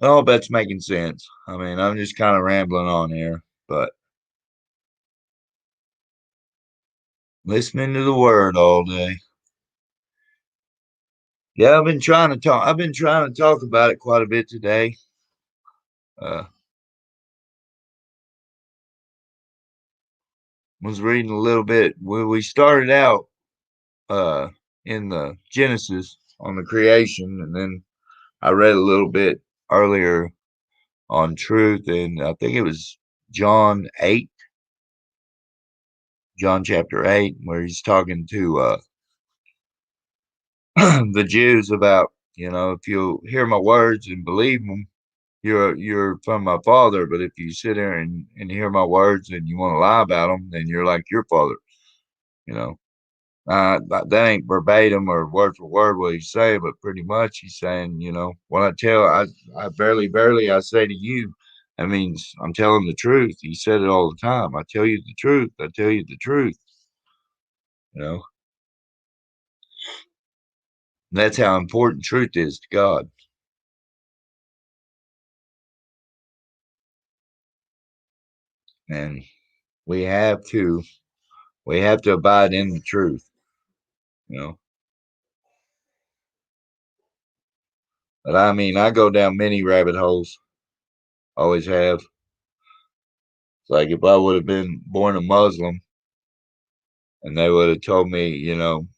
Oh, that's making sense. I mean, I'm just kind of rambling on here, but listening to the word all day. Yeah, I've been trying to talk. I've been trying to talk about it quite a bit today. Was reading a little bit. We started out uh in the Genesis on the creation, and then I read a little bit earlier on truth, and I think it was John 8, John chapter 8, where he's talking to the Jews about, you know, if you hear my words and believe them, you're from my father. But if you sit there and hear my words and you want to lie about them, then you're like your father, you know. That ain't verbatim or word for word what he's saying, but pretty much he's saying, you know, when I barely, I say to you, that means I'm telling the truth. He said it all the time. I tell you the truth. I tell you the truth. You know, that's how important truth is to God. And we have to, we have to abide in the truth, you know. But I mean, I go down many rabbit holes, always have. It's like if I would have been born a Muslim and they would have told me, you know,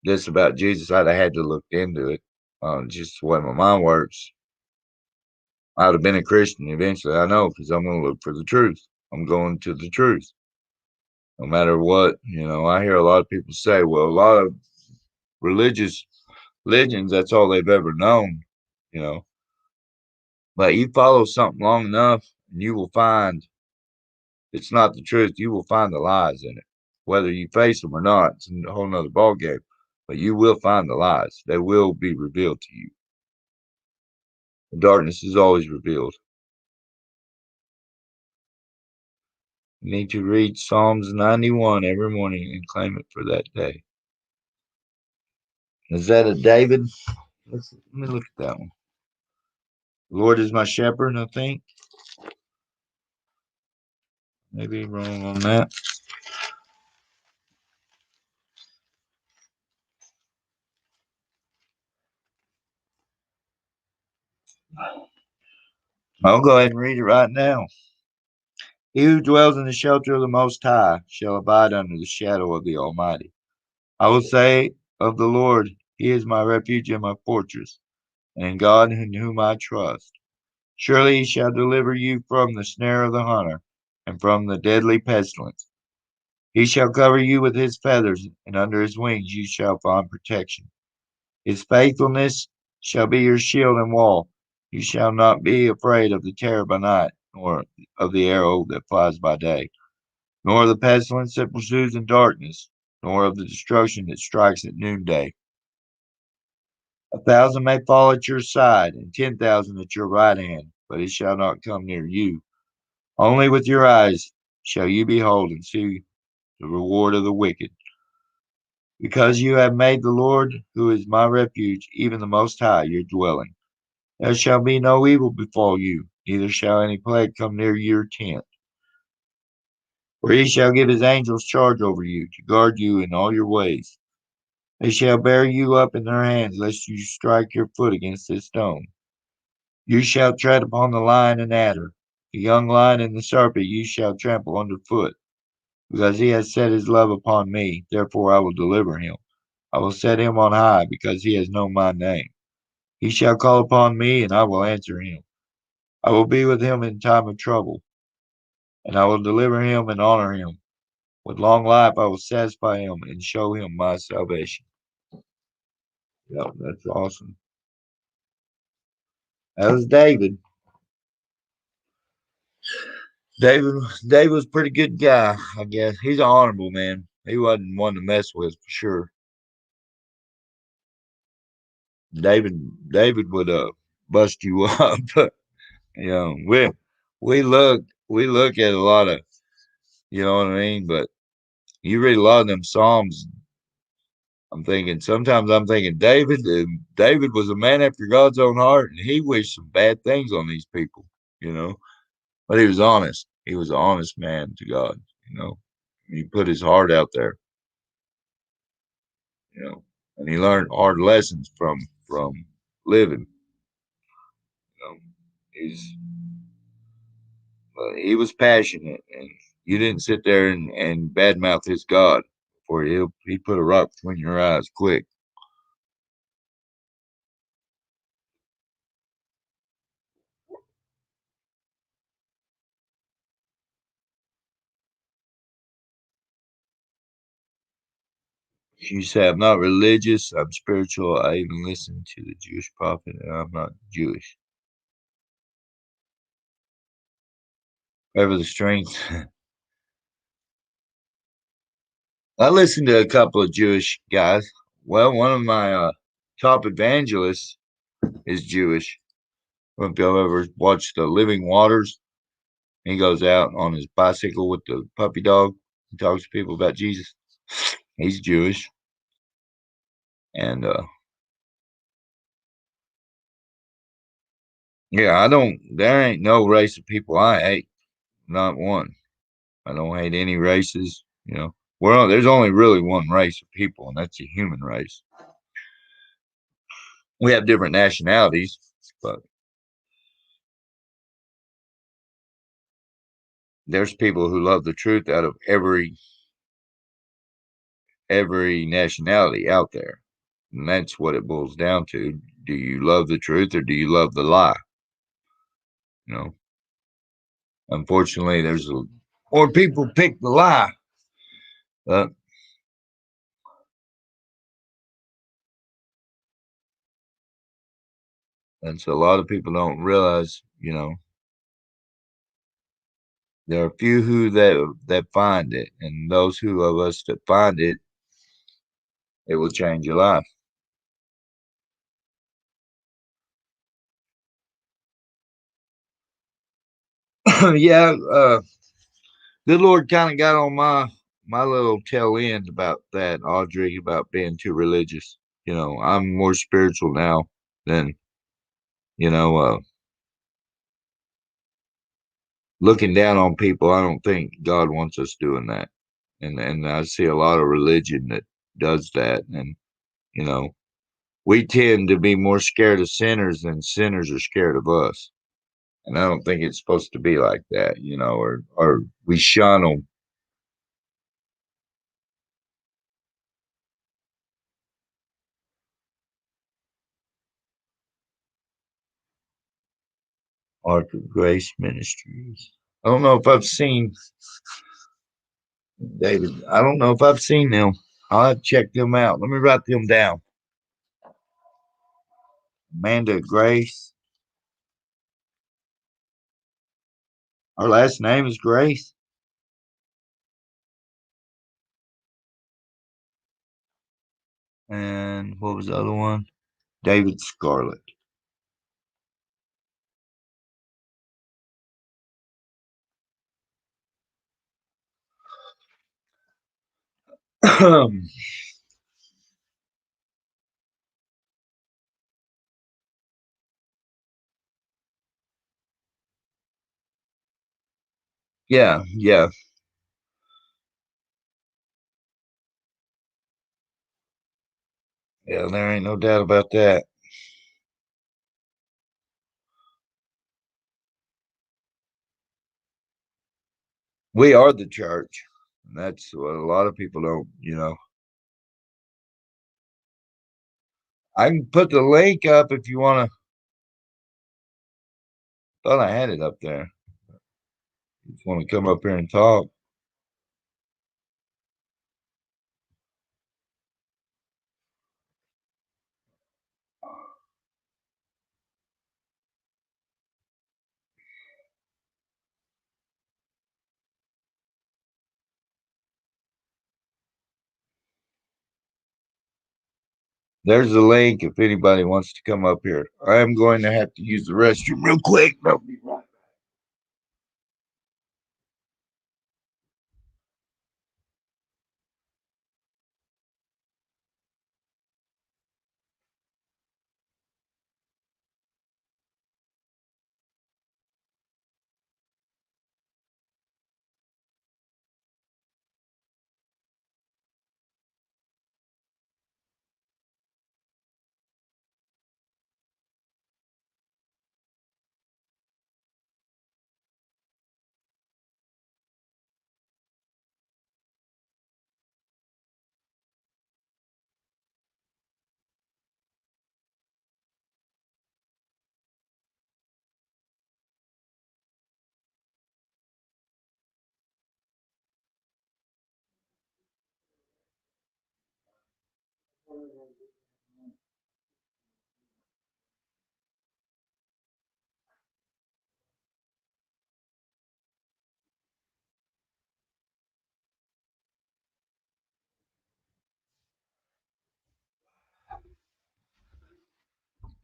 this about Jesus, I'd have had to look into it. Just the way my mind works. I'd have been a Christian eventually. I know, because I'm going to look for the truth. I'm going to the truth. No matter what, you know, I hear a lot of people say, well, a lot of religious religions, that's all they've ever known, you know. But you follow something long enough and you will find it's not the truth. You will find the lies in it. Whether you face them or not, it's a whole nother ballgame. But you will find the lies. They will be revealed to you. The darkness is always revealed. You need to read Psalms 91 every morning and claim it for that day. Is that a David? Let me look at that one. The Lord is my shepherd, I think. Maybe wrong on that. I'll go ahead and read it right now. He who dwells in the shelter of the Most High shall abide under the shadow of the Almighty. I will say of the Lord, He is my refuge and my fortress, and in God in whom I trust. Surely He shall deliver you from the snare of the hunter, and from the deadly pestilence. He shall cover you with his feathers, and under his wings you shall find protection. His faithfulness shall be your shield and wall. You shall not be afraid of the terror by night, nor of the arrow that flies by day, nor of the pestilence that pursues in darkness, nor of the destruction that strikes at noonday. 1,000 may fall at your side, and 10,000 at your right hand, but it shall not come near you. Only with your eyes shall you behold and see the reward of the wicked. Because you have made the Lord, who is my refuge, even the Most High, your dwelling. There shall be no evil befall you, neither shall any plague come near your tent. For he shall give his angels charge over you, to guard you in all your ways. They shall bear you up in their hands, lest you strike your foot against a stone. You shall tread upon the lion and adder, the young lion and the serpent you shall trample under foot. Because he has set his love upon me, therefore I will deliver him. I will set him on high, because he has known my name. He shall call upon me, and I will answer him. I will be with him in time of trouble, and I will deliver him and honor him. With long life I will satisfy him and show him my salvation. Yep, that's awesome. That was David. David was a pretty good guy, I guess. He's an honorable man. He wasn't one to mess with for sure. David would bust you up. You know, we look at a lot of, you know what I mean, but you read a lot of them Psalms. Sometimes I'm thinking David was a man after God's own heart, and he wished some bad things on these people, you know. But he was honest. He was an honest man to God, you know. He put his heart out there, you know, and he learned hard lessons from living. You know, he's he was passionate, and you didn't sit there and badmouth his God, for he put a rock between your eyes quick. You say I'm not religious, I'm spiritual. I even listen to the Jewish prophet, and I'm not Jewish. Whatever the strength. I listen to a couple of Jewish guys. Well, one of my top evangelists is Jewish. I don't know if y'all ever watched the Living Waters. He goes out on his bicycle with the puppy dog. He talks to people about Jesus. He's Jewish. And yeah, there ain't no race of people I hate. Not one. I don't hate any races, you know. Well, there's only really one race of people, and that's the human race. We have different nationalities, but there's people who love the truth out of every nationality out there. And that's what it boils down to. Do you love the truth or do you love the lie? You know, unfortunately, more people pick the lie. But and so a lot of people don't realize, you know, there are few who that find it, and those who of us that find it, it will change your life. Yeah, good Lord kind of got on my little tail end about that, Audrey, about being too religious. You know, I'm more spiritual now than you know, looking down on people. I don't think God wants us doing that, and I see a lot of religion that does that, and you know, we tend to be more scared of sinners than sinners are scared of us. And I don't think it's supposed to be like that, you know, or we shun them. Ark of Grace Ministries. I don't know if I've seen David, I don't know if I've seen them. I'll have to check them out. Let me write them down. Amanda Grace. Her last name is Grace. And what was the other one? David Scarlett. Yeah, yeah. Yeah, there ain't no doubt about that. We are the church. And that's what a lot of people don't. I can put the link up if you want to. Thought I had it up there. If you want to come up here and talk. There's the link if anybody wants to come up here. I am going to have to use the restroom real quick. I'll be right.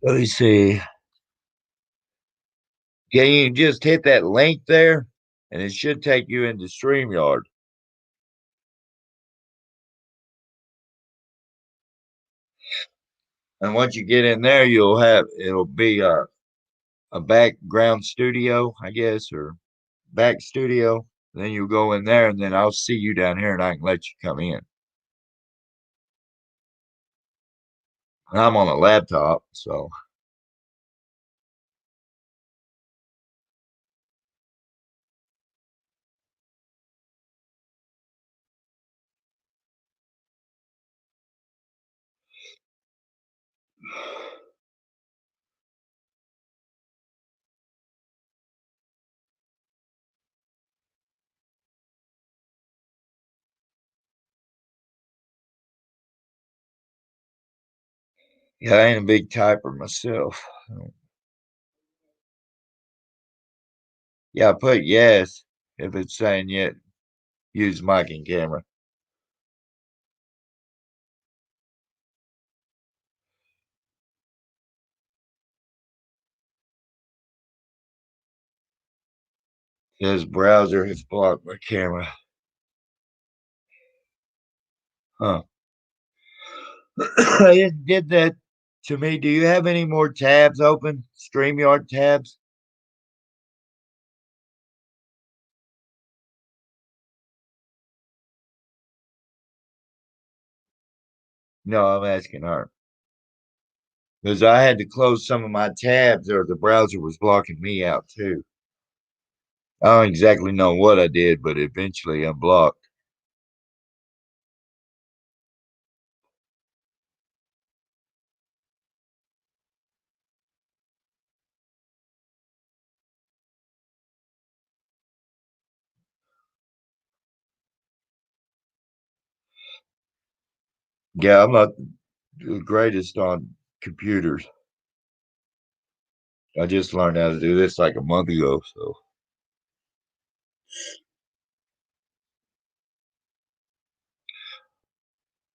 Let me see. Yeah, you just hit that link there, and it should take you into StreamYard. And once you get in there, it'll be a background studio, I guess, or back studio. Then you'll go in there, and then I'll see you down here, and I can let you come in. And I'm on a laptop, so yeah, I ain't a big typer myself. Yeah, I put yes if it's saying yet use mic and camera. This browser has blocked my camera. Huh. It did that to me. Do you have any more tabs open? StreamYard tabs? No, I'm asking her. Because I had to close some of my tabs or the browser was blocking me out too. I don't exactly know what I did, but eventually unblocked. Yeah, I'm not the greatest on computers. I just learned how to do this like a month ago, so.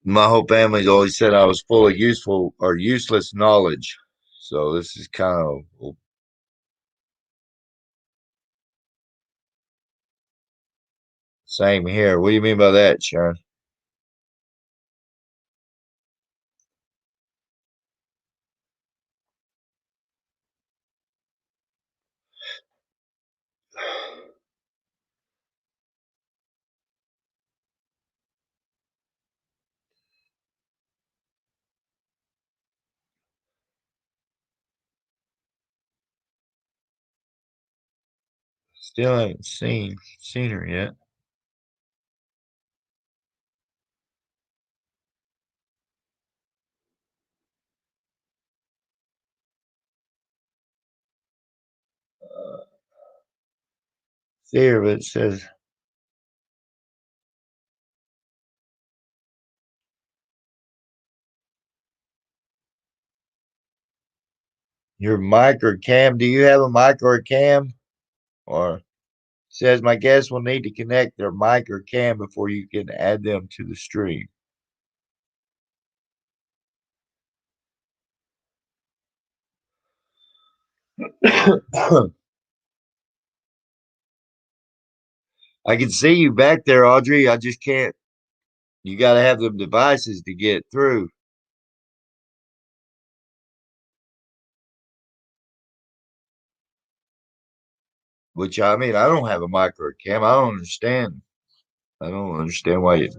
My whole family's always said I was full of useful or useless knowledge. So this is kind of same here. What do you mean by that, Sharon? Still haven't seen her yet. See her, but it says your mic or cam. Do you have a mic or a cam? Or says my guests will need to connect their mic or cam before you can add them to the stream. I can see you back there, Audrey. I just can't. You got to have them devices to get through. Which I mean, I don't have a mic or a cam. I don't understand. I don't understand why you.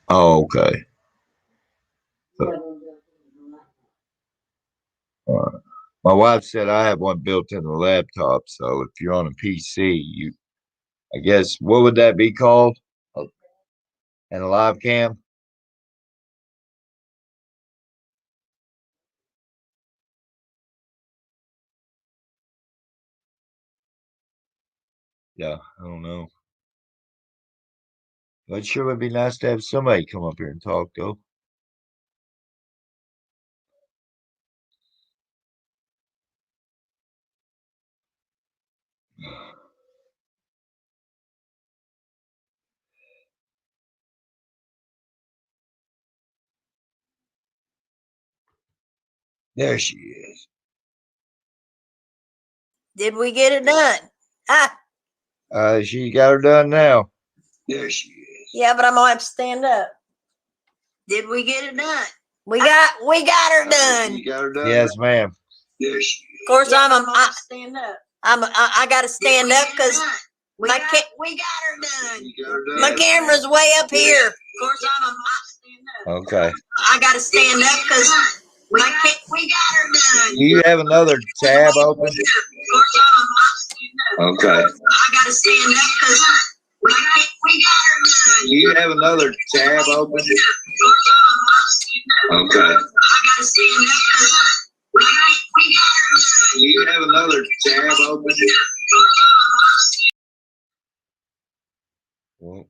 Oh, okay. My wife said I have one built in the laptop. So if you're on a PC, I guess, what would that be called? And a live cam? Yeah, I don't know. But it sure would be nice to have somebody come up here and talk, though. There she is. Did we get it done? Ah, She got her done now. There she is. yeah, but I'm gonna have to stand up. Did we get it done? We got her done. She got her done. Yes, ma'am. Of course, I gotta stand up because we got her done. My camera's way up here. Of course, Okay. I gotta stand up because we got her done. Do you have another tab open? Okay. I gotta stand up because we got her done. Do you have another tab open? Okay. I gotta stand up because we got her done. Do you have another tab open? Well,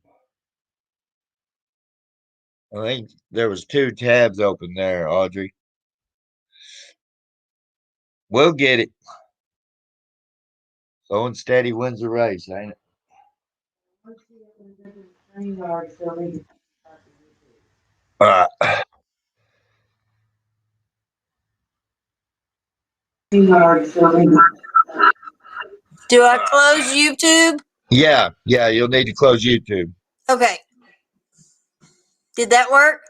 I think there was 2 tabs open there, Audrey. We'll get it. Slow and steady wins the race, ain't it? Uh, Do I close YouTube? yeah, you'll need to close YouTube. Okay. Did that work?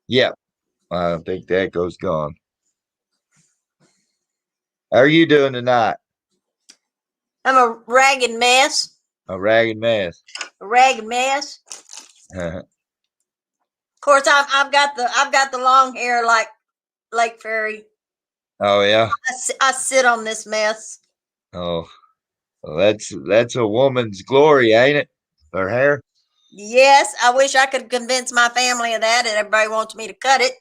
Yeah, I think the echo's gone. How are you doing tonight? I'm a ragged mess. A ragged mess. A ragged mess. Of course, I've got the long hair like Lake Fairy. Oh yeah. I sit on this mess. Oh, well, that's a woman's glory, ain't it? Her hair. Yes, I wish I could convince my family of that, and everybody wants me to cut it.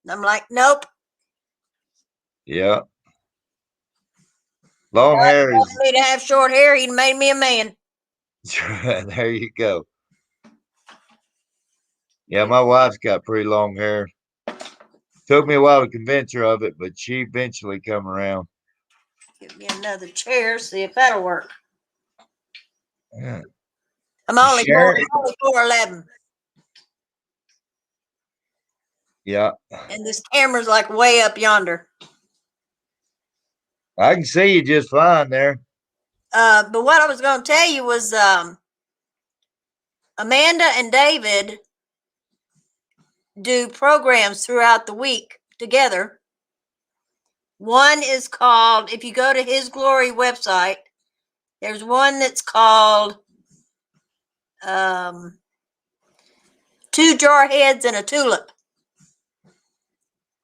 I'm like, nope. Yeah. Long hair If is. me to have short hair, he'd made me a man. There you go. Yeah, my wife's got pretty long hair. Took me a while to convince her of it, but she eventually come around. Give me another chair, see if that'll work. Yeah. I'm only Sharon- 4'11", Yeah. and this camera's like way up yonder. I can see you just fine there. But what I was going to tell you was Amanda and David do programs throughout the week together. One is called, if you go to His Glory website, there's one that's called Two Jarheads and a Tulip.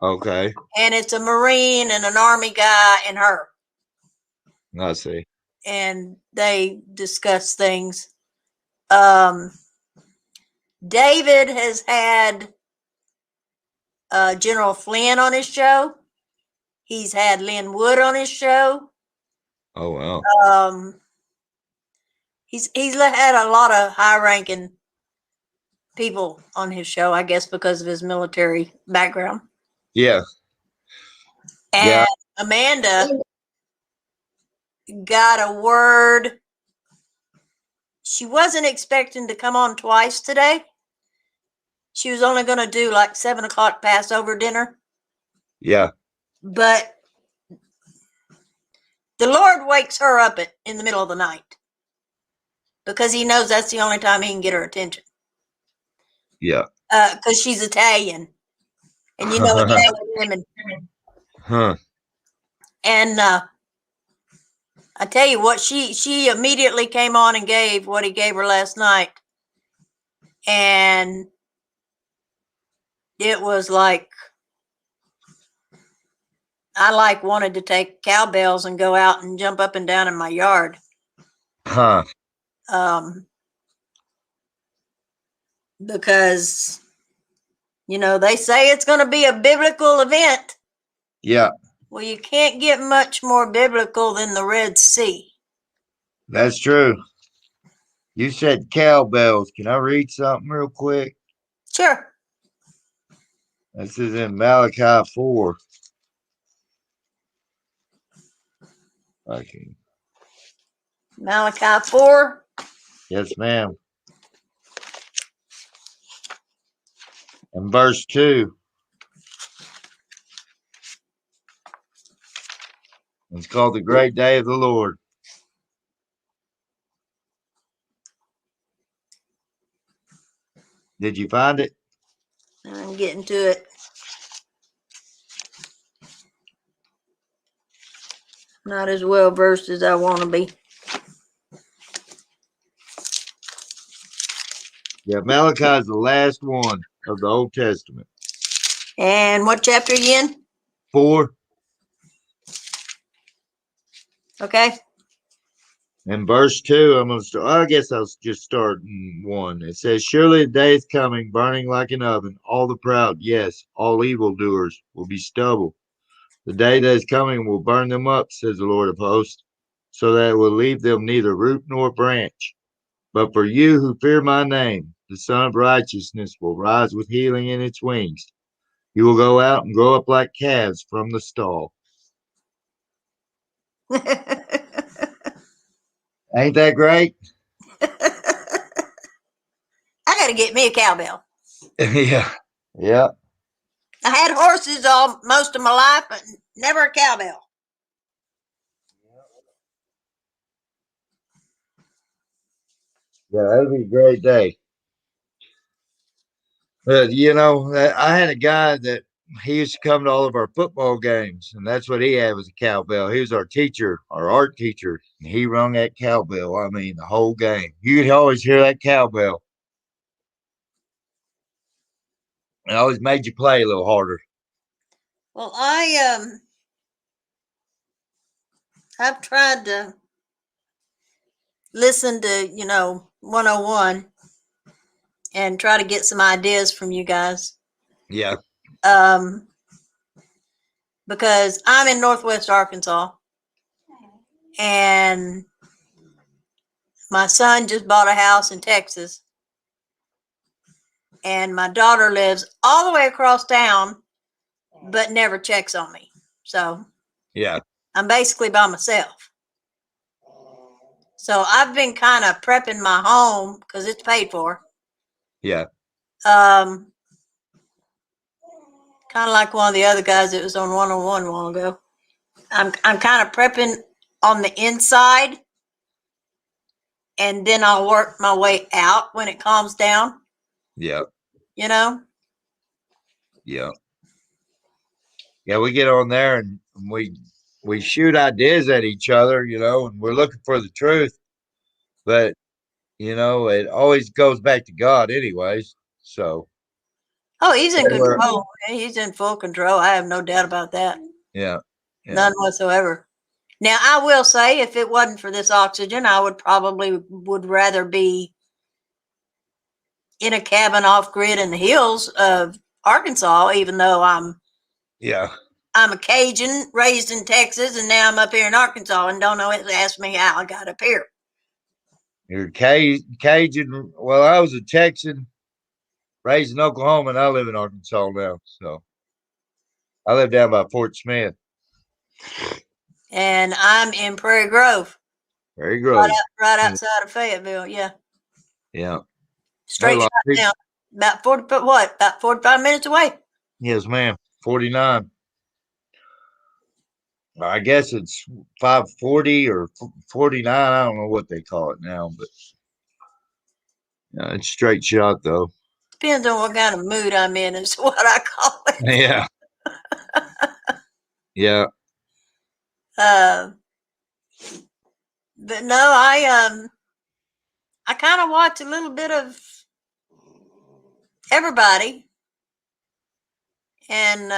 Okay. And it's a Marine and an Army guy and her. I see. And they discuss things. David has had General Flynn on his show. He's had Lynn Wood on his show. Oh wow. He's had a lot of high-ranking people on his show, I guess, because of his military background. Yeah. And Yeah. Amanda got a word. She wasn't expecting to come on twice today. She was only going to do like 7 o'clock Passover dinner. Yeah. But the Lord wakes her up in the middle of the night because he knows that's the only time he can get her attention. Yeah. Because she's Italian. And you know Italian women. Huh. And I tell you what, she immediately came on and gave what he gave her last night. And it was like, I wanted to take cowbells and go out and jump up and down in my yard. Huh. Because, they say it's going to be a biblical event. Yeah. Well, you can't get much more biblical than the Red Sea. That's true. You said cowbells. Can I read something real quick? Sure. This is in Malachi 4. Okay. Malachi 4. Yes, ma'am. And verse 2. It's called the Great Day of the Lord. Did you find it? I'm getting to it. Not as well versed as I want to be. Yeah, Malachi is the last one of the Old Testament. And what chapter are you in? 4. Okay. And verse 2, I'm going to start. I guess I'll just start in 1. It says, surely the day is coming, burning like an oven. All the proud, yes, all evildoers will be stubble. The day that is coming will burn them up, says the Lord of hosts, so that it will leave them neither root nor branch. But for you who fear my name, the Son of Righteousness will rise with healing in its wings. You will go out and grow up like calves from the stall. Ain't that great? I got to get me a cowbell. Yeah. Yeah. I had horses most of my life, but never a cowbell. Yeah, that'd be a great day. But I had a guy that he used to come to all of our football games, and that's what he had was a cowbell. He was our teacher, our art teacher, and he rung that cowbell. I mean, the whole game. You could always hear that cowbell. It always made you play a little harder. Well, I've tried to listen to, 101 and try to get some ideas from you guys. Yeah. Because I'm in Northwest Arkansas and my son just bought a house in Texas. and my daughter lives all the way across town, but never checks on me. So Yeah. I'm basically by myself. So I've been kind of prepping my home because it's paid for. Yeah. Kind of like one of the other guys that was on 101 a while ago. I'm kind of prepping on the inside, and then I'll work my way out when it calms down. Yeah. You know. Yeah. Yeah. We get on there and we shoot ideas at each other, you know, and we're looking for the truth. But, you know, it always goes back to God anyways. So Oh, he's in Yeah, we're- control. He's in full control. I have no doubt about that. yeah. Yeah. None whatsoever. Now, I will say, if it wasn't for this oxygen, I would rather be in a cabin off grid in the hills of Arkansas, even though Yeah. I'm a Cajun raised in Texas, and now I'm up here in Arkansas and don't know it. Ask me how I got up here. You're Cajun. Well, I was a Texan raised in Oklahoma and I live in Arkansas now. So I live down by Fort Smith. And I'm in Prairie Grove, Very gross. right outside of Fayetteville. Yeah, Yeah. straight Hello. shot down. About 40, but what? About 45 minutes away. Yes, ma'am. 49. I guess it's 540 or 49. I don't know what they call it now, but it's straight shot though. Depends on what kind of mood I'm in, is what I call it. Yeah. Yeah. But no, I kind of watch a little bit of everybody, and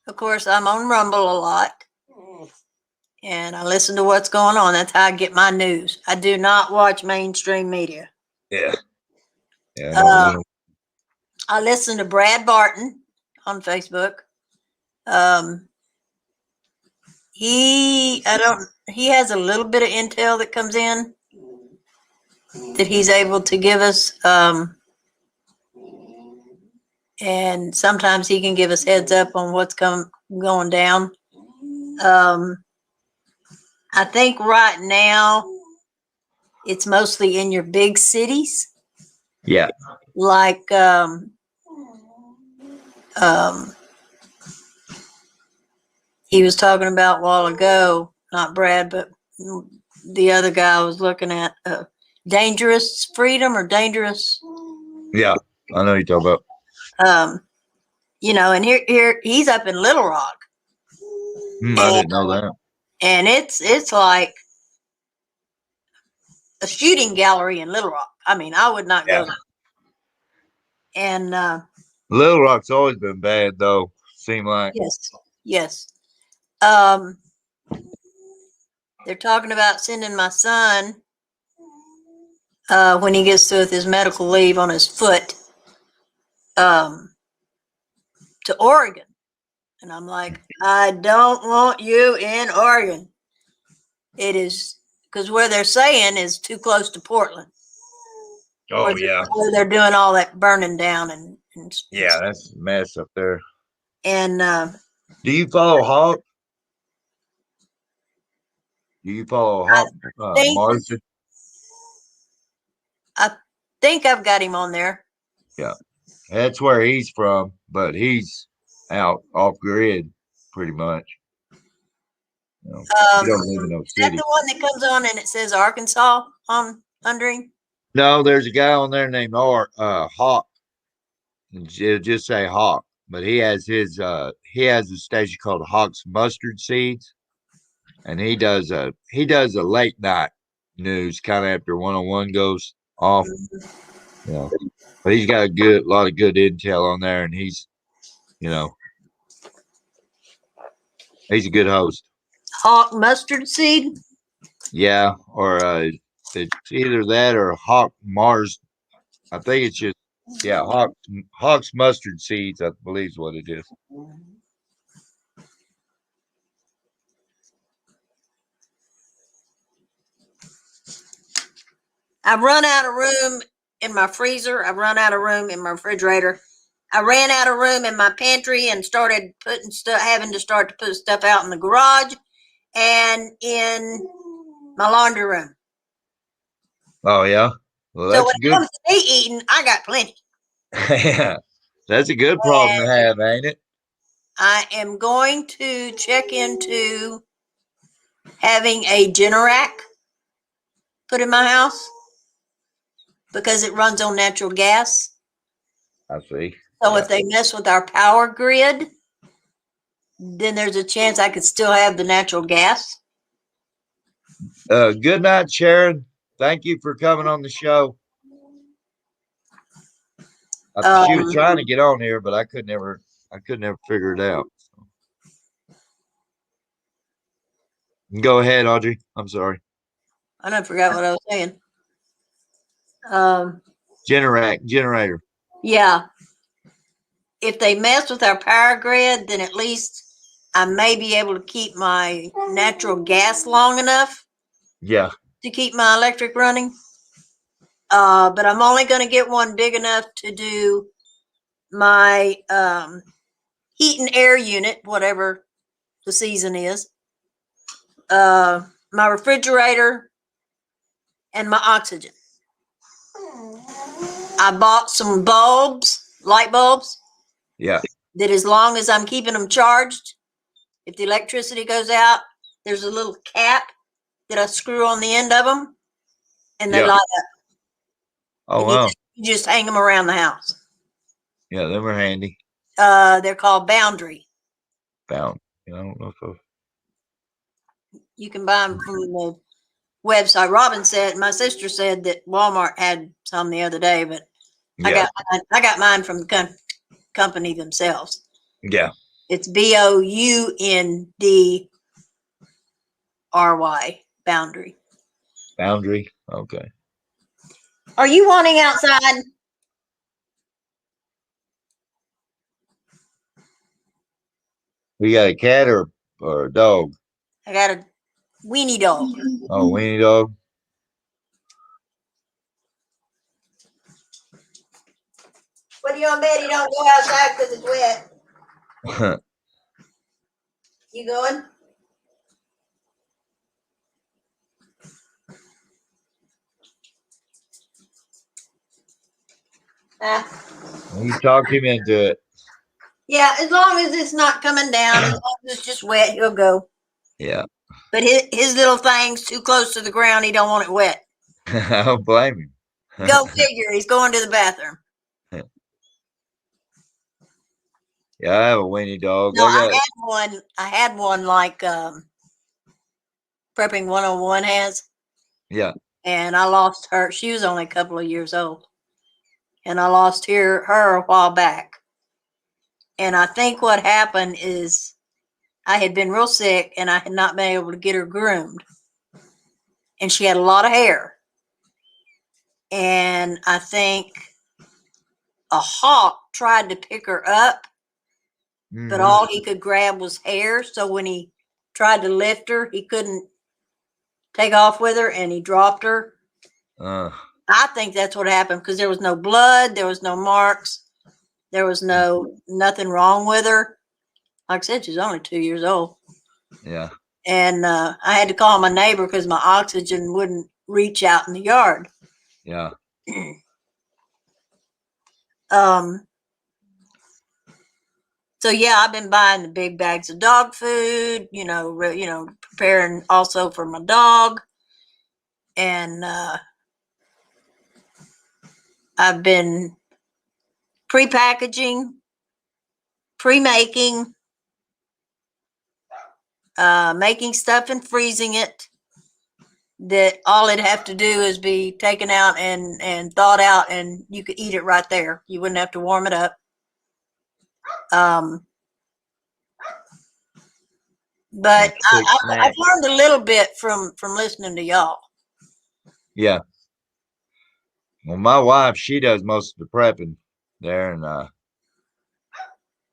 of course I'm on Rumble a lot, and I listen to what's going on. That's how I get my news. I do not watch mainstream media. Yeah. Yeah. Uh, I listen to Brad Barton on Facebook. He has a little bit of intel that comes in that he's able to give us. And sometimes he can give us heads up on what's going down. I think right now it's mostly in your big cities, yeah. like he was talking about a while ago, not Brad, but the other guy I was looking at, Dangerous Freedom or Dangerous. Yeah. I know you're talking about. You know, and here he's up in Little Rock. I didn't know that. And it's like a shooting gallery in Little Rock. I mean, I would not go there. And Little Rock's always been bad though. Seem like. yes. They're talking about sending my son when he gets through with his medical leave on his foot to Oregon. And I'm like, I don't want you in Oregon. It is because where they're saying is too close to Portland. Oh yeah. Where they're doing all that burning down and Yeah, that's a mess up there. And do you follow Hawk? Do you follow Hawk Marston? I think I've got him on there. Yeah, that's where he's from, but he's out off grid pretty much. You know, he don't live in no Is that city. the one that comes on and it says Arkansas on under him? No, there's a guy on there named Hawk. It'll just say Hawk, but he has a station called Hawk's Mustard Seeds, and he does a late night news kind of after 101 goes off. Yeah, but he's got a lot of good intel on there, and he's a good host. Hawk Mustard Seed. Yeah, or it's either that or Hawk Mars. I think it's just Hawk's Mustard Seeds. I believe is what it is. I run out of room in my freezer. I've run out of room in my refrigerator. I ran out of room in my pantry and started putting stuff, having to start to put stuff out in the garage and in my laundry room. Oh yeah. Well, So when that's it good. comes to me eating, I got plenty. Yeah, that's a good problem to have, ain't it? I am going to check into having a Generac put in my house because it runs on natural gas. I see. So Yeah. if they mess with our power grid, then there's a chance I could still have the natural gas. Good night, Sharon. Thank you for coming on the show. She was trying to get on here, but I could never figure it out. Go ahead, Audrey. I'm sorry. I done forgot what I was saying. Generator. Yeah. If they mess with our power grid, then at least I may be able to keep my natural gas long enough Yeah. to keep my electric running. But I'm only going to get one big enough to do my heat and air unit, whatever the season is, my refrigerator, and my oxygen. I bought some bulbs, light bulbs, Yeah. that as long as I'm keeping them charged, if the electricity goes out, there's a little cap that I screw on the end of them, and they Yeah. light up. Oh And wow. you just hang them around the house. Yeah, they were handy. They're called Boundary. Found. I don't know if You can buy them from the website. Robin said, my sister said that Walmart had some the other day, but yeah. I got mine from the company themselves. Yeah. It's BOUNDRY, Boundary. Boundary. Okay. Are you wanting outside? We got a cat or a dog? I got a weenie dog. Oh, weenie dog. What do you want, Betty? Don't go outside because it's wet. You going? You talked him into it. Yeah, as long as it's not coming down, as long as it's just wet, he'll go. Yeah. But his little thing's too close to the ground. He don't want it wet. I don't blame him. Go figure. He's going to the bathroom. Yeah, I have a weenie dog. No, I had one like Prepping 101 has. Yeah. And I lost her. She was only a couple of years old. And I lost her a while back. And I think what happened is I had been real sick and I had not been able to get her groomed. And she had a lot of hair. And I think a hawk tried to pick her up, but all he could grab was hair. So when he tried to lift her, he couldn't take off with her and he dropped her. I think that's what happened because there was no blood. There was no marks. There was nothing wrong with her. Like I said, she's only 2 years old. Yeah. And I had to call my neighbor because my oxygen wouldn't reach out in the yard. Yeah. So yeah, I've been buying the big bags of dog food, preparing also for my dog. And I've been pre-packaging, pre-making, making stuff and freezing it. That all it'd have to do is be taken out and thawed out, and you could eat it right there. You wouldn't have to warm it up. But I've learned a little bit from listening to y'all. Yeah. Well, my wife, she does most of the prepping there, and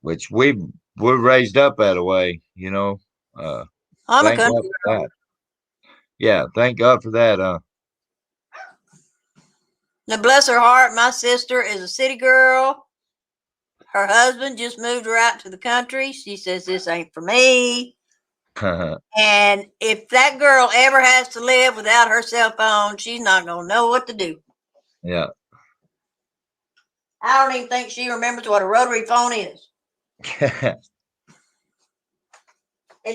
which we're raised up that way, I'm a thank God country for that. Yeah, thank God for that. Now, bless her heart, my sister is a city girl. Her husband just moved her out to the country. She says, this ain't for me. And if that girl ever has to live without her cell phone, she's not going to know what to do. Yeah. I don't even think she remembers what a rotary phone is. And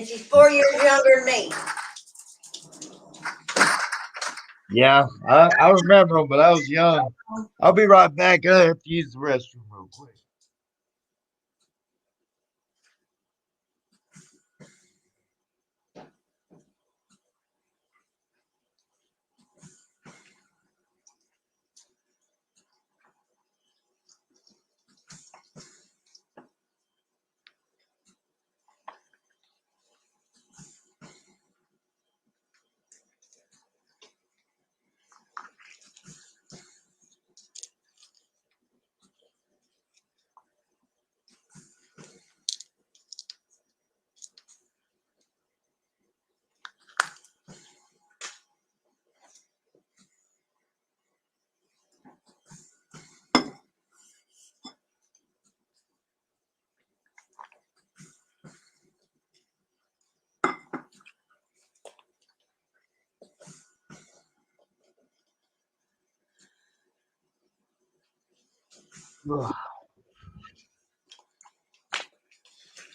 she's 4 years younger than me. Yeah, I remember them, but I was young. I'll be right back. I have to use the restroom real quick.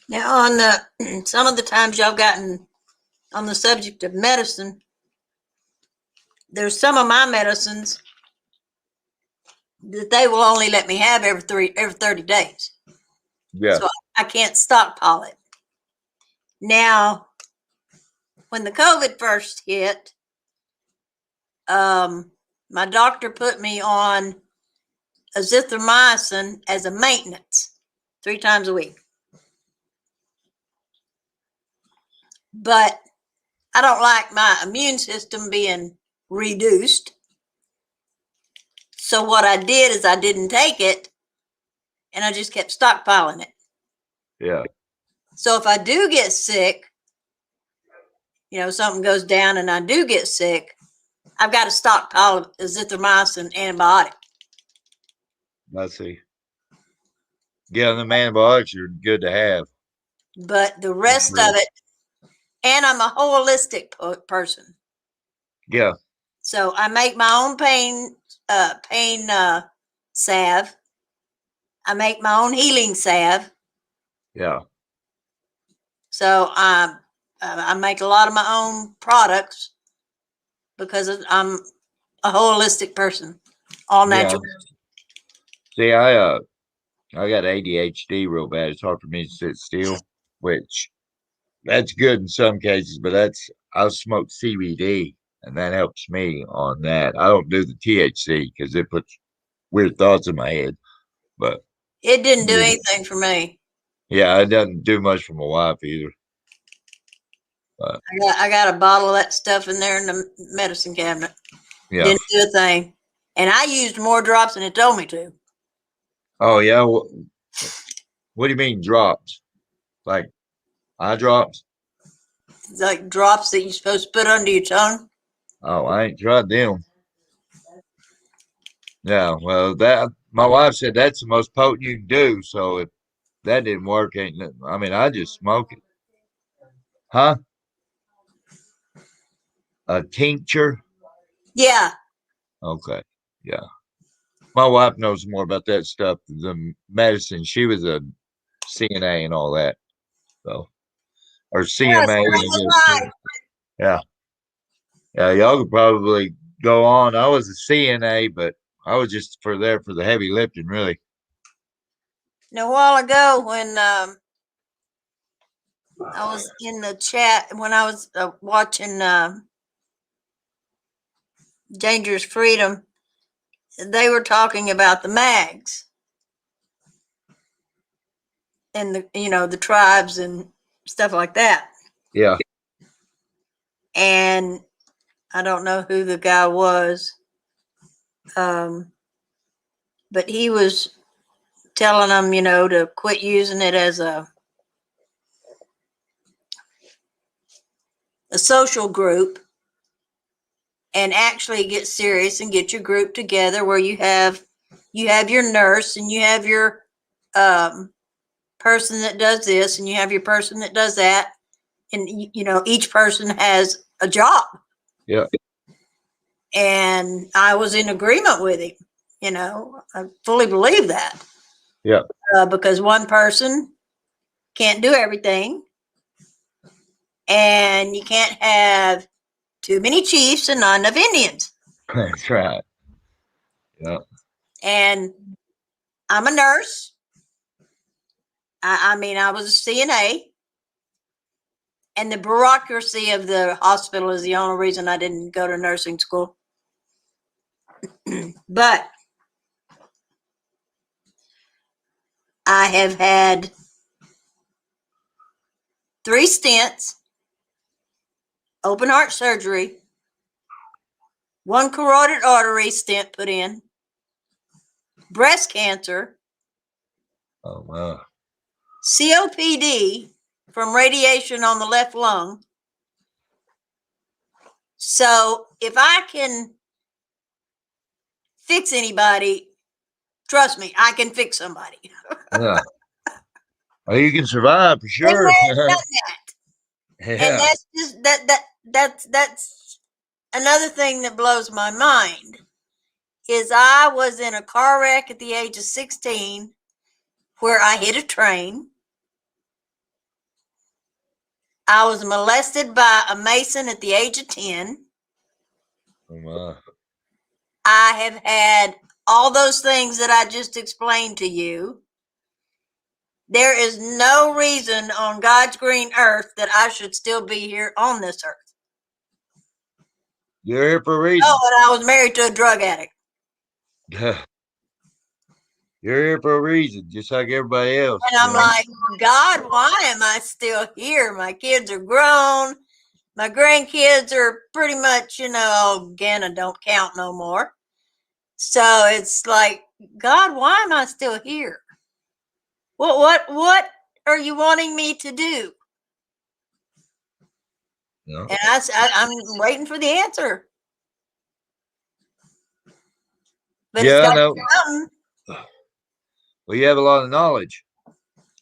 Now, on the some of the times y'all gotten on the subject of medicine, there's some of my medicines that they will only let me have every 30 days. Yeah. So I can't stockpile it. Now, when the COVID first hit, my doctor put me on azithromycin as a maintenance 3 times a week. But I don't like my immune system being reduced. So what I did is I didn't take it and I just kept stockpiling it. Yeah. So if I do get sick, something goes down and I do get sick, I've got a stockpile of azithromycin antibiotic. Let's see. Yeah, the antibiotics are good to have. But the rest of it, and I'm a holistic person. Yeah. So I make my own pain salve. I make my own healing salve. Yeah. So I make a lot of my own products because I'm a holistic person, all natural. See, I got ADHD real bad. It's hard for me to sit still, which that's good in some cases, but I smoke CBD and that helps me on that. I don't do the THC because it puts weird thoughts in my head, but It didn't do anything for me. yeah, it doesn't do much for my wife either. But I got a bottle of that stuff in there in the medicine cabinet. yeah. Didn't do a thing. And I used more drops than it told me to. Oh yeah. What do you mean drops? Like eye drops? Like drops that you're supposed to put under your tongue. Oh, I ain't tried them. Yeah, well, that my wife said that's the most potent you can do. So if that didn't work, I mean, I just smoke it. Huh? A tincture? Yeah. Okay. Yeah. My wife knows more about that stuff than medicine. She was a CNA and all that. So, or CMA. Yeah. Yeah. Y'all could probably go on. I was a CNA, but I was just there for the heavy lifting, really. Now, a while ago, when I was in the chat, when I was watching Dangerous Freedom, they were talking about the mags and the tribes and stuff like that. Yeah. And I don't know who the guy was, but he was telling them, to quit using it as a social group and actually get serious and get your group together where you have your nurse and you have your person that does this and you have your person that does that, and each person has a job. Yeah. And I was in agreement with him. I fully believe that. Yeah. Because one person can't do everything, and you can't have too many chiefs and not enough Indians. That's right. Yeah. And I'm a nurse. I mean, I was a CNA, and the bureaucracy of the hospital is the only reason I didn't go to nursing school. But I have had 3 stents, open heart surgery, 1 carotid artery stent put in, breast cancer, Oh wow. COPD from radiation on the left lung. So if I can fix anybody, trust me, I can fix somebody. Yeah. Well, you can survive for sure. And Yeah. that's just that's another thing that blows my mind is I was in a car wreck at the age of 16 where I hit a train. I was molested by a Mason at the age of 10. Oh, wow. I have had all those things that I just explained to you. There is no reason on God's green earth that I should still be here on this earth. You're here for a reason. Oh, and I was married to a drug addict. You're here for a reason, just like everybody else. And I'm like, God, why am I still here? My kids are grown. My grandkids are pretty much, Ganna don't count no more. So it's like, God, why am I still here? What are you wanting me to do? Yeah. And I'm waiting for the answer. But Yeah, it's got I know. to be something. Well, you have a lot of knowledge.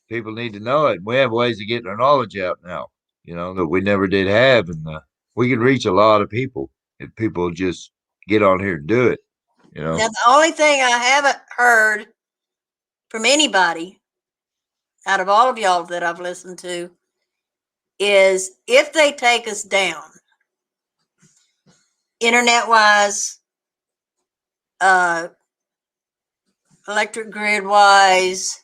People need to know it. We have ways of getting our knowledge out now, that we never did have. And we can reach a lot of people if people just get on here and do it, Now, the only thing I haven't heard from anybody out of all of y'all that I've listened to is if they take us down, internet-wise, electric grid-wise,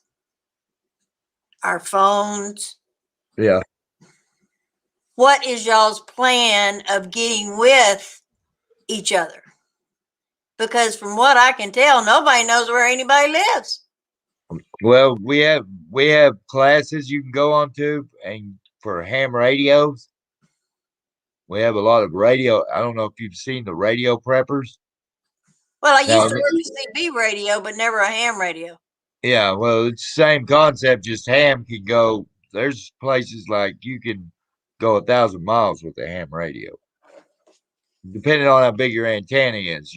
our phones. Yeah. What is y'all's plan of getting with each other? Because from what I can tell, nobody knows where anybody lives. Well, we have classes you can go on to, and for ham radios, we have a lot of radio. I don't know if you've seen the radio preppers. Well, I used to work CB radio, but never a ham radio. Yeah, well, it's the same concept, just ham can go. There's places like you can go 1,000 miles with a ham radio, depending on how big your antenna is,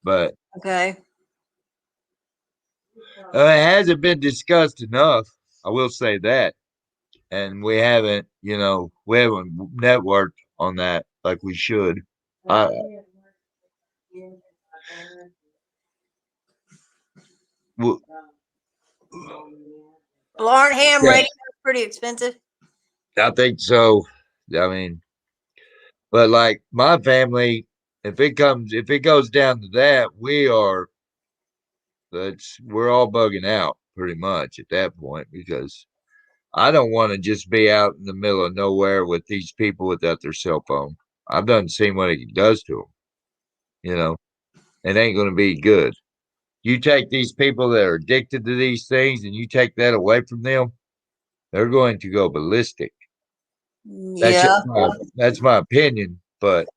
But Okay. it hasn't been discussed enough. I will say that, and we haven't networked on that like we should. Well, Aren't ham radio pretty expensive? I think so. I mean, but like my family, if it goes down to that, we're all bugging out pretty much at that point, because I don't want to just be out in the middle of nowhere with these people without their cell phone. I've done seen what it does to them. It ain't going to be good. You take these people that are addicted to these things and you take that away from them, they're going to go ballistic. Yeah. That's my opinion, but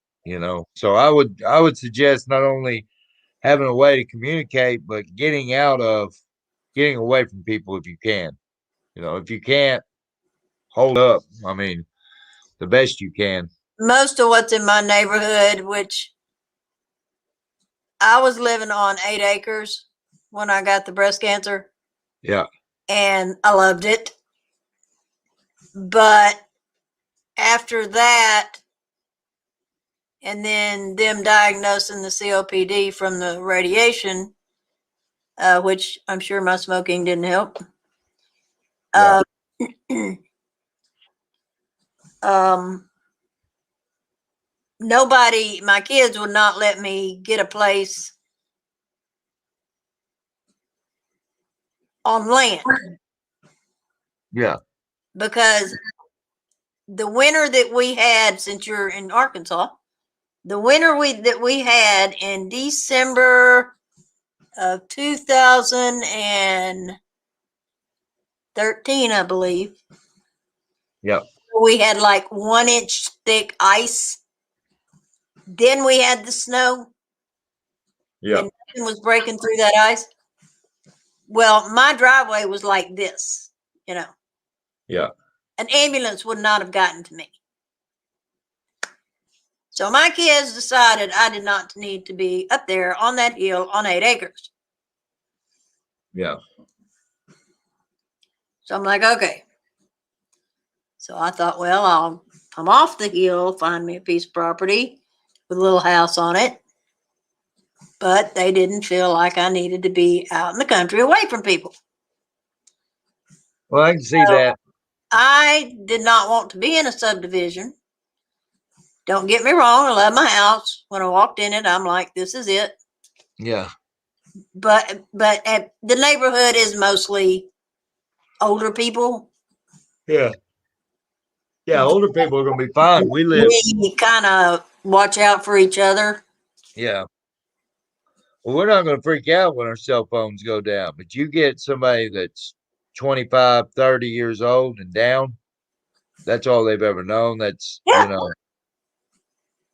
so I would suggest not only having a way to communicate, but getting away from people if you can. If you can't, hold up. I mean, the best you can. most of what's in my neighborhood, which I was living on 8 acres when I got the breast cancer, Yeah. and I loved it. But after that, and then them diagnosing the COPD from the radiation, which I'm sure my smoking didn't help. Yeah. Nobody, my kids would not let me get a place on land Yeah. because the winter that we had, since you're in Arkansas, the winter that we had in December of 2013, I believe, Yeah. we had like 1 inch thick ice. Then we had the snow. Yeah. And nothing was breaking through that ice. Well, my driveway was like this, you know. Yeah. An ambulance would not have gotten to me. So my kids decided I did not need to be up there on that hill on 8 acres. Yeah. So I'm like, okay. So I thought, well, I'll come off the hill, find me a piece of property with a little house on it. But they didn't feel like I needed to be out in the country away from people. Well, I can see that. I did not want to be in a subdivision. Don't get me wrong, I love my house. When I walked in it, I'm like, this is it. Yeah. But the neighborhood is mostly older people. Yeah. Yeah. Older people are going to be fine. We live. We kind of watch out for each other. Yeah. Well, we're not going to freak out when our cell phones go down, but you get somebody that's 25, 30 years old and down, that's all they've ever known. That's, Yeah.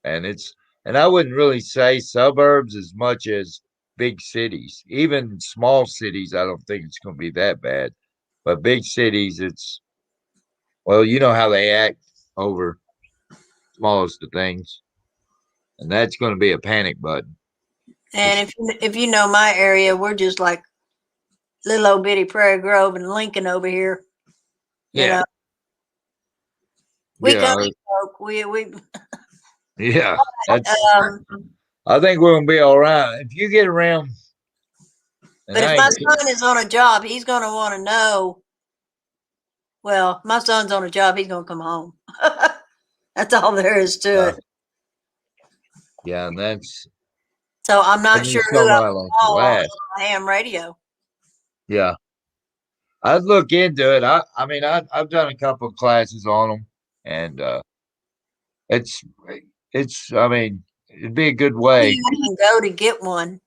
And I wouldn't really say suburbs as much as big cities. Even small cities, I don't think it's going to be that bad. But big cities, well, you know how they act over smallest of things. And that's going to be a panic button. And if you know my area, we're just like little old bitty Prairie Grove and Lincoln over here. You know, we come and folk. We Yeah. um, I think we're going to be all right. If you get around. but if my son is on a job, he's going to want to know. Well, my son's on a job, he's going to come home. That's all there is to it. Yeah, and that's. So I'm not sure who on ham radio. Yeah, I'd look into it. I mean, I've done a couple of classes on them, and it's. I mean, it'd be a good way. You can go to get one.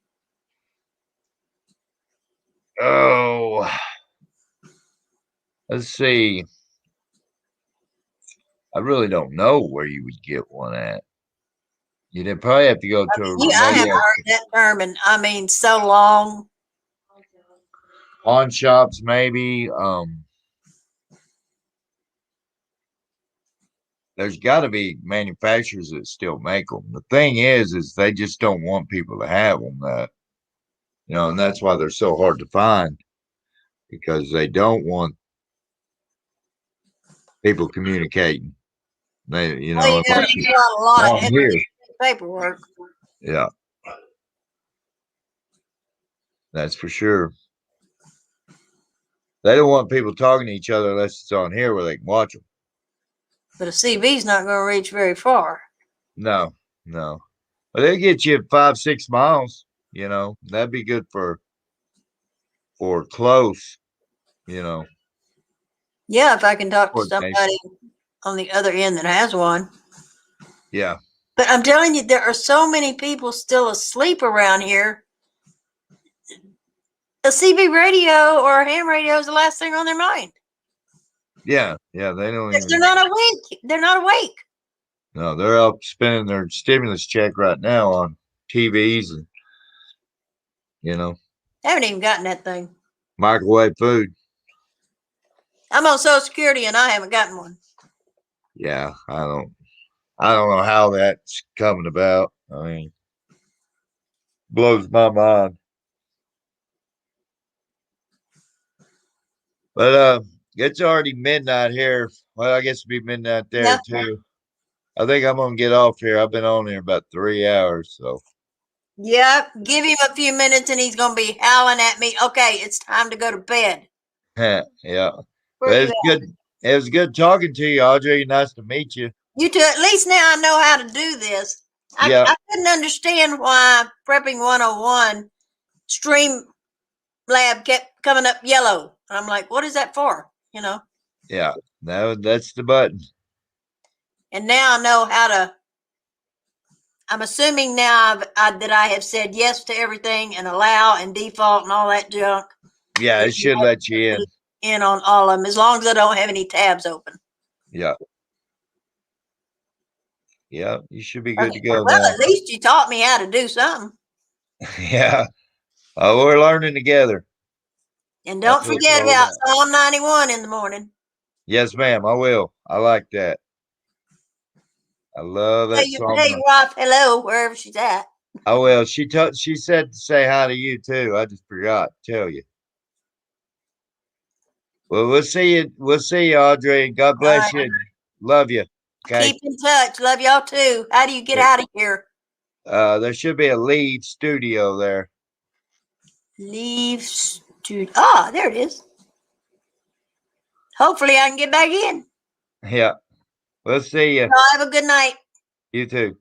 Oh, let's see. I really don't know where you would get one at. You'd probably have to go to a I haven't heard that term in, I mean, so long. Pawn shops, maybe. There's got to be manufacturers that still make them. The thing is they just don't want people to have them. And that's why they're so hard to find, because they don't want people communicating. They, You got a lot of paperwork. Yeah, that's for sure. They don't want people talking to each other unless it's on here where they can watch them. But a CB's not going to reach very far. No. But they get you 5-6 miles. That'd be good for close. Yeah, if I can talk to somebody on the other end that has one. Yeah. But I'm telling you, there are so many people still asleep around here. A CB radio or a ham radio is the last thing on their mind. Yeah, they don't even. They're not awake. They're not awake. No, they're up spending their stimulus check right now on TVs and, I haven't even gotten that thing. Microwave food. I'm on Social Security and I haven't gotten one. Yeah, I don't. I don't know how that's coming about. I mean, blows my mind. But it's already midnight here. Well, I guess it'll be midnight there Yeah. too. I think I'm gonna get off here. I've been on here about 3 hours, so Yeah, give him a few minutes and he's gonna be howling at me. Okay, it's time to go to bed. yeah. Where But you it's at? good. It was good talking to you, Audrey. Nice to meet you. You two, at least now I know how to do this. Yeah. I couldn't understand why Prepping 101 Stream Lab kept coming up yellow. I'm like, what is that for? You know? Yeah. No, that's the button. And now I know how to. I'm assuming now that I have said yes to everything and allow and default and all that junk. Yeah, it should let you in. In on all of them, as long as I don't have any tabs open. Yeah. Yeah, you should be good to go Well, now. at least you taught me how to do something. Yeah. Oh, we're learning together. And don't That's what it's forget all about about. Psalm 91 in the morning. Yes, ma'am. I will. I like that. I love that song. Hey, Rob, hello, wherever she's at. I will. She said to say hi to you too. I just forgot to tell you. Well, we'll see you. We'll see you, Audrey. And God bless All you. Love you. Okay. Keep in touch. Love y'all too. How do you get out of here? There should be a leave studio there. Leave studio. Ah, there it is. Hopefully I can get back in. Yeah. We'll see you. Y'all have a good night. You too.